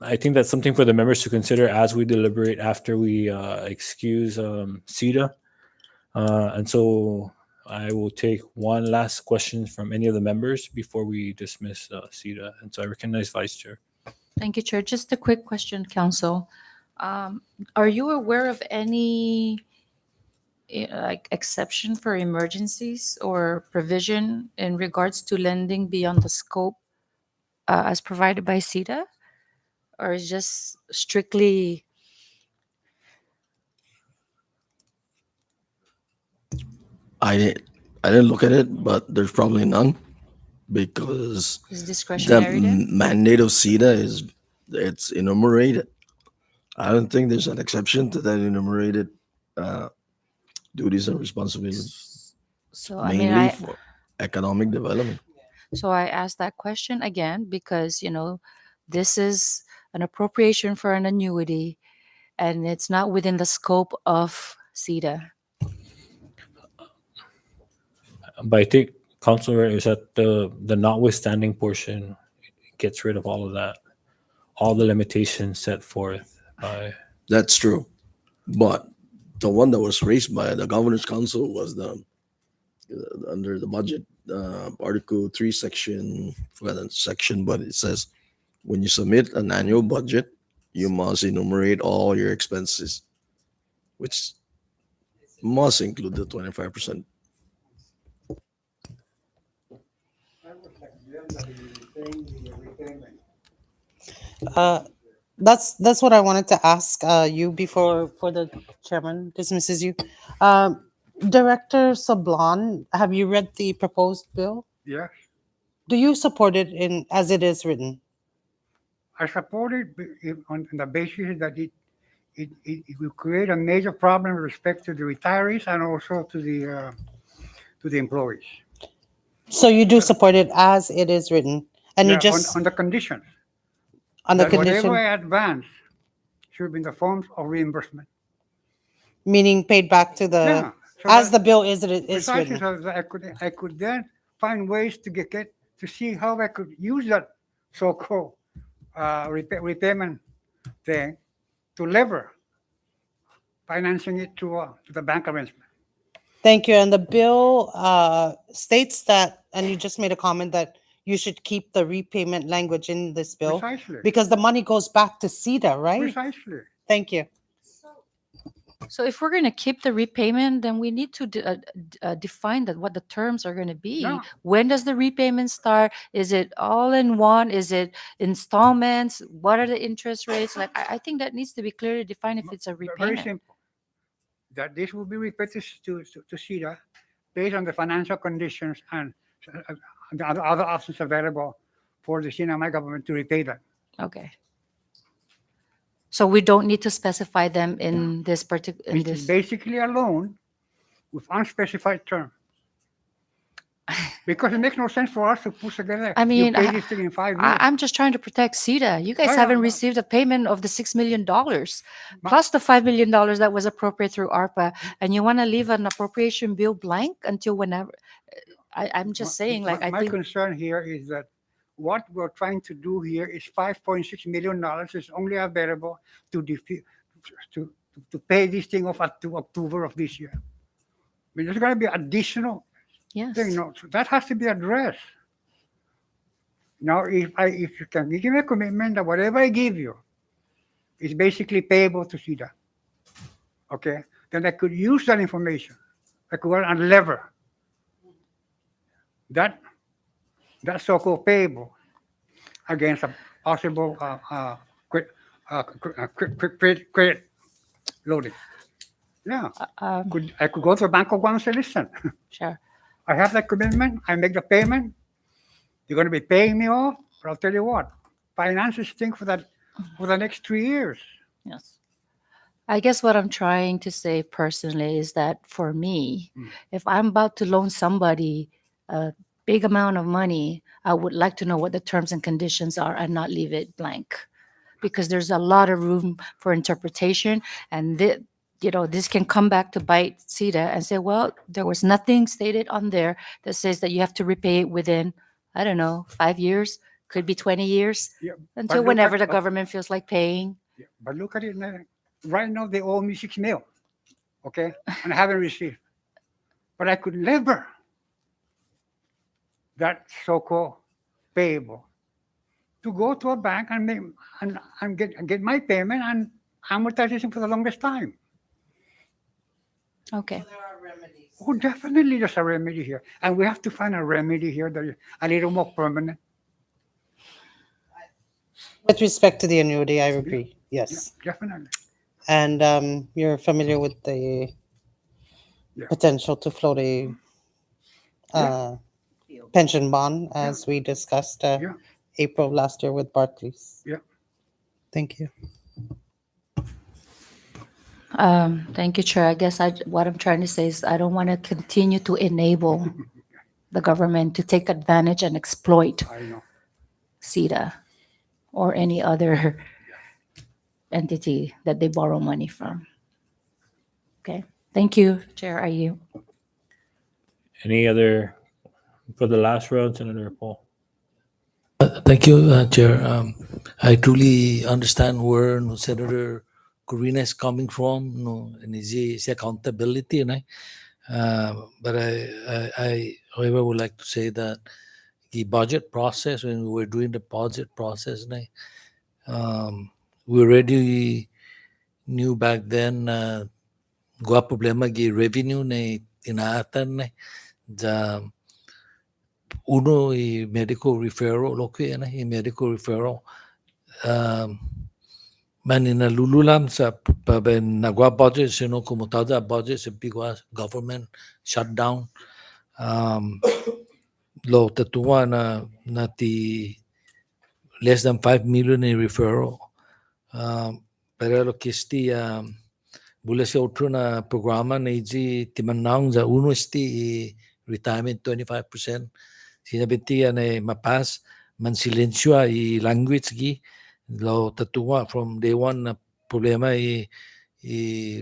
Speaker 1: I think that's something for the members to consider as we deliberate after we excuse CETA. And so I will take one last question from any of the members before we dismiss CETA. And so I recognize Vice Chair.
Speaker 8: Thank you, Chair. Just a quick question, Council. Are you aware of any like exception for emergencies or provision in regards to lending beyond the scope as provided by CETA? Or is just strictly
Speaker 10: I didn't look at it, but there's probably none because
Speaker 8: is
Speaker 10: the
Speaker 8: discretionary then?
Speaker 10: mandate of CETA it's enumerated. I don't think there's an exception to that enumerated duties and responsibilities,
Speaker 8: So I mean,
Speaker 10: mainly for economic development.
Speaker 8: so I asked that question again because this is an appropriation for an annuity, and it's not within the scope of CETA.
Speaker 1: But I think, Councilor, is that the notwithstanding portion gets rid of all of that, all the limitations set forth by.
Speaker 10: That's true, but the one that was raised by the Governor's Council was the under the budget Article 3 section, forgot the section, but it says when you submit an annual budget, you must enumerate all your expenses, which must include the 25%.
Speaker 5: That's what I wanted to ask you before the chairman dismisses you. Director Sablon, have you read the proposed bill?
Speaker 3: Yes,
Speaker 5: Do you support it in as it is written?
Speaker 3: I support it on the basis that it will create a major problem with respect to the retirees and also to the employees.
Speaker 5: So you do support it as it is written, and you
Speaker 3: Yeah,
Speaker 5: just
Speaker 3: on the conditions
Speaker 5: on the
Speaker 3: that
Speaker 5: condition,
Speaker 3: whatever I advance should be in the forms of reimbursement.
Speaker 5: meaning paid back to the
Speaker 3: Yeah, so
Speaker 5: as
Speaker 3: that-
Speaker 5: the bill is
Speaker 3: Precisely,
Speaker 5: written.
Speaker 3: so that I could then find ways to get to see how I could use that so-called repayment thing to lever financing it to the bank arrangement.
Speaker 5: Thank you. And the bill states that, and you just made a comment that you should keep the repayment language in this bill
Speaker 3: Precisely.
Speaker 5: because the money goes back to CETA, right?
Speaker 3: Precisely.
Speaker 5: Thank you.
Speaker 8: So if we're going to keep the repayment, then we need to define that what the terms are going to be.
Speaker 3: Yeah.
Speaker 8: When does the repayment start? Is it all in one? Is it installments? What are the interest rates? Like I think that needs to be clearly defined if it's a
Speaker 3: Very
Speaker 8: repayment.
Speaker 3: simple. That this will be repaid to CETA based on the financial conditions and the other options available for the CNMI government to repay that.
Speaker 8: Okay. So we don't need to specify them in this particular, in
Speaker 3: Which is
Speaker 8: this.
Speaker 3: basically a loan with unspecified term. Because it makes no sense for us to put together,
Speaker 8: I mean,
Speaker 3: you pay this thing in 5 years.
Speaker 8: I'm just trying to protect CETA. You guys
Speaker 3: I
Speaker 8: haven't
Speaker 3: know.
Speaker 8: received a payment of the $6 million
Speaker 3: Ma-
Speaker 8: plus the $5 million that was appropriated through ARPA, and you want to leave an appropriation bill blank until whenever. I'm just saying, like, I
Speaker 3: My
Speaker 8: think,
Speaker 3: concern here is that what we're trying to do here is $5.6 million is only available to to pay this thing off up to October of this year. I mean, there's going to be additional
Speaker 8: yes.
Speaker 3: thing, no, so that has to be addressed. Now, if you can give me a commitment that whatever I give you is basically payable to CEDA, okay, then I could use that information. I could go and lever that so-called payable against a possible credit loading. Yeah, I could go to the Bank of Guam and say, listen,
Speaker 8: Sure.
Speaker 3: I have that commitment. I make the payment. You're going to be paying me off. But I'll tell you what, finances stink for the next 3 years.
Speaker 8: Yes. I guess what I'm trying to say personally is that for me, if I'm about to loan somebody a big amount of money, I would like to know what the terms and conditions are and not leave it blank, because there's a lot of room for interpretation, and this can come back to bite CETA and say, well, there was nothing stated on there that says that you have to repay it within, I don't know, 5 years, could be 20 years,
Speaker 3: Yeah,
Speaker 8: until whenever the government feels like paying.
Speaker 3: but look at it now. Right now, they owe me $6 million, okay, and I haven't received. But I could lever that so-called payable to go to a bank and make and get my payment and amortization for the longest time.
Speaker 8: Okay.
Speaker 3: Oh, definitely there's a remedy here. And we have to find a remedy here that is a little more permanent.
Speaker 5: With respect to the annuity, I agree. Yes.
Speaker 3: Definitely.
Speaker 5: And you're familiar with the
Speaker 3: Yeah.
Speaker 5: potential to float a pension bond, as we discussed
Speaker 3: Yeah.
Speaker 5: April of last year with Barclays.
Speaker 3: Yeah.
Speaker 5: Thank you.
Speaker 8: Thank you, Chair. I guess what I'm trying to say is I don't want to continue to enable the government to take advantage and exploit
Speaker 3: I know.
Speaker 8: CETA or any other entity that they borrow money from. Okay. Thank you, Chair. I yield.
Speaker 1: Any other, for the last round, Senator Paul?
Speaker 6: Thank you, Chair. I truly understand where Senator Corina is coming from, and his accountability, but I, however, would like to say that the budget process, when we were doing the budget process, we already knew back then gua problema gi revenue na inaatan the uno i medical referral loki i medical referral manina lululam sa paben nagwa budget sino kumutada budget sa bigwa government shutdown lo tatuwa na ti less than 5 million in referral pero lo kisti bula sa otro na programa na iji timanang za uno sti retirement 25%. Sinabi na mapas man silensyo i language gi lo tatuwa from day one na problema i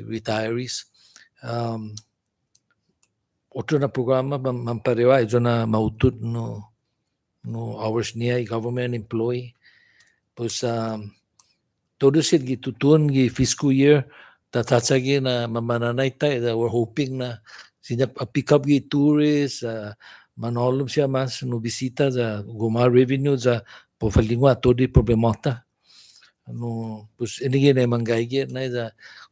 Speaker 6: retirees. Otro na programa mamparewa ito na mautut no hours niya i government employee. Pues todo sit gitutuan gi fiscal year tatatsagi na mamananay tayo that we're hoping na siya pick up gi tourists manolom siya mas no bisita za guma revenue za pofalingwa todi problemata no pues inigi na manggay na za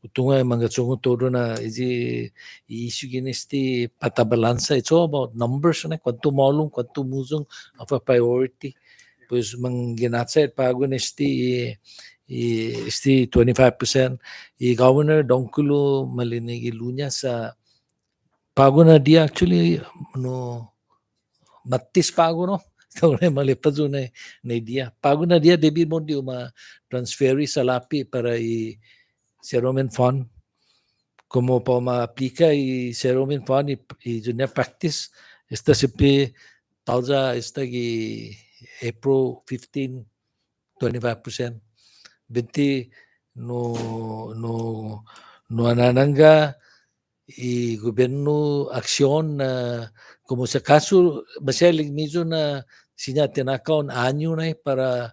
Speaker 6: utunga mangatsungo todo na iji issue ginesti patabalansa. It's all about numbers na kwanto malum kwanto muzong of a priority pues mangginatsa pago nesti isti 25%. I Governor Donkulo Malinig Ilunya sa pago na dia actually no matis pago no Tahu malipat na idea. Pago na dia debi mo di transferi sa lapi para i settlement fund. Como pa ma-aplica i settlement fund i junior practice esta sipi tauza esta gi April 15 25%. Binti no anananga i gobyerno aksyon na como sa kaso masalig medyo na sinya tinakaon anyo na para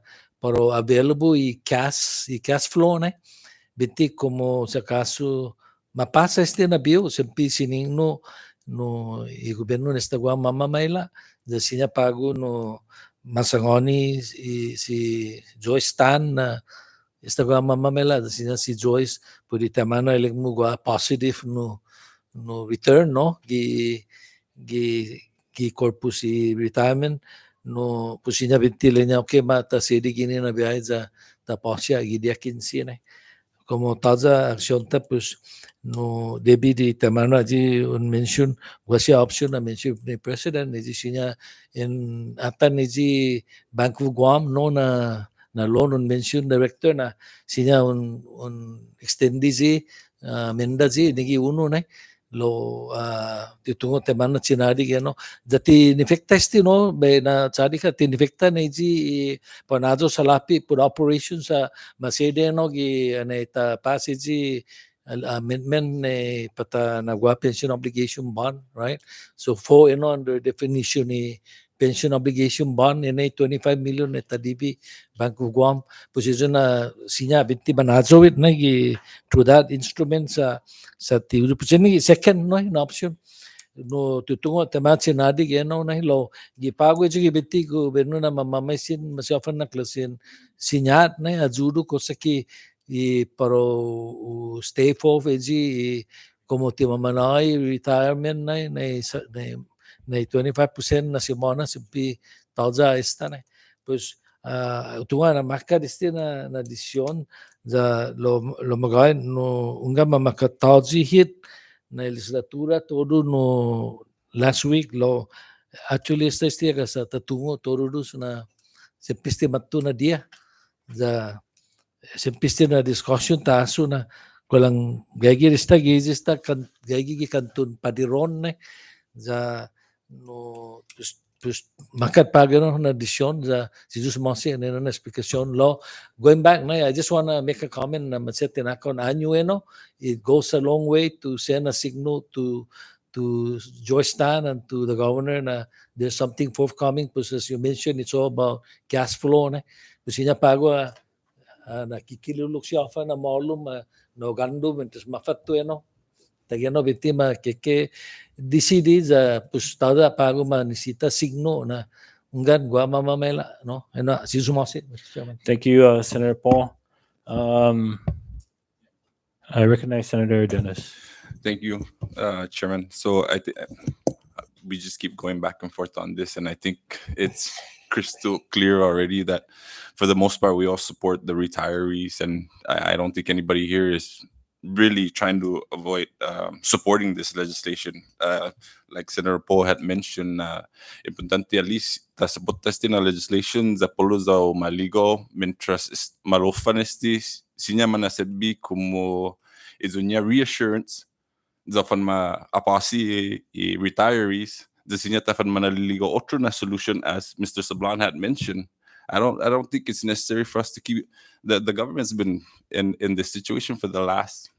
Speaker 6: available i cash flow na binti como sa kaso mapasa este na bill sempi sining no i gobyerno nesta gua mamamayla da sinya pago no masangoni si Joyce Tan na esta gua mamamela da sinya si Joyce pudi tamana ilig mo gua positive no return no gi corpus i retirement no pusinya binti lenya okay mata sedi gini na biyahe ta posya gi dia kinsi na como taza aksyon ta pues no debi di tamana ji un mention wasi option na mention ni president ni sinya in atan ni ji Bank of Guam no na loan un mention director na sinya un extendi ji menda ji nigi uno na lo titungo temana chinadi geno jati nifekta sti no be na chadi ka tinifekta ni ji panazo salapi put operations sa masede no gi ane ta passage amendment ne pata nagwa pension obligation bond, right? So for under definition ni pension obligation bond in 25 million ne tadibi Bank of Guam position na sinya binti banazo it na gi through that instrument sa tiudu position ni second no in option no tutungo tamachi nadi geno na lo gi pago ji binti ko benu na mamamaisin masafan na klasin sinyat na ajudu ko saki y pero stay for veji como ti mamanay retirement na 25% na simona simpi tauza esta na pues tunga na maka deste na decision za lo magay no unga mamakatauji hit na legislatura todo no last week lo actually esta ka sa tatungo todo na simpiste matu na dia za simpiste na discussion taso na kulang gagirista gagi kantun padiron ne za no pues makat pagano na decision za si just masi na explication law going back na I just want to make a comment na matset tinakon anyo it goes a long way to send a signal to Georgetown and to the governor na there's something forthcoming because as you mentioned it's all about cash flow na kasi niya pago nakikilulok siya fa na maulum no gandum entonces mafatto tagiano biktima keke DCD za pustada pago manisita signo na ungan gua mamamela no ena si sumasi Mr. Chairman.
Speaker 1: Thank you, Senator Paul. I recognize Senator Dennis.
Speaker 4: Thank you, Chairman. So we just keep going back and forth on this, and I think it's crystal clear already that for the most part we all support the retirees, and I don't think anybody here is really trying to avoid supporting this legislation. Like Senator Poe had mentioned, importante at least tasapot na legislation za polos daw maligo mientras malofan sinya manasedbi como izunya reassurance zafan ma apasi retirees the sinya tafan manaliligo otro na solution as Mr. Sablan had mentioned. I don't think it's necessary for us to keep the government's been in this situation for the last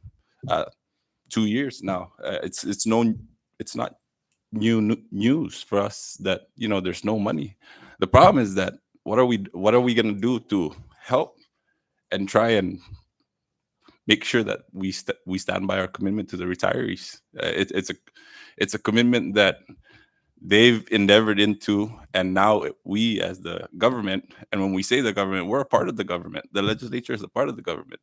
Speaker 4: 2 years now. It's not new news for us that there's no money. The problem is that what are we going to do to help and try and make sure that we stand by our commitment to the retirees? It's a commitment that they've endeavored into, and now we as the government, and when we say the government, we're a part of the government. The legislature is a part of the government.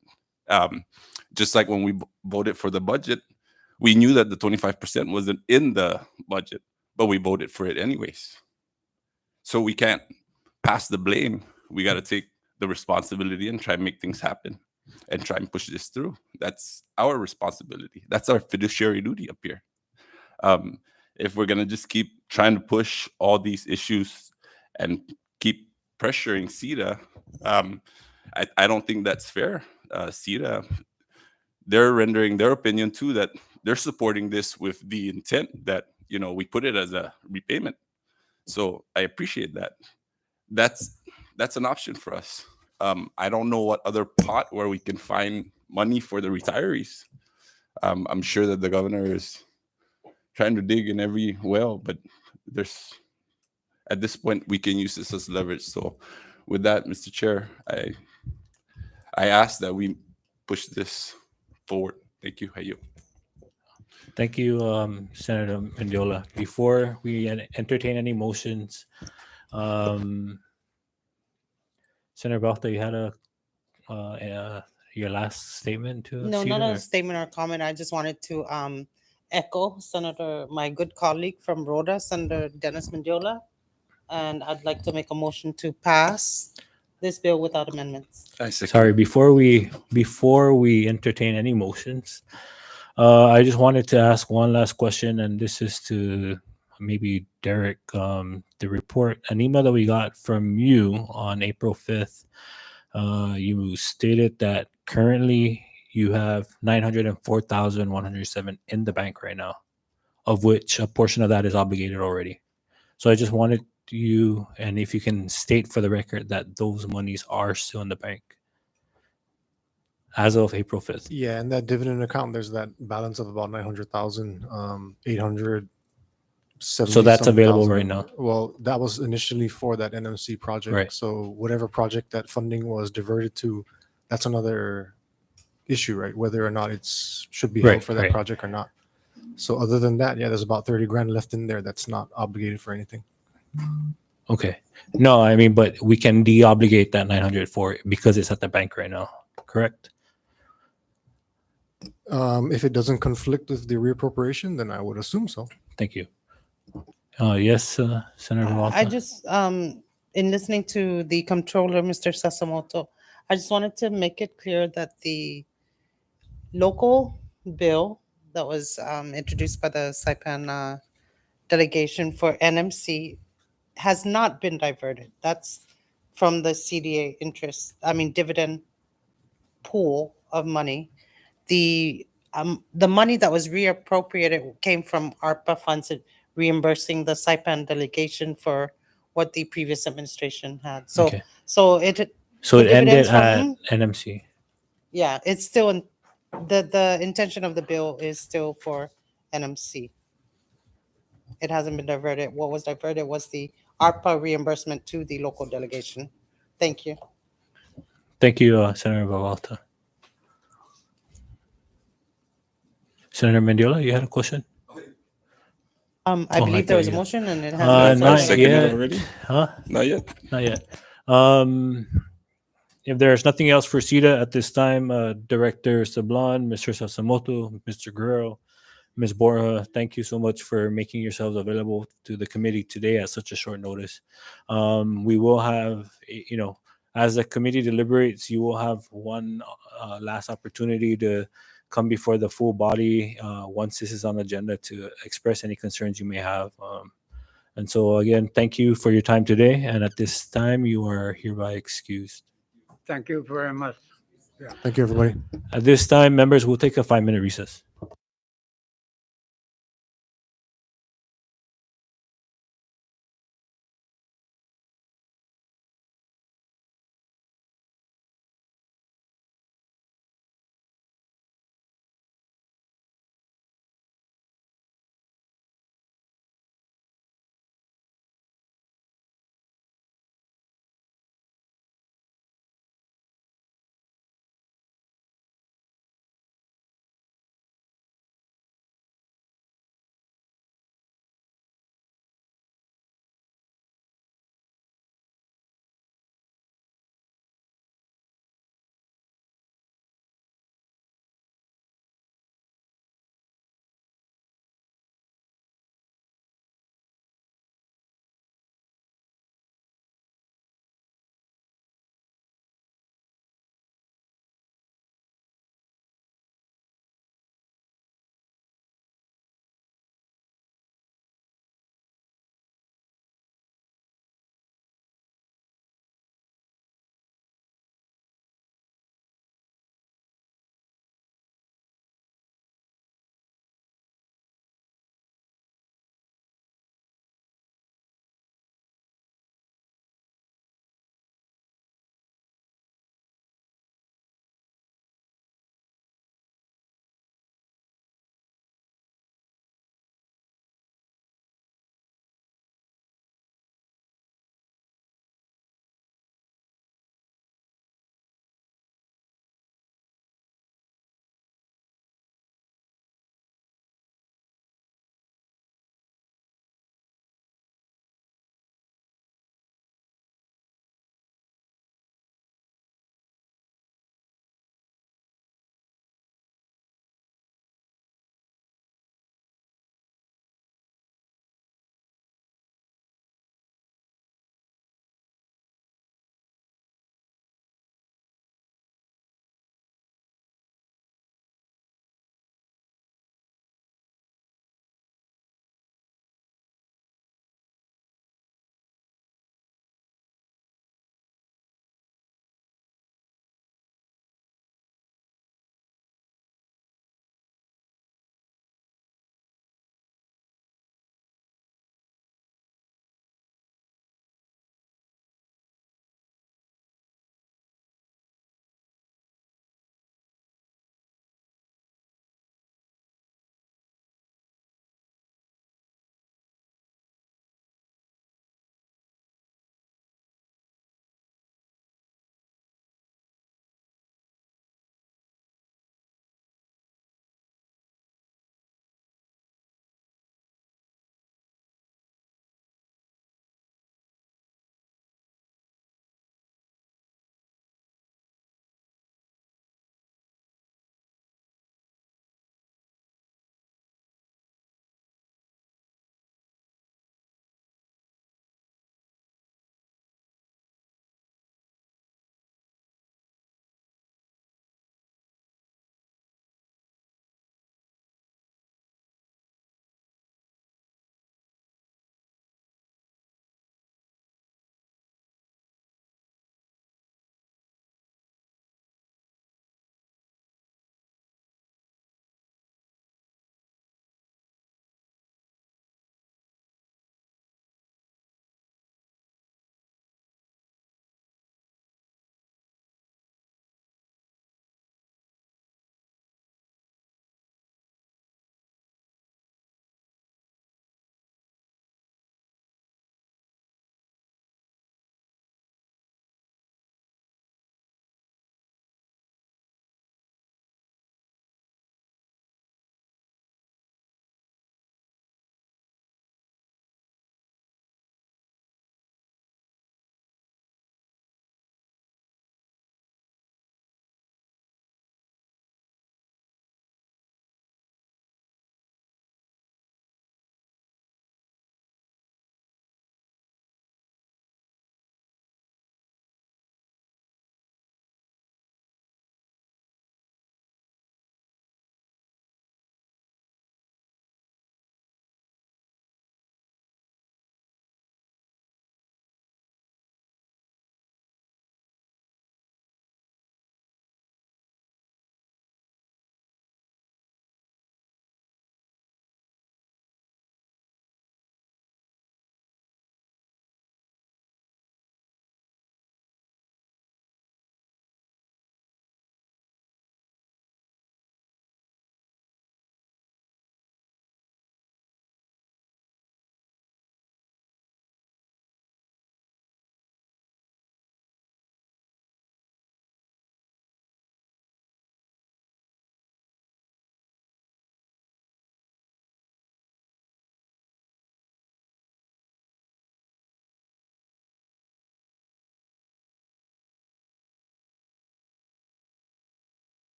Speaker 4: Just like when we voted for the budget, we knew that the 25% wasn't in the budget, but we voted for it anyways. So we can't pass the blame. We got to take the responsibility and try and make things happen and try and push this through. That's our responsibility. That's our fiduciary duty up here. If we're going to just keep trying to push all these issues and keep pressuring CETA. I don't think that's fair. CETA, they're rendering their opinion too, that they're supporting this with the intent that, we put it as a repayment. So I appreciate that. That's an option for us. I don't know what other pot where we can find money for the retirees. I'm sure that the governor is trying to dig in every well, but there's at this point we can use this as leverage. So with that, Mr. Chair, I ask that we push this forward. Thank you. Hayo.
Speaker 1: Thank you, Senator Mendiola. Before we entertain any motions, Senator Balta, you had your last statement to
Speaker 5: No, not
Speaker 1: CETA,
Speaker 5: a statement or comment. I just wanted to echo Senator, my good colleague from Rhoda, Senator Dennis Mendiola, and I'd like to make a motion to pass this bill without amendments.
Speaker 1: Sorry, before we entertain any motions, I just wanted to ask one last question, and this is to maybe Derek. The report, an email that we got from you on April 5th, you stated that currently you have 904,107 in the bank right now, of which a portion of that is obligated already. So I just wanted you, and if you can state for the record that those monies are still in the bank as of April 5th.
Speaker 9: Yeah, in that dividend account, there's that balance of about 900,000, 870.
Speaker 1: So that's available right now.
Speaker 9: Well, that was initially for that NMC project.
Speaker 1: Right.
Speaker 9: So whatever project that funding was diverted to, that's another issue, right? Whether or not it's should be held
Speaker 1: Right,
Speaker 9: for that
Speaker 1: right.
Speaker 9: project or not. So other than that, yeah, there's about 30 grand left in there that's not obligated for anything.
Speaker 1: Okay. No, I mean, but we can de-obligate that 900 for it because it's at the bank right now, correct?
Speaker 9: If it doesn't conflict with the reappropriation, then I would assume so.
Speaker 1: Thank you. Yes, Senator Walter.
Speaker 5: I just, in listening to the controller, Mr. Sasamoto, I just wanted to make it clear that the local bill that was introduced by the Saipan delegation for NMC has not been diverted. That's from the CDA dividend pool of money. The money that was reappropriated came from ARPA funds reimbursing the Saipan delegation for what the previous administration had. So,
Speaker 1: Okay.
Speaker 5: so it
Speaker 1: So
Speaker 5: the
Speaker 1: it ended
Speaker 5: dividends from-
Speaker 1: at NMC.
Speaker 5: yeah, it's still in the intention of the bill is still for NMC. It hasn't been diverted. What was diverted was the ARPA reimbursement to the local delegation. Thank you.
Speaker 1: Thank you, Senator Walter. Senator Mendiola, you had a question?
Speaker 5: I
Speaker 1: Oh, I
Speaker 5: believe there
Speaker 1: thought
Speaker 5: was a
Speaker 1: you-
Speaker 5: motion and it
Speaker 4: I
Speaker 5: has.
Speaker 1: Not
Speaker 4: seconded
Speaker 1: yet.
Speaker 4: already?
Speaker 1: Huh?
Speaker 4: Not yet.
Speaker 1: Not yet. If there's nothing else for CETA at this time, Director Sablon, Mr. Sasamoto, Mr. Guerrero, Ms. Borja, thank you so much for making yourselves available to the committee today at such a short notice. We will have, as the committee deliberates, you will have one last opportunity to come before the full body once this is on the agenda to express any concerns you may have. And so again, thank you for your time today. And at this time, you are hereby excused.
Speaker 3: Thank you very much.
Speaker 9: Thank you, everybody.
Speaker 1: At this time, members will take a 5-minute recess.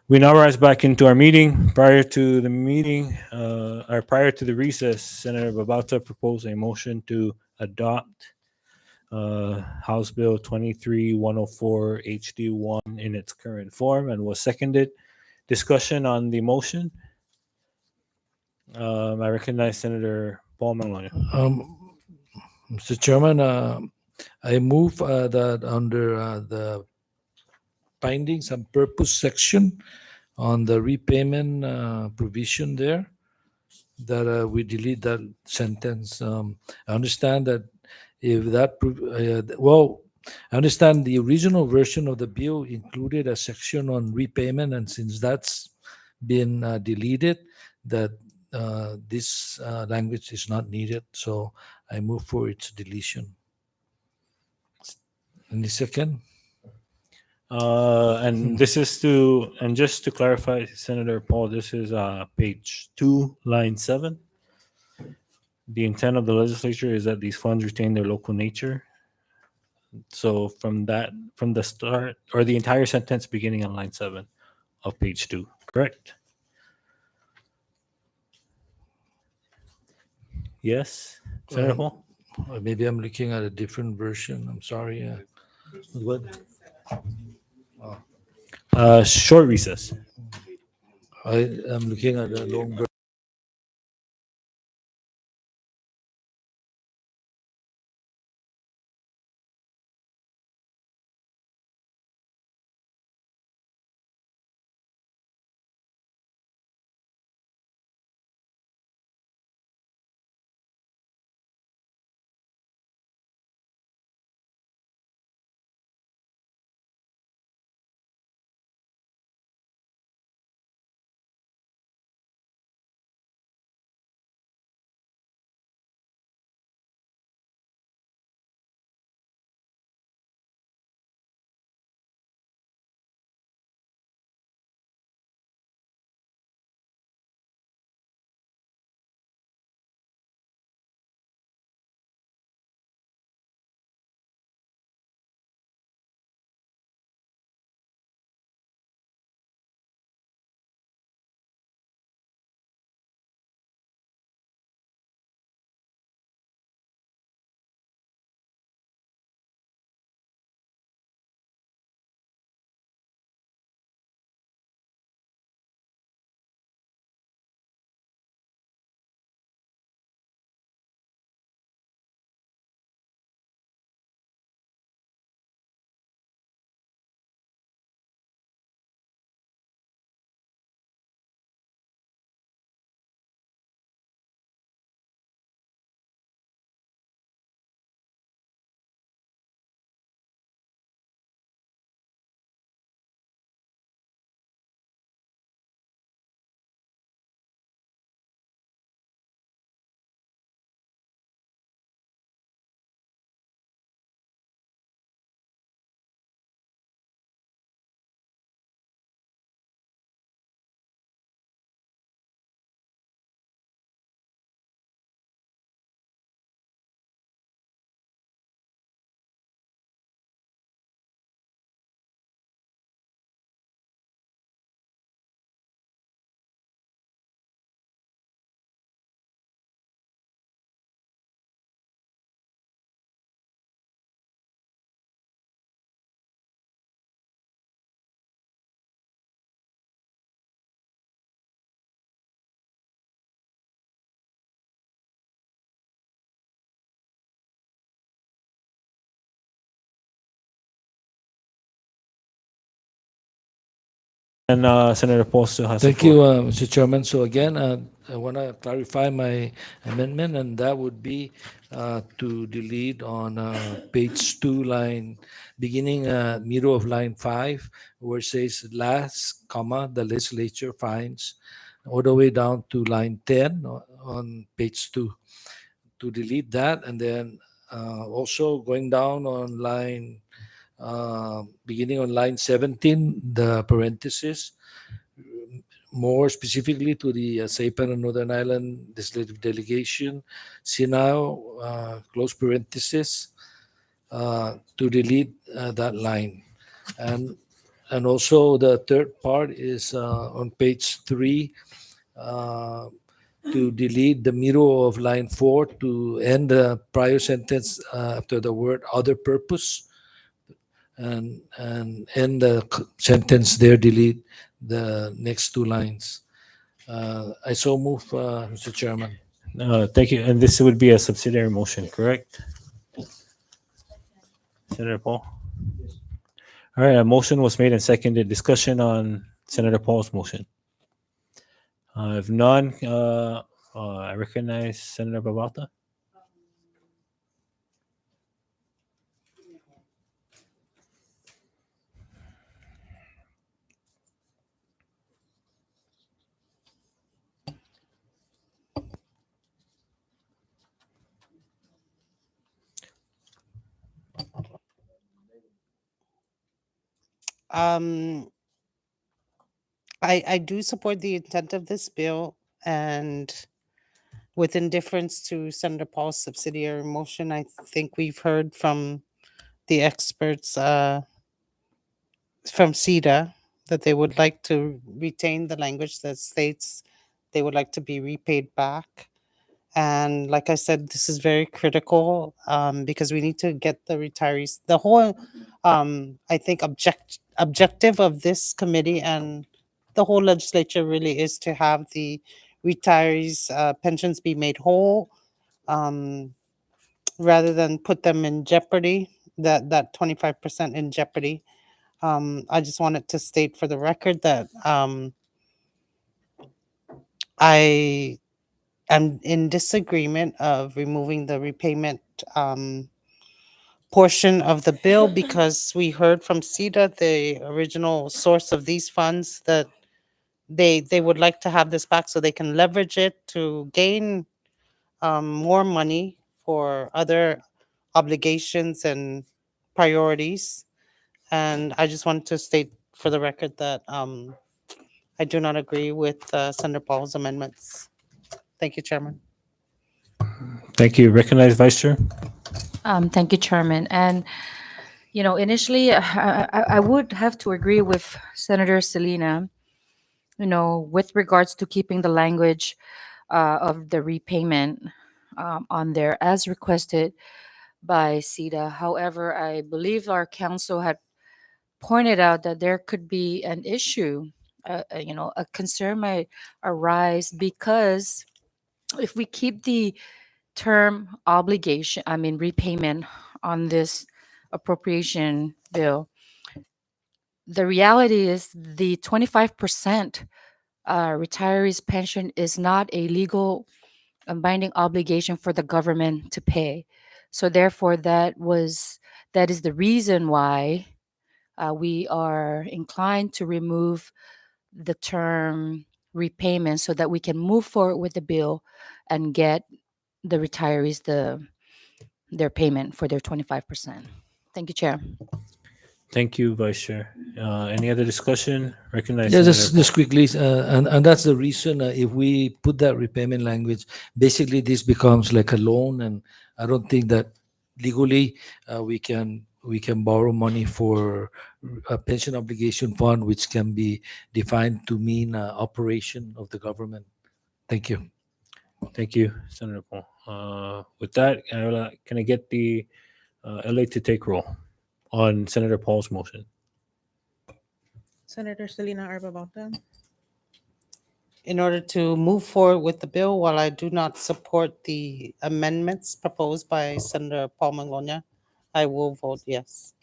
Speaker 1: We now rise back into our meeting. Prior to the meeting, or prior to the recess, Senator Babauta proposed a motion to adopt House Bill 23104 HD1 in its current form and was seconded. Discussion on the motion. I recognize Senator Paul Manglona.
Speaker 6: Mr. Chairman, I move that under the findings and purpose section on the repayment provision there, that we delete that sentence. I understand that if that, I understand the original version of the bill included a section on repayment, and since that's been deleted, that this language is not needed. So I move for its deletion. Any second?
Speaker 1: And this is to, and just to clarify, Senator Paul, this is page 2, line 7. The intent of the legislature is that these funds retain their local nature. So from the start, or the entire sentence beginning on line 7 of page 2, correct? Yes, Senator Paul?
Speaker 6: Maybe I'm looking at a different version. I'm sorry. What?
Speaker 1: Short recess.
Speaker 6: I am looking at a long version.
Speaker 1: And Senator Paul still has
Speaker 6: Thank
Speaker 1: the floor.
Speaker 6: you, Mr. Chairman. So again, I want to clarify my amendment, and that would be to delete on page 2, line beginning middle of line 5, where it says last comma the legislature finds, all the way down to line 10 on page 2, to delete that, and then also going down on line beginning on line 17, the parenthesis, more specifically to the Saipan and Northern Ireland Legislative Delegation, Sinao, close parenthesis, to delete that line. And And also the third part is on page 3, to delete the middle of line 4 to end the prior sentence after the word other purpose, and end the sentence there, delete the next 2 lines. I so move, Mr. Chairman.
Speaker 1: Thank you. And this would be a subsidiary motion, correct? Senator Paul? All right, a motion was made and seconded. Discussion on Senator Paul's motion. If none, I recognize Senator Babauta.
Speaker 5: Um, I do support the intent of this bill, and with indifference to Senator Paul's subsidiary motion, I think we've heard from the experts from CEDA that they would like to retain the language that states they would like to be repaid back. And like I said, this is very critical because we need to get the retirees. The whole, I think, objective of this committee and the whole legislature really is to have the retirees' pensions be made whole, rather than put them in jeopardy. That 25% in jeopardy. I just wanted to state for the record that I am in disagreement of removing the repayment portion of the bill because we heard from CEDA, the original source of these funds, that they would like to have this back so they can leverage it to gain more money for other obligations and priorities. And I just wanted to state for the record that I do not agree with Senator Paul's amendments. Thank you, Chairman.
Speaker 1: Thank you. Recognize Vice Chair.
Speaker 8: Thank you, Chairman. And, initially, I would have to agree with Senator Selena, with regards to keeping the language of the repayment on there as requested by CEDA. However, I believe our council had pointed out that there could be an issue, a concern might arise because if we keep the term obligation, repayment on this appropriation bill, the reality is the 25% retirees pension is not a legal and binding obligation for the government to pay. So therefore, that is the reason why we are inclined to remove the term repayment so that we can move forward with the bill and get the retirees their payment for their 25%. Thank you, Chair.
Speaker 1: Thank you, Vice Chair. Any other discussion? Recognize
Speaker 6: Yeah,
Speaker 1: Senator
Speaker 6: just quickly, and that's the reason if we put that repayment language, basically this becomes like a loan, and I don't think that legally we can borrow money for a pension obligation fund, which can be defined to mean operation of the government. Thank you.
Speaker 1: Thank you, Senator Paul. With that, can I get the LA to take roll on Senator Paul's motion?
Speaker 2: Senator Selena Arbabata,
Speaker 5: In order to move forward with the bill, while I do not support the amendments proposed by Senator Paul Manglonia, I will vote yes.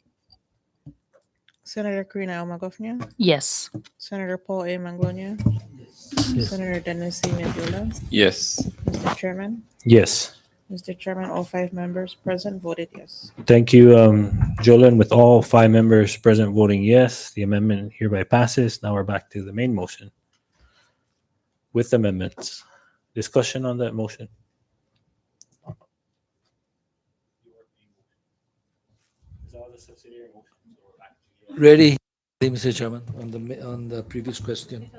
Speaker 2: Senator Karina Almagofnia,
Speaker 8: Yes.
Speaker 2: Senator Paul A. Manglonia,
Speaker 6: Yes.
Speaker 2: Senator Dennis C. Medula,
Speaker 4: Yes.
Speaker 2: Mr. Chairman.
Speaker 1: Yes.
Speaker 2: Mr. Chairman, all 5 members present voted yes.
Speaker 1: Thank you, Jolyn. With all 5 members present voting yes, the amendment hereby passes. Now we're back to the main motion with amendments. Discussion on that motion.
Speaker 6: Ready, Mr. Chairman, on the previous question.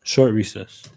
Speaker 1: Short recess.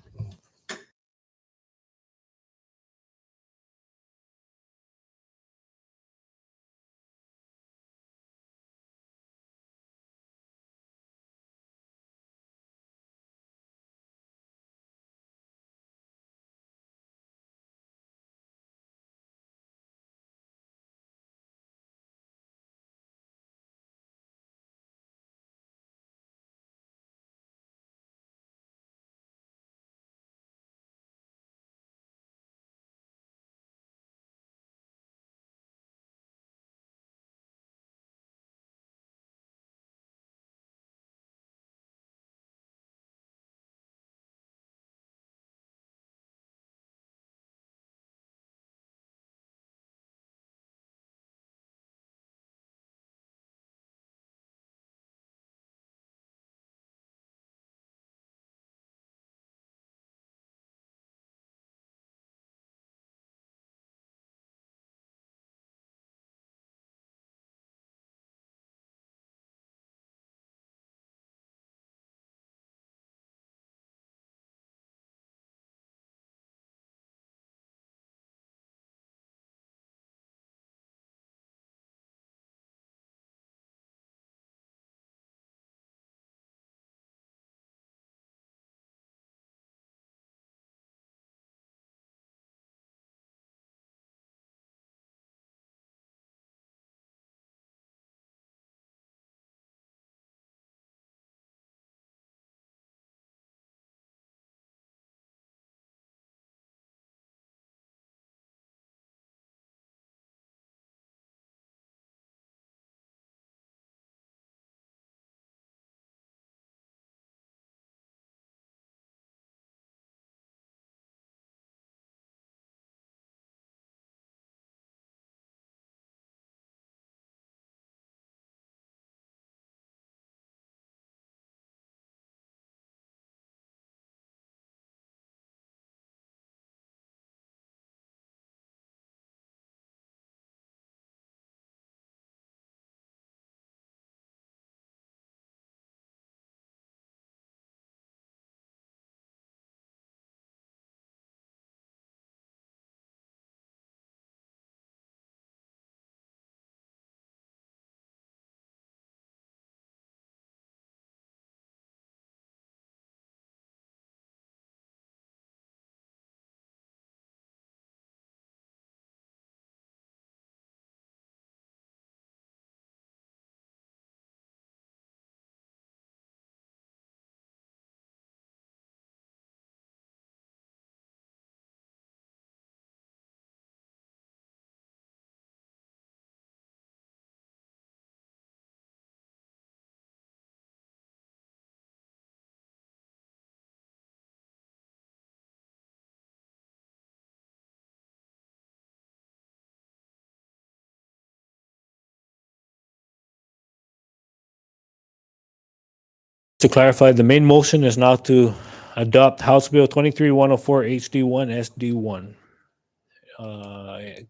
Speaker 1: To clarify, the main motion is now to adopt House Bill 23104 HD1 SD1.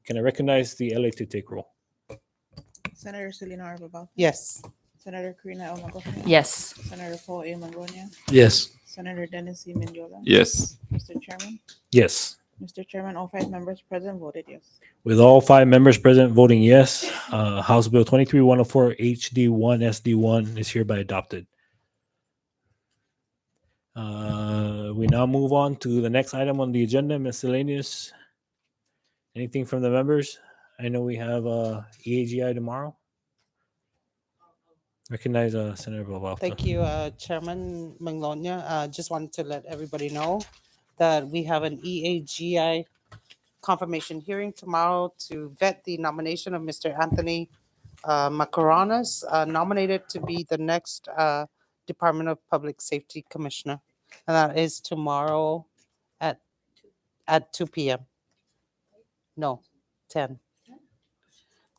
Speaker 1: Can I recognize the LA to take roll?
Speaker 2: Senator Selena Arbabel,
Speaker 5: Yes.
Speaker 2: Senator Karina El Magofa,
Speaker 8: Yes.
Speaker 2: Senator Paul A. Mangonia,
Speaker 6: Yes.
Speaker 2: Senator Dennis C. Mendiola.
Speaker 4: Yes.
Speaker 2: Mr. Chairman,
Speaker 1: Yes.
Speaker 2: Mr. Chairman, all 5 members present voted yes.
Speaker 1: With all 5 members present voting yes, House Bill 23104 HD1 SD1 is hereby adopted. We now move on to the next item on the agenda, miscellaneous. Anything from the members? I know we have EAGI tomorrow. Recognize Senator Babalta.
Speaker 5: Thank you, Chairman Manglonia. Just wanted to let everybody know that we have an EAGI confirmation hearing tomorrow to vet the nomination of Mr. Anthony Macaronas, nominated to be the next Department of Public Safety Commissioner. And that is tomorrow at 2 p.m. No, 10.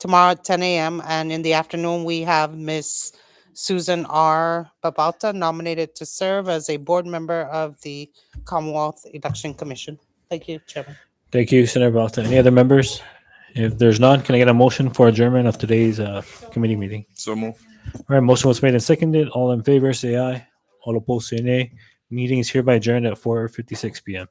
Speaker 5: Tomorrow at 10 a.m. And in the afternoon, we have Miss Susan R. Babalta nominated to serve as a board member of the Commonwealth Election Commission. Thank you, Chairman.
Speaker 1: Thank you, Senator Babalta. Any other members? If there's none, can I get a motion for adjournment of today's committee meeting?
Speaker 4: So move.
Speaker 1: All right, motion was made and seconded. All in favor, say aye. All opposed, say nay. Meeting is hereby adjourned at 4:56 p.m.